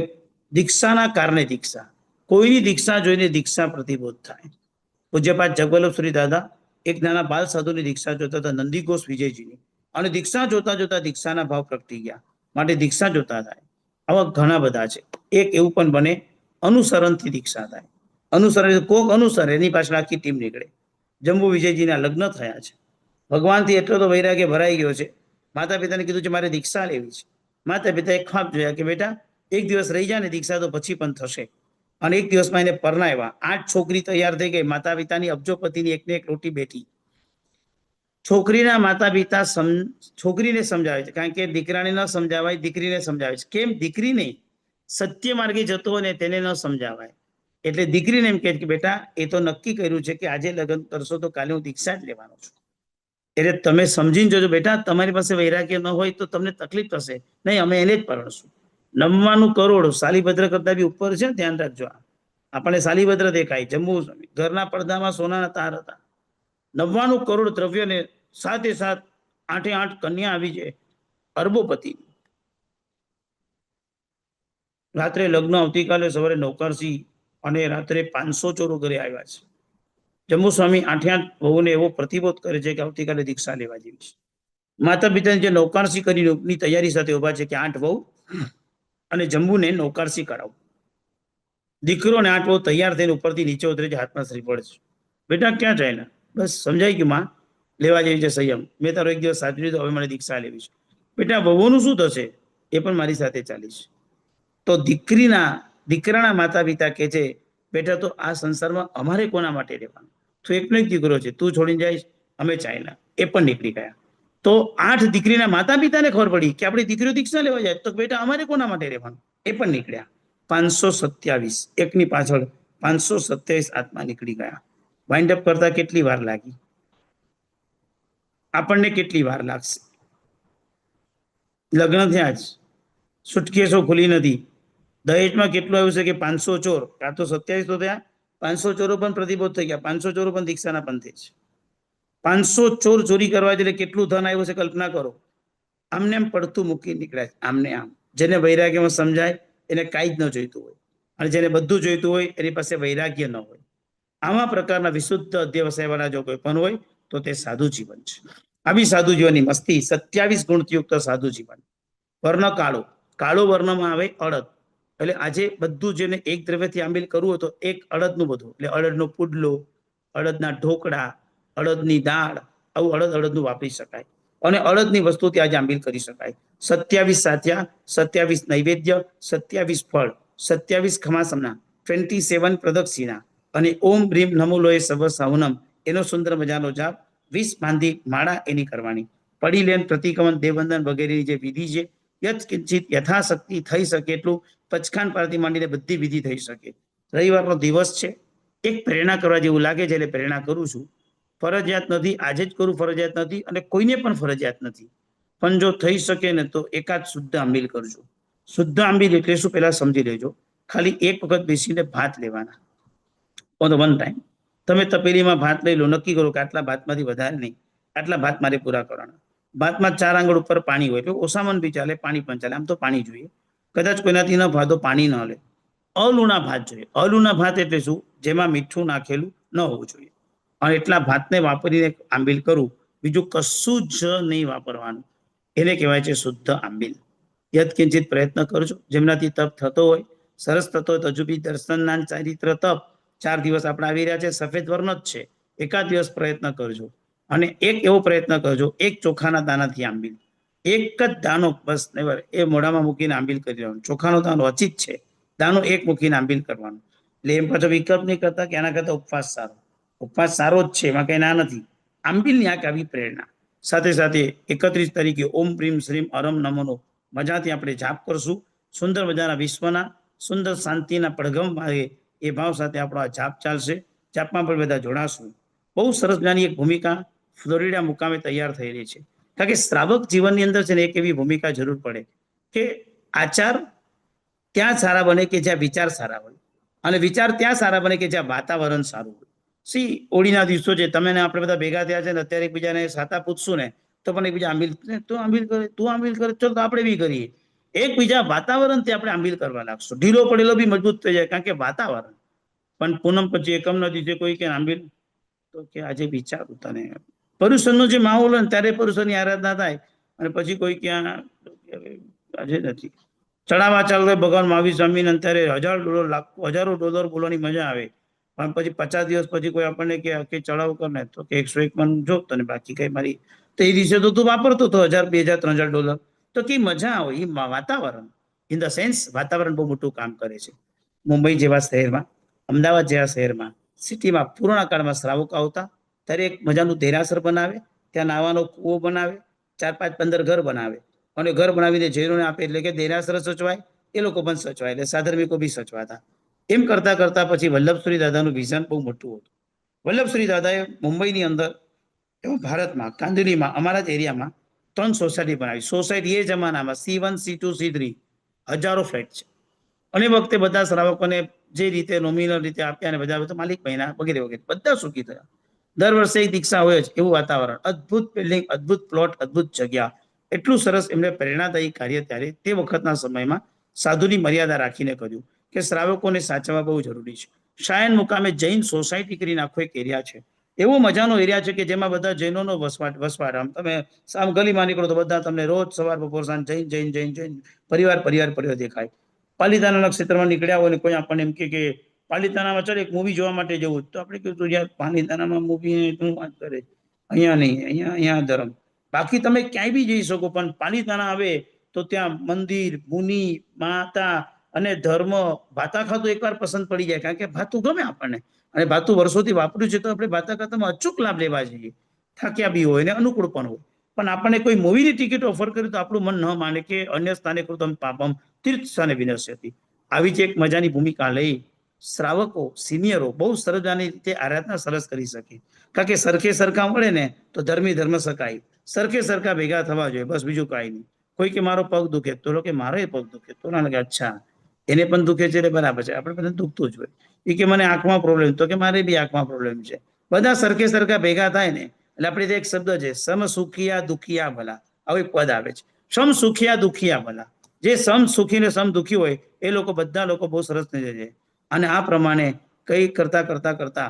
દીક્ષાના કારણે દીક્ષા, કોઈની દીક્ષા જોઈને દીક્ષા પ્રતિબોધ થાય. પૂજ્યપાદ જગવલ્લભ દાદા એક નાના બાલ સાધુની દીક્ષા જોતા હતા, નંદીઘોષ વિજયજીની, અને દીક્ષા જોતા જોતા દીક્ષાના ભાવ પ્રગટી ગયા. માટે દીક્ષા જોતા થાય. આવા ઘણા બધા છે. એક એવું પણ બને અનુસરણથી દીક્ષા થાય. અનુસરણ કોક અનુસરે, એની પાછળ આખી ટીમ નીકળે. જંબુ વિજયજીના લગ્ન થયા છે. ભગવાનથી એટલો તો વૈરાગ્ય ભરાઈ ગયો છે, માતા પિતાને કીધું છે મારે દીક્ષા લેવી છે. માતા પિતાએ ખ્વાબ જોયા કે બેટા એક દિવસ રહી જાય ને દીક્ષા તો પછી પણ થશે. અને એક દિવસમાં એને પરણાવ્યા. 8 છોકરી તૈયાર થઈ ગઈ. માતા પિતાની અબજોપતિની એકને એક રોટી બેઠી. છોકરીના માતા પિતા છોકરીને સમજાવે છે, કારણ કે દીકરાને ન સમજાવાય, દીકરીને સમજાવે છે. કેમ? દીકરી નહીં, સત્ય માર્ગે જતો હોય ને તેને ન સમજાવાય. એટલે દીકરીને એમ કહે કે બેટા એ તો નક્કી કર્યું છે કે આજે લગ્ન કરશો તો કાલે હું દીક્ષા જ લેવાનો છું. એટલે તમે સમજીને જોજો બેટા, તમારી પાસે વૈરાગ્ય ન હોય તો તમને તકલીફ થશે. નહીં, અમે એને જ પરણશું. 99 કરોડ શાલીભદ્ર કરતા બી ઉપર છે, ધ્યાન રાખજો. આપણે શાલીભદ્ર દેખાય, જમ્મુ ઘરના પડદામાં સોનાના તાર હતા. 99 કરોડ દ્રવ્યને સાથે 8 કન્યા આવી છે, અરબોપતિ. રાત્રે લગ્ન, આવતીકાલે સવારે નૌકરસિંહ, અને રાત્રે 500 ચોરો ઘરે આવ્યા છે. જમ્મુ સ્વામી 8 વહુને એવો પ્રતિબોધ કરે છે કે આવતીકાલે દીક્ષા લેવા જેવી છે. માતા પિતાને જે નૌકારસી કરીને તૈયારી સાથે ઉભા છે કે 8 વહુ અને જમ્બુને નૌકારસી કરાવું. દીકરો ને 8 વહુ તૈયાર થઈને ઉપરથી નીચે ઉતરે છે, હાથમાં શ્રીફળ છે. બેટા ક્યાં જાય ને? બસ સમજાઈ ગયું માં, લેવા જેવી છે સંયમ. મેં તારો એક દિવસ સાચવી લીધો, હવે મને દીક્ષા લેવી છે. બેટા વહુનું શું થશે? એ પણ મારી સાથે ચાલીશ. તો દીકરાના માતા પિતા કહે છે બેટા તો આ સંસારમાં અમારે કોના માટે રહેવાનું? તું એકનો એક દીકરો છે, તું છોડીને જઈશ, અમે ચાલ્યા. એ પણ નીકળી ગયા. તો 8 દીકરીના માતા પિતાને ખબર પડી કે આપણી દીકરીઓ દીક્ષા લેવા જાય, તો બેટા અમારે કોના માટે રહેવાનું? એ પણ નીકળ્યા. 527, એકની પાછળ 527 આત્મા નીકળી ગયા. વાઇન્ડ અપ કરતા કેટલી વાર લાગી? આપણને કેટલી વાર લાગશે? લગ્ન થયા જ, સુટકેસો ખુલી નથી. દહેજમાં કેટલું આવ્યું છે કે 500 ચોર, આ તો 27 તો થયા, 500 ચોરો પણ પ્રતિબોધ થઈ ગયા, 500 ચોરો પણ દીક્ષાના પંથે છે. 500 ચોર ચોરી કરવા એટલે કેટલું ધન આવ્યું છે કલ્પના કરો. આમને આમ પડતું મૂકી નીકળ્યા, આમને આમ. જેને વૈરાગ્યમાં સમજાય એને કાંઈ જ ન જોઈતું હોય, અને જેને બધું જોઈતું હોય એની પાસે વૈરાગ્ય ન હોય. આવા પ્રકારના વિશુદ્ધ અધ્યવસાયવાળા જો કોઈ પણ હોય તો તે સાધુ જીવન છે. આવી સાધુ જીવનની મસ્તી, 27 ગુણયુક્ત સાધુ જીવન. વર્ણ કાળો, કાળો વર્ણમાં આવે અડદ. એટલે આજે બધું જેને એક દ્રવ્યથી આંબિલ કરવું હોય તો એક અડદનું બધું, એટલે અડદનો પુડલો, અડદના ઢોકળા, અડદની દાળ, આવું અડદનું વાપરી શકાય. અને અડદની વસ્તુથી આજે આંબિલ કરી શકાય. 27 સાથિયા, 27 નૈવેદ્ય, 27 ફળ, 27 ખમાસમના, 27 પ્રદક્ષિણા, અને ઓમ ભ્રીમ નમો લોય સર્વ સાવનમ, એનો સુંદર મજાનો જાપ, 20 બાંધી માળા એની કરવાની. પડી લેન, પ્રતિક્રમણ, દેવવંદન વગેરેની જે વિધિ છે, યથ કિંચિત યથાશક્તિ થઈ શકે એટલું પચખાન પારથી માંડીને બધી વિધિ થઈ શકે. રવિવારનો દિવસ છે, એક પ્રેરણા કરવા જેવું લાગે છે એટલે પ્રેરણા કરું છું. ફરજિયાત નથી, આજે જ કરું, ફરજિયાત નથી, અને કોઈને પણ ફરજિયાત નથી. પણ જો થઈ શકે ને તો એકાદ શુદ્ધ આંબિલ કરજો. શુદ્ધ આંબીલ એટલે શું પહેલા સમજી લેજો. ખાલી એક વખત બેસીને ભાત લેવાના ઓન વન ટાઈમ. તમે તપેલીમાં ભાત લઈ લો, નક્કી કરો કે આટલા ભાતમાંથી વધારે નહીં, આટલા ભાત મારે પૂરા કરવાના. ભાતમાં 4 આંગળ ઉપર પાણી હોય એટલે ઓસામણ બી ચાલે, પાણી પણ ચાલે. આમ તો પાણી જોઈએ. કદાચ કોઈનાથી ન ભાતો પાણી ન લે. અલુણા ભાત જોઈએ. અલુણા ભાત એટલે શું? જેમાં મીઠું નાખેલું ન હોવું જોઈએ. અને એટલા ભાતને વાપરીને આંબીલ કરું, બીજું કશું જ નહીં વાપરવાનું. એને કહેવાય છે શુદ્ધ આંબીલ. યત્કિંચિત પ્રયત્ન કરજો. જેમનાથી તપ થતો હોય, સરસ થતો હોય, તો હજુ બી દર્શનના ચારિત્ર તપ 4 દિવસ આપણે આવી રહ્યા છે, સફેદ વર્ણ જ છે. એકાદ દિવસ પ્રયત્ન કરજો. અને એક એવો પ્રયત્ન કરજો, એક ચોખાના દાનાથી આંબીલ, એક જ દાનો બસ એ મોઢામાં મૂકીને આંબીલ કરી લેવાનું. ચોખાનો દાનો અચિત છે, દાનો એક મૂકીને આંબીલ કરવાનું. એટલે એમ પાછો વિકલ્પ નહીં કરતા કે આના કરતા ઉપવાસ સારો. ઉપવાસ સારો જ છે, એમાં કઈ ના નથી. આંબીલની આ આવી પ્રેરણા. સાથે સાથે 31 તારીખે ઓમ પ્રીમ શ્રીમ અરમ નમોનો મજાથી આપણે જાપ કરશું. સુંદર મજાના વિશ્વના સુંદર શાંતિના પડઘમ મારે એ ભાવ સાથે આપણો આ જાપ ચાલશે. જાપમાં પણ બધા જોડાશું. બહુ સરસ મજાની એક ભૂમિકા ફ્લોરિડા મુકામે તૈયાર થઈ રહી છે. કારણ કે શ્રાવક જીવનની અંદર છે ને એક એવી ભૂમિકા જરૂર પડે કે આચાર ત્યાં સારા બને કે જ્યાં વિચાર સારા હોય, અને વિચાર ત્યાં સારા બને કે જ્યાં વાતાવરણ સારું હોય. હોળીના દિવસો છે, તમે ને આપણે બધા ભેગા થયા છે ને અત્યારે એકબીજાને સાતા પૂછશું ને તો પણ એકબીજા આંબીલ, તું આંબીલ કરે, તું આંબીલ કરે, ચલ તો આપણે બી કરીએ. એકબીજા વાતાવરણથી આપણે આંબીલ કરવા લાગશું. ઢીલો પડેલો બી મજબૂત થઈ જાય, કારણ કે વાતાવરણ. પણ પૂનમ પછી એકમ નથી જે કોઈ કે આંબીલ, તો કે આજે વિચારું તને. પર્યુષણનો જે માહોલ હોય ને ત્યારે પર્યુષણની આરાધના થાય, અને પછી કોઈ ક્યાં આજે નથી. ચડાવવા ચાલુ થાય ભગવાન મહાવીર સ્વામી ને ત્યારે હજારો ડોલર બોલવાની મજા આવે. પણ પછી 50 દિવસ પછી કોઈ આપણને કે ચડાવ કર ને તો કે 101 મન જો તને, બાકી કઈ મારી. તો એ દિવસે તો તું વાપરતો હતો 1000, 2000, 3000 ડોલર. તો કઈ મજા આવે. એ વાતાવરણ, ઇન ધ સેન્સ વાતાવરણ બહુ મોટું કામ કરે છે. મુંબઈ જેવા શહેરમાં, અમદાવાદ જેવા શહેરમાં, સિટીમાં પુરાણા કાળમાં શ્રાવકો આવતા ત્યારે એક મજાનું દેરાસર બનાવે, ત્યાં નાવાનો કૂવો બનાવે, 4, 5, 15 ઘર બનાવે, અને ઘર બનાવીને જૈનોને આપે. એટલે કે દેરાસર સચવાય, એ લોકો પણ સચવાય, એટલે સાધર્મિકો બી સચવાતા. એમ કરતા કરતા પછી વલ્લભશ્રી દાદાનું વિઝન બહુ મોટું હતું. વલ્લભશ્રી દાદાએ મુંબઈની અંદર, ભારતમાં કાંદિવલીમાં અમારા જ એરિયામાં 3 સોસાયટી બનાવી. સોસાયટી એ જમાનામાં C1, C2, C3 હજારો ફ્લેટ છે. અને વખતે બધા શ્રાવકોને જે રીતે નોમિનલ રીતે આપ્યા, અને બધા માલિક બન્યા વગેરે વગેરે, બધા સુખી થયા. દર વર્ષે એક દીક્ષા હોય જ એવું વાતાવરણ, અદ્ભુત બિલ્ડિંગ, અદ્ભુત પ્લોટ, અદ્ભુત જગ્યા. એટલું સરસ એમને પ્રેરણાદાયી કાર્ય ત્યારે તે વખતના સમયમાં સાધુની મર્યાદા રાખીને કર્યું કે શ્રાવકોને સાચવવા બહુ જરૂરી છે. શાયન મુકામે જૈન સોસાયટી કરીને આખો એક એરિયા છે. એવો મજાનો એરિયા છે કે જેમાં બધા જૈનોનો વસવાટ. આમ તમે આમ ગલીમાં નીકળો તો બધા તમને રોજ સવાર બપોર સાંજ જૈન પરિવાર દેખાય. પાલિતાણાના ક્ષેત્રમાં નીકળ્યા હોય ને કોઈ આપણને એમ કે પાલિતાણામાં ચાલ એક મૂવી જોવા માટે જવું, તો આપણે કીધું યાર પાલિતાણામાં મૂવી શું વાત કરે, અહીંયા નહીં, અહીંયા ધર્મ. બાકી તમે ક્યાંય બી જઈ શકો, પણ પાલિતાણા આવે તો ત્યાં મંદિર, મુનિ, માતા અને ધર્મ, ભાતા ખાતું એકવાર પસંદ પડી જાય. કારણ કે ભાતું ગમે આપણને, અને ભાતું વર્ષોથી વાપર્યું છે, તો આપણે ભાતા ખાતામાં અચૂક લાભ લેવા જોઈએ. થાક્યા બી હોય ને અનુકૂળ પણ હોય. પણ આપણને કોઈ મૂવીની ટિકિટ ઓફર કરી તો આપણું મન ન માને કે અન્ય સ્થાને કૃતમ પાપમ તીર્થ સ્થાને વિનશ્યતિ. આવી જ એક મજાની ભૂમિકા લઈ શ્રાવકો, સિનિયરો બહુ સરજાની રીતે આરાધના સરસ કરી શકે. કારણ કે સરખે સરખા મળે ને તો ધર્મ શકાય. સરખે સરખા ભેગા થવા જોઈએ, બસ બીજું કાંઈ નહીં. કોઈ કે મારો પગ દુખે, તો કે મારો પગ દુખે, તો ના લાગે અચ્છા એને પણ દુખે છે એટલે બરાબર છે, આપણે બધા દુખતું જ હોય. એ કે મને આંખમાં પ્રોબ્લેમ, તો કે મારે બી આંખમાં પ્રોબ્લેમ છે. બધા સરખે સરખા ભેગા થાય ને એટલે આપણે એક શબ્દ છે, સમ સુખિયા દુખિયા ભલા, આવું એક પદ આવે છે. સમ સુખિયા દુખિયા ભલા. જે સમ સુખી ને સમ દુખી હોય એ લોકો, બધા લોકો બહુ સરસ થઈ જાય. અને આ પ્રમાણે કઈ કરતા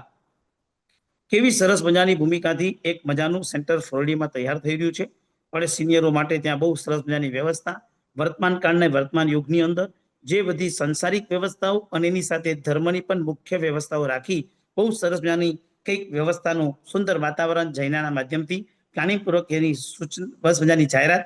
કેવી સરસ મજાની ભૂમિકાથી એક મજાનું સેન્ટર ફ્લોરિડામાં તૈયાર થઈ રહ્યું છે. પણ સિનિયરો માટે ત્યાં બહુ સરસ મજાની વ્યવસ્થા. વર્તમાન કાળના વર્તમાન યુગની અંદર જે બધી સંસારિક વ્યવસ્થાઓ અને એની સાથે ધર્મની પણ મુખ્ય વ્યવસ્થાઓ રાખી બહુ સરસ મજાની કંઈક વ્યવસ્થાનું સુંદર વાતાવરણ જૈનાના માધ્યમથી પ્લાનિંગ પૂર્વક એની બસ મજાની જાહેરાત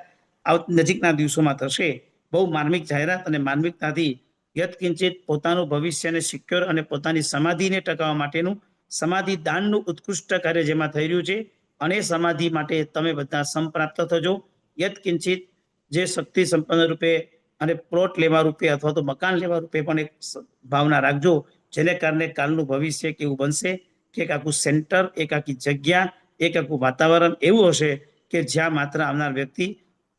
નજીકના દિવસોમાં થશે. બહુ માર્મિક જાહેરાત, અને માર્મિકતાથી યત્કિંચિત પોતાનું ભવિષ્યને સિક્યોર અને પોતાની સમાધિને ટકાવવા માટેનું સમાધિ દાનનું ઉત્કૃષ્ટ કાર્ય જેમાં થઈ રહ્યું છે. અને સમાધિ માટે તમે બધા સંપ્રાપ્ત થજો. યત્કિંચિત જે શક્તિ સંપન્ન રૂપે અને પ્લોટ લેવા રૂપે અથવા તો મકાન લેવા રૂપે પણ એક ભાવના રાખજો, જેને કારણે કાલનું ભવિષ્ય કેવું બનશે કે એક આખું સેન્ટર, એક આખી જગ્યા, એક આખું વાતાવરણ એવું હશે કે જ્યાં માત્ર આવનાર વ્યક્તિ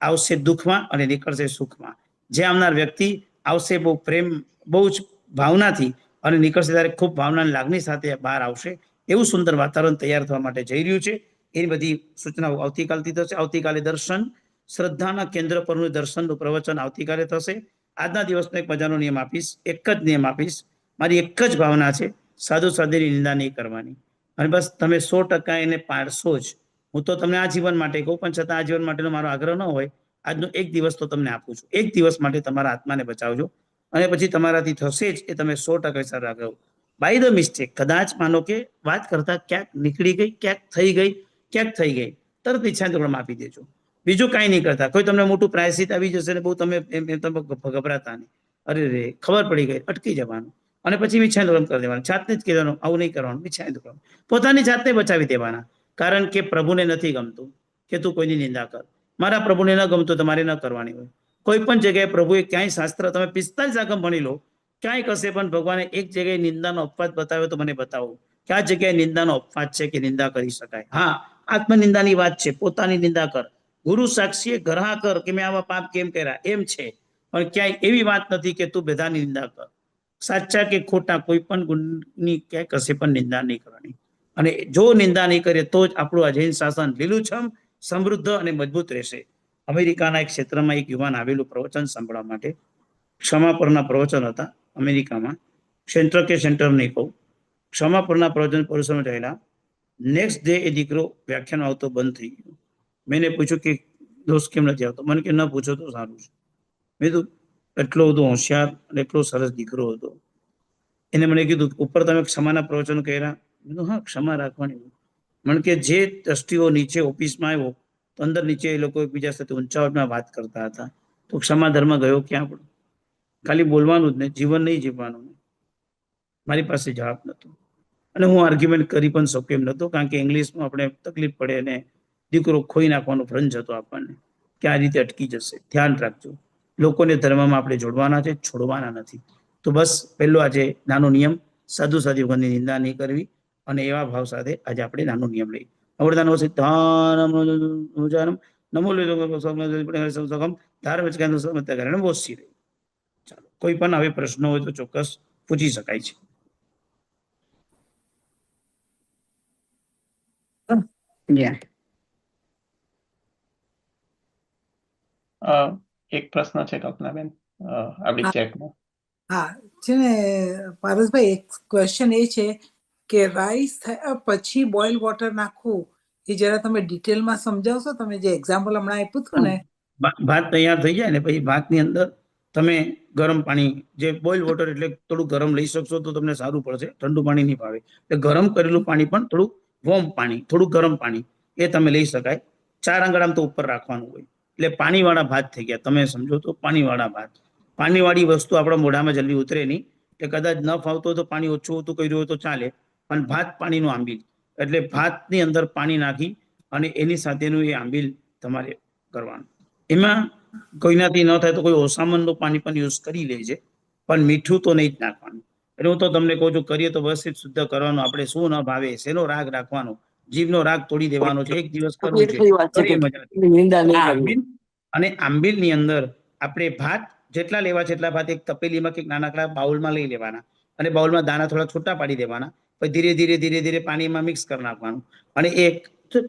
આવશે દુઃખમાં અને નીકળશે સુખમાં. જે આવનાર વ્યક્તિ આવશે બહુ પ્રેમ, બહુ જ ભાવનાથી અને નીકળશે ત્યારે ખૂબ ભાવનાની લાગણી સાથે બહાર આવશે. એવું સુંદર વાતાવરણ તૈયાર થવા માટે જઈ રહ્યું છે. એની બધી સૂચનાઓ આવતીકાલથી થશે. આવતીકાલે દર્શન, શ્રદ્ધાના કેન્દ્ર પરનું દર્શનનું પ્રવચન આવતીકાલે થશે. આજના દિવસનો એક મજાનો નિયમ આપીશ, એક જ નિયમ આપીશ. મારી એક જ ભાવના છે, સાધુ સાધુની નિંદા નહીં કરવાની. અને બસ તમે 100% એને પાડશો જ. હું તો તમને આ જીવન માટે કહું, પણ છતાં આ જીવન માટેનો મારો આગ્રહ ન હોય. આજનો એક દિવસ તો તમને આપું છું. એક દિવસ માટે તમારા આત્માને બચાવજો અને પછી તમારાથી થશે જ એ તમે 100% સારા આગ્રહ. બાય ધ મિસ્ટેક કદાચ માનો કે વાત કરતા ક્યાંક નીકળી ગઈ, ક્યાંક થઈ ગઈ, તરત ઈચ્છાને આપી દેજો. બીજું કાંઈ નહીં કરતા. કોઈ તમને મોટું પ્રાયશ્ચિત આવી જશે ને બહુ તમે ગભરાતા નહીં. અરે રે ખબર પડી ગઈ, અટકી જવાનું અને પછી ઈચ્છાને કરી દેવાનું. જાતને જ કહેવાનું આવું નહીં કરવાનું, ઈચ્છાને કરવાનું. પોતાની જાતને બચાવી દેવાના. કારણ કે પ્રભુને નથી ગમતું કે તું કોઈની નિંદા કર. મારા પ્રભુને ન ગમતું તમારે ન કરવાની હોય. કોઈ પણ જગ્યાએ પ્રભુએ ક્યાંય શાસ્ત્ર, તમે 45 આગમ ભણી લો, ક્યાંય કશે પણ ભગવાને એક જગ્યાએ નિંદાનો અપવાદ બતાવ્યો તો મને બતાવો કે આ જગ્યાએ નિંદાનો અપવાદ છે કે નિંદા કરી શકાય. હા, આત્મનિંદાની વાત છે, પોતાની નિંદા કર. ગુરુ સાક્ષીએ ગ્રહા કર કે મેં આવા પાપ કેમ કર્યા, એમ છે. પણ ક્યાંય એવી વાત નથી કે તું બધાની નિંદા કર. સાચા કે ખોટા કોઈ પણ ગુણની ક્યાંય કશે પણ નિંદા નહીં કરવાની. અને જો નિંદા નહીં કરીએ તો જ આપણું આ જૈન શાસન લીલુંછમ, સમૃદ્ધ અને મજબૂત રહેશે. અમેરિકાના એક ક્ષેત્રમાં એક યુવાન આવેલું પ્રવચન સાંભળવા માટે. ક્ષમા પરના પ્રવચન હતા અમેરિકામાં. સેન્ટર નહીં કહું, ક્ષમા પરના પ્રવચન પરિસરમાં થયેલા. નેક્સ્ટ ડે એ દીકરો વ્યાખ્યાન આવતો બંધ થઈ ગયો. મેં પૂછ્યું કે દોસ્ત કેમ નથી આવતો? મને કે ન પૂછો તો સારું છે. મેં કીધું એટલો બધો હોશિયાર અને એટલો સરસ દીકરો હતો. એને મને કીધું ઉપર તમે ક્ષમાના પ્રવચનો કર્યા? મેં કીધું હા, ક્ષમા રાખવાની. મને કે જે ટ્રસ્ટીઓ નીચે ઓફિસમાં આવ્યો તો અંદર નીચે એ લોકો એકબીજા સાથે ઊંચાવટમાં વાત કરતા હતા. તો ક્ષમા ધર્મ ગયો ક્યાં? પણ ખાલી બોલવાનું જ ને, જીવન નહીં જીવવાનું. મારી પાસે જવાબ નહોતો અને હું આર્ગ્યુમેન્ટ કરી પણ શકું એમ નહોતો, કારણ કે ઇંગ્લિશમાં આપણે તકલીફ પડે અને દીકરો ખોઈ નાખવાનો ભ્રંજ હતો આપણને કે આ રીતે અટકી જશે. ધ્યાન રાખજો, લોકોને ધર્મમાં આપણે જોડવાના છે, છોડવાના નથી. તો બસ પહેલો આજે નાનો નિયમ, સાધુ સાધુની નિંદા નહીં કરવી અને એવા ભાવ સાથે આજે આપણે નાનો નિયમ લઈએ. અવર્ધાનો સિદ્ધાનમ નમો ચાલો, કોઈ પણ હવે પ્રશ્નો હોય તો ચોક્કસ પૂછી શકાય છે. એક પ્રશ્ન છે કલ્પનાબેન આપણી ચેટમાં. હા છે ને પારસભાઈ, એક ક્વેશ્ચન એ છે કે રાઈસ થયા પછી બોઇલ વોટર નાખવું, એ જરા તમે ડિટેલમાં સમજાવશો? તમે જે એક્ઝામ્પલ હમણાં આપ્યું હતું ને. ભાત તૈયાર થઈ જાય ને પછી ભાતની અંદર તમે ગરમ પાણી, જે બોઇલ વોટર એટલે થોડું ગરમ લઈ શકશો તો તમને સારું પડશે. ઠંડુ પાણી નહીં ભાવે એટલે ગરમ કરેલું પાણી, પણ થોડું વોર્મ પાણી, થોડું ગરમ પાણી એ તમે લઈ શકાય. 4 આંગળામ તો ઉપર રાખવાનું હોય એટલે પાણીવાળા ભાત થઈ ગયા. તમે સમજો તો પાણીવાળા ભાત. પાણીવાળી વસ્તુ આપણા મોઢામાં જલ્દી ઉતરે નહીં એટલે કદાચ ન ફાવતો હોય તો પાણી ઓછું હતું કર્યું હોય તો ચાલે, પણ ભાત પાણીનું આંબીલ એટલે ભાતની અંદર પાણી નાખી અને એની સાથેનું એ આંબીલ તમારે કરવાનું. એમાં કોઈનાથી ન થાય તો કોઈ ઓસામણનું પાણી પણ યુઝ કરી લે છે, પણ મીઠું તો નહીં જ નાખવાનું. એટલે હું તો તમને કહું છું, કરીએ તો વ્યવસ્થિત શુદ્ધ કરવાનું. આપણે શું ન ભાવે શેનો રાગ રાખવાનો, જીભનો રાગ તોડી દેવાનો છે. એક દિવસ કરવું છે અને આંબીલની અંદર આપણે ભાત જેટલા લેવા છે એટલા ભાત એક તપેલીમાં કે નાનકડા બાઉલમાં લઈ લેવાના અને બાઉલમાં દાણા થોડા છૂટા પાડી દેવાના. પછી ધીરે ધીરે પાણીમાં મિક્સ કરી નાખવાનું. અને એક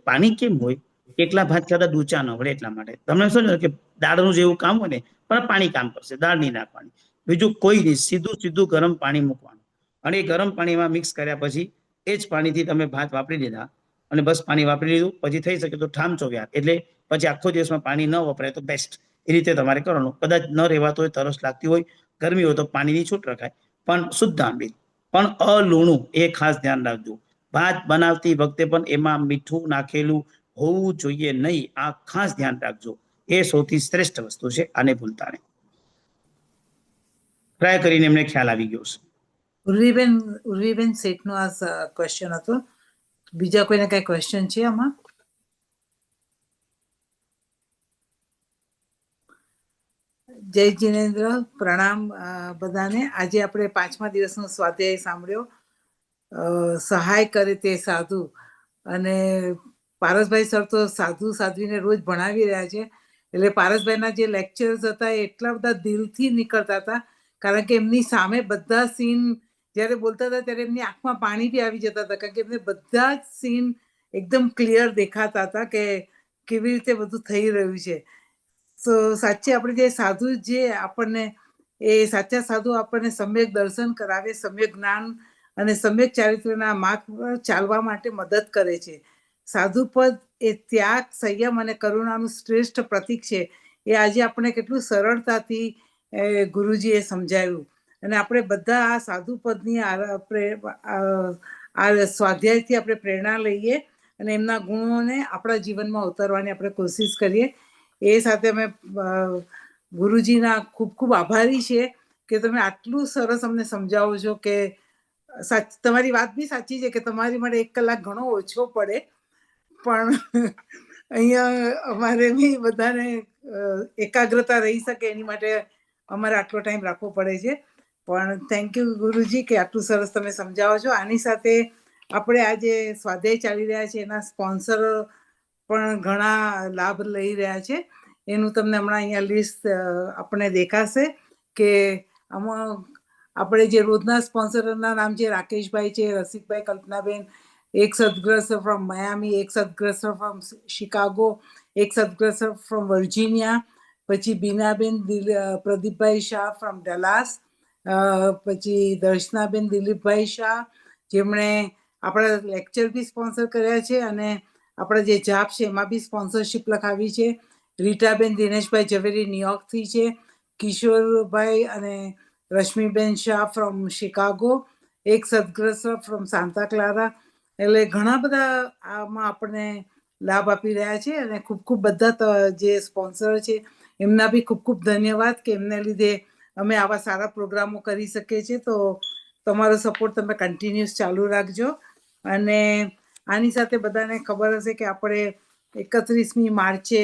પાણી કેમ હોય, એકલા ભાત ખાતા ડૂચા ન વળે એટલા માટે. તમને સમજો કે દાળનું જેવું કામ હોય ને પણ પાણી કામ કરશે, દાળ નહીં નાખવાની. બીજું કોઈ નહીં, સીધું ગરમ પાણી મૂકવાનું અને એ ગરમ પાણીમાં મિક્સ કર્યા પછી એ જ પાણીથી તમે ભાત વાપરી લીધા અને બસ પાણી વાપરી લીધું. પછી થઈ શકે તો ઠામચો વ્યાર, એટલે પછી આખો દિવસમાં પાણી ન વપરાય તો બેસ્ટ. એ રીતે તમારે કરવાનું. કદાચ ન રહેવાતો હોય, તરસ લાગતી હોય, ગરમી હોય તો પાણીની છૂટ રખાય, પણ શુદ્ધ આંબીલ, પણ અલૂણું. એ ખાસ ધ્યાન રાખજો. ભાત બનાવતી વખતે પણ એમાં મીઠું નાખેલું હોવું જોઈએ નહીં. આ ખાસ ધ્યાન રાખજો. એ સૌથી શ્રેષ્ઠ વસ્તુ છે. આને ભૂલતા નહીં. ટ્રાય કરીને એમને ખ્યાલ આવી ગયો છે. ઉર્વીબેન શેઠનો આ ક્વેશ્ચન હતો. બીજા કોઈને કઈ ક્વેશ્ચન છે આમાં? જય જિનેન્દ્ર, પ્રણામ બધાને. આજે આપણે 5મા દિવસનો સ્વાધ્યાય સાંભળ્યો, સહાય કરે તે સાધુ. અને પારસભાઈ સર તો સાધુ સાધ્વીને રોજ ભણાવી રહ્યા છે, એટલે પારસભાઈના જે લેક્ચર્સ હતા એ એટલા બધા દિલથી નીકળતા હતા, કારણ કે એમની સામે બધા સીન જ્યારે બોલતા હતા ત્યારે એમની આંખમાં પાણી બી આવી જતા હતા, કારણ કે એમને બધા જ સીન એકદમ ક્લિયર દેખાતા હતા કે કેવી રીતે બધું થઈ રહ્યું છે. તો સાચે આપણે જે સાધુ જે આપણને એ સાચા સાધુ આપણને સમ્યક દર્શન કરાવે, સમ્યક જ્ઞાન અને સમ્યક ચારિત્ર્યના માર્ગ પર ચાલવા માટે મદદ કરે છે. સાધુ પદ એ ત્યાગ, સંયમ અને કરુણાનું શ્રેષ્ઠ પ્રતીક છે. એ આજે આપણે કેટલું સરળતાથી ગુરુજીએ સમજાવ્યું, અને આપણે બધા આ સાધુ પદની આ સ્વાધ્યાયથી આપણે પ્રેરણા લઈએ અને એમના ગુણોને આપણા જીવનમાં ઉતારવાની આપણે કોશિશ કરીએ. એ સાથે અમે ગુરુજીના ખૂબ ખૂબ આભારી છીએ કે તમે આટલું સરસ અમને સમજાવો છો કે તમારી વાત બી સાચી છે કે તમારી માટે 1 કલાક ઘણો ઓછો પડે, પણ અહીંયા અમારે બી બધાને એકાગ્રતા રહી શકે એની માટે અમારે આટલો ટાઈમ રાખવો પડે છે. પણ થેન્ક યુ ગુરુજી કે આટલું સરસ તમે સમજાવો છો. આની સાથે આપણે આ જે સ્વાધ્યાય ચાલી રહ્યા છે એના સ્પોન્સર પણ ઘણા લાભ લઈ રહ્યા છે. એનું તમને હમણાં અહીંયા લિસ્ટ આપણે દેખાશે કે આમાં આપણે જે રોજના સ્પોન્સરના નામ છે, રાકેશભાઈ છે, રસિકભાઈ, કલ્પનાબેન, એક સદગ્રસ્ત ફ્રોમ માયામી, એક સદગ્રસ્ત ફ્રોમ શિકાગો, એક સદગ્રસ્ત ફ્રોમ વર્જિનિયા, પછી બીનાબેન પ્રદીપભાઈ શાહ ફ્રોમ ડલાસ, પછી દર્શનાબેન દિલીપભાઈ શાહ, જેમણે આપણા લેક્ચર બી સ્પોન્સર કર્યા છે અને આપણા જે જાપ છે એમાં બી સ્પોન્સરશિપ લખાવી છે. રીટાબેન દિનેશભાઈ ઝવેરી ન્યુયોર્કથી છે, કિશોરભાઈ અને રશ્મિબેન શાહ ફ્રોમ શિકાગો, એક સદગ્રસ્ત ફ્રોમ સાંતા ક્લારા. એટલે ઘણા બધા આમાં આપણને લાભ આપી રહ્યા છે અને ખૂબ ખૂબ બધા જે સ્પોન્સર છે એમના બી ખૂબ ખૂબ ધન્યવાદ કે એમને લીધે અમે આવા સારા પ્રોગ્રામો કરી શકીએ છીએ. તો તમારો સપોર્ટ તમે કન્ટિન્યુઅસ ચાલુ રાખજો. અને આની સાથે બધાને ખબર હશે કે આપણે 31મી માર્ચે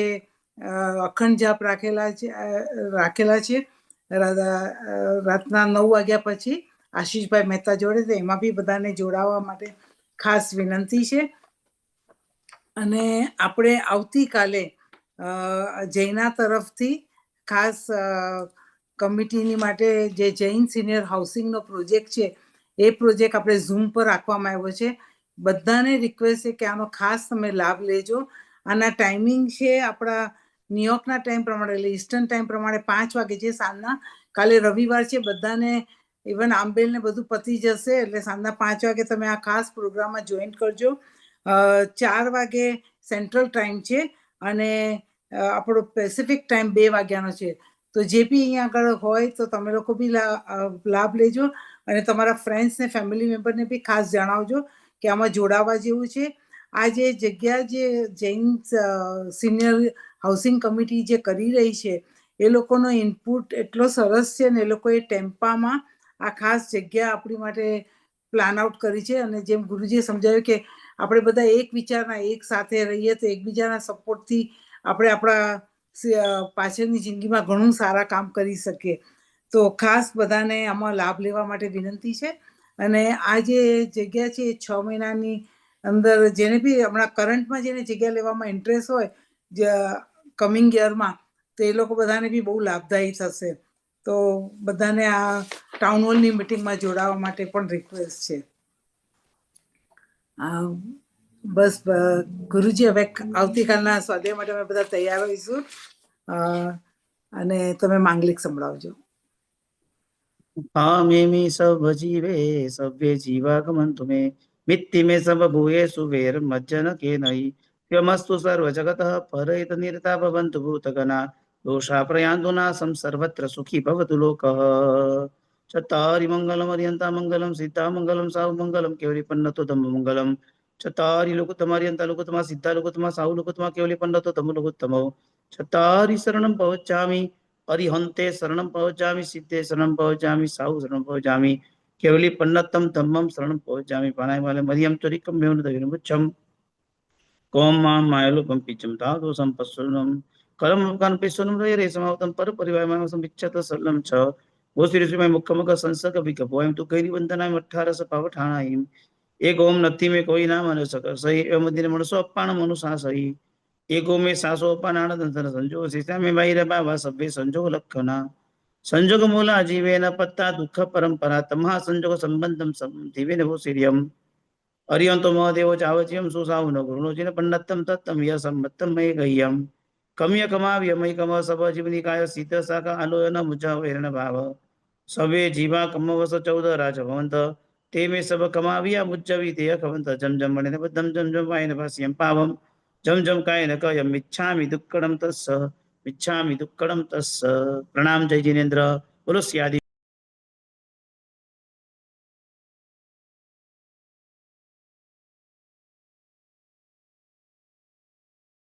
અખંડ જાપ રાખેલા છે રાતના 9 વાગ્યા પછી આશીષભાઈ મહેતા જોડે. તો એમાં બી બધાને જોડાવા માટે ખાસ વિનંતી છે. અને આપણે આવતીકાલે જૈના તરફથી ખાસ કમિટીની માટે જે જૈન સિનિયર હાઉસિંગનો પ્રોજેક્ટ છે એ પ્રોજેક્ટ આપણે ઝૂમ પર રાખવામાં આવ્યો છે. બધાને રિક્વેસ્ટ છે કે આનો ખાસ તમે લાભ લેજો. આના ટાઈમિંગ છે આપણા ન્યુયોર્કના ટાઈમ પ્રમાણે, એટલે ઈસ્ટર્ન ટાઈમ પ્રમાણે 5 વાગે છે સાંજના. કાલે રવિવાર છે, બધાને ઇવન આંબેલને બધું પતી જશે, એટલે સાંજના 5 વાગે તમે આ ખાસ પ્રોગ્રામમાં જોઈન કરજો. 4 વાગે સેન્ટ્રલ ટાઈમ છે અને આપણો પેસિફિક ટાઈમ 2 વાગ્યાનો છે. તો જે બી અહીંયા આગળ હોય તો તમે લોકો બી લાભ લેજો અને તમારા ફ્રેન્ડ્સ ને ફેમિલી મેમ્બરને બી ખાસ જણાવજો કે આમાં જોડાવા જેવું છે. આ જે જગ્યા જે જૈન સિનિયર હાઉસિંગ કમિટી જે કરી રહી છે એ લોકોનો ઇનપુટ એટલો સરસ છે ને એ લોકોએ ટેમ્પામાં આ ખાસ જગ્યા આપણી માટે પ્લાન આઉટ કરી છે. અને જેમ ગુરુજીએ સમજાવ્યું કે આપણે બધા એક વિચારના એક સાથે રહીએ તો એકબીજાના સપોર્ટથી આપણે આપણા પાછળની જિંદગીમાં ઘણું સારા કામ કરી શકીએ. તો ખાસ બધાને આમાં લાભ લેવા માટે વિનંતી છે. અને આ જે જગ્યા છે એ 6 મહિનાની અંદર જેને બી હમણાં કરંટમાં જેને જગ્યા લેવામાં ઇન્ટરેસ્ટ હોય કમિંગ યરમાં, તો એ લોકો બધાને બી બહુ લાભદાયી થશે. તો બધાને આ ટાઉન હોલની મિટિંગમાં જોડાવા માટે પણ રિક્વેસ્ટ છે. બસ ગુરુજી, હવે આવતીકાલના સ્વાધ્યાય માટે અમે બધા તૈયાર હોઈશું અને તમે માંગલિક સંભળાવજો. મેમી સભ જીવે સભ્ય જીવાગમંતુ મે મિત્તિ મે સભ ભૂયેષુ વેર મજ્જન કે નહી ત્યમસ્તુ સર્વ જગતઃ પરહિત નિરતા ભવન્તુ ભૂતગના દોષા પ્રયાન્તુ નાસં સર્વત્ર સુખી ભવતુ લોકઃ. ચત્તારી મંગલમ અર્યંતા મંગલમ સિદ્ધા મંગલમ સાહુ મંગલમ કેવલી પન્નતો ધમ્મ મંગલમ. ચત્તારી લોકોત્તમા અર્યંતા લોકોત્તમા સિદ્ધા લોકોત્તમા સાહુ લોકોત્તમા કેવલી પન્નતો ધમ્મ લોકોત્તમો. ચત્તારી શરણં પવચ્ચામિ અરિહંતે શરણં પવચામી સિદ્ધે શરણં પવચામી સાહુ શરણં પવચામી કેવલી પન્નતમ ધમ્મમ શરણં પવચામી. પાણાય માલે મરિયમ ચોરિકમ મેવન દવિરમુચ્છમ કોમ મામ માયલુકમ પિચમ ધાતુ સંપસ્સુલમ કલમ કાન પિસ્સુલમ રે સમાવતમ પર પરિવાયમાં સંવિચ્છત સલ્લમ છ वो श्री श्री मैं मुख्य मुख संसर्ग विकल्प एम तो कई वंदना 18 पावठाणा एक ओम नथी में कोई ना मन सक सही एवं दिन मनसो अपाण मनुषा सही एगो में सासो अपानानंद संजोग सीता में भाई बाबा सभ्य संजोग लक्षणा संजोग मूला जीवेन पत्ता दुख परंपरा तमहा संजोग संबंधम जीवेन वो सीरियम अरियंतो महदेव चावच्यम सुसाउन गुरुजिन पंडितम तत्तम य संबत्तम मय गह्यम कम्य कमाव्य मय कम सब जीवनिकाय सीत साका आलोयन मुजा वैरण भाव सबे जीवा कमवस 14 राजभवंत ते में सब कमाविया मुज्जवी देय खवंत जम जम मणिन बद्धम जम जम वायन भास्यम पावम जम जम कायन कयम मिच्छामि दुक्कडम तस्स प्रणाम जय जिनेन्द्र बोलो सियादि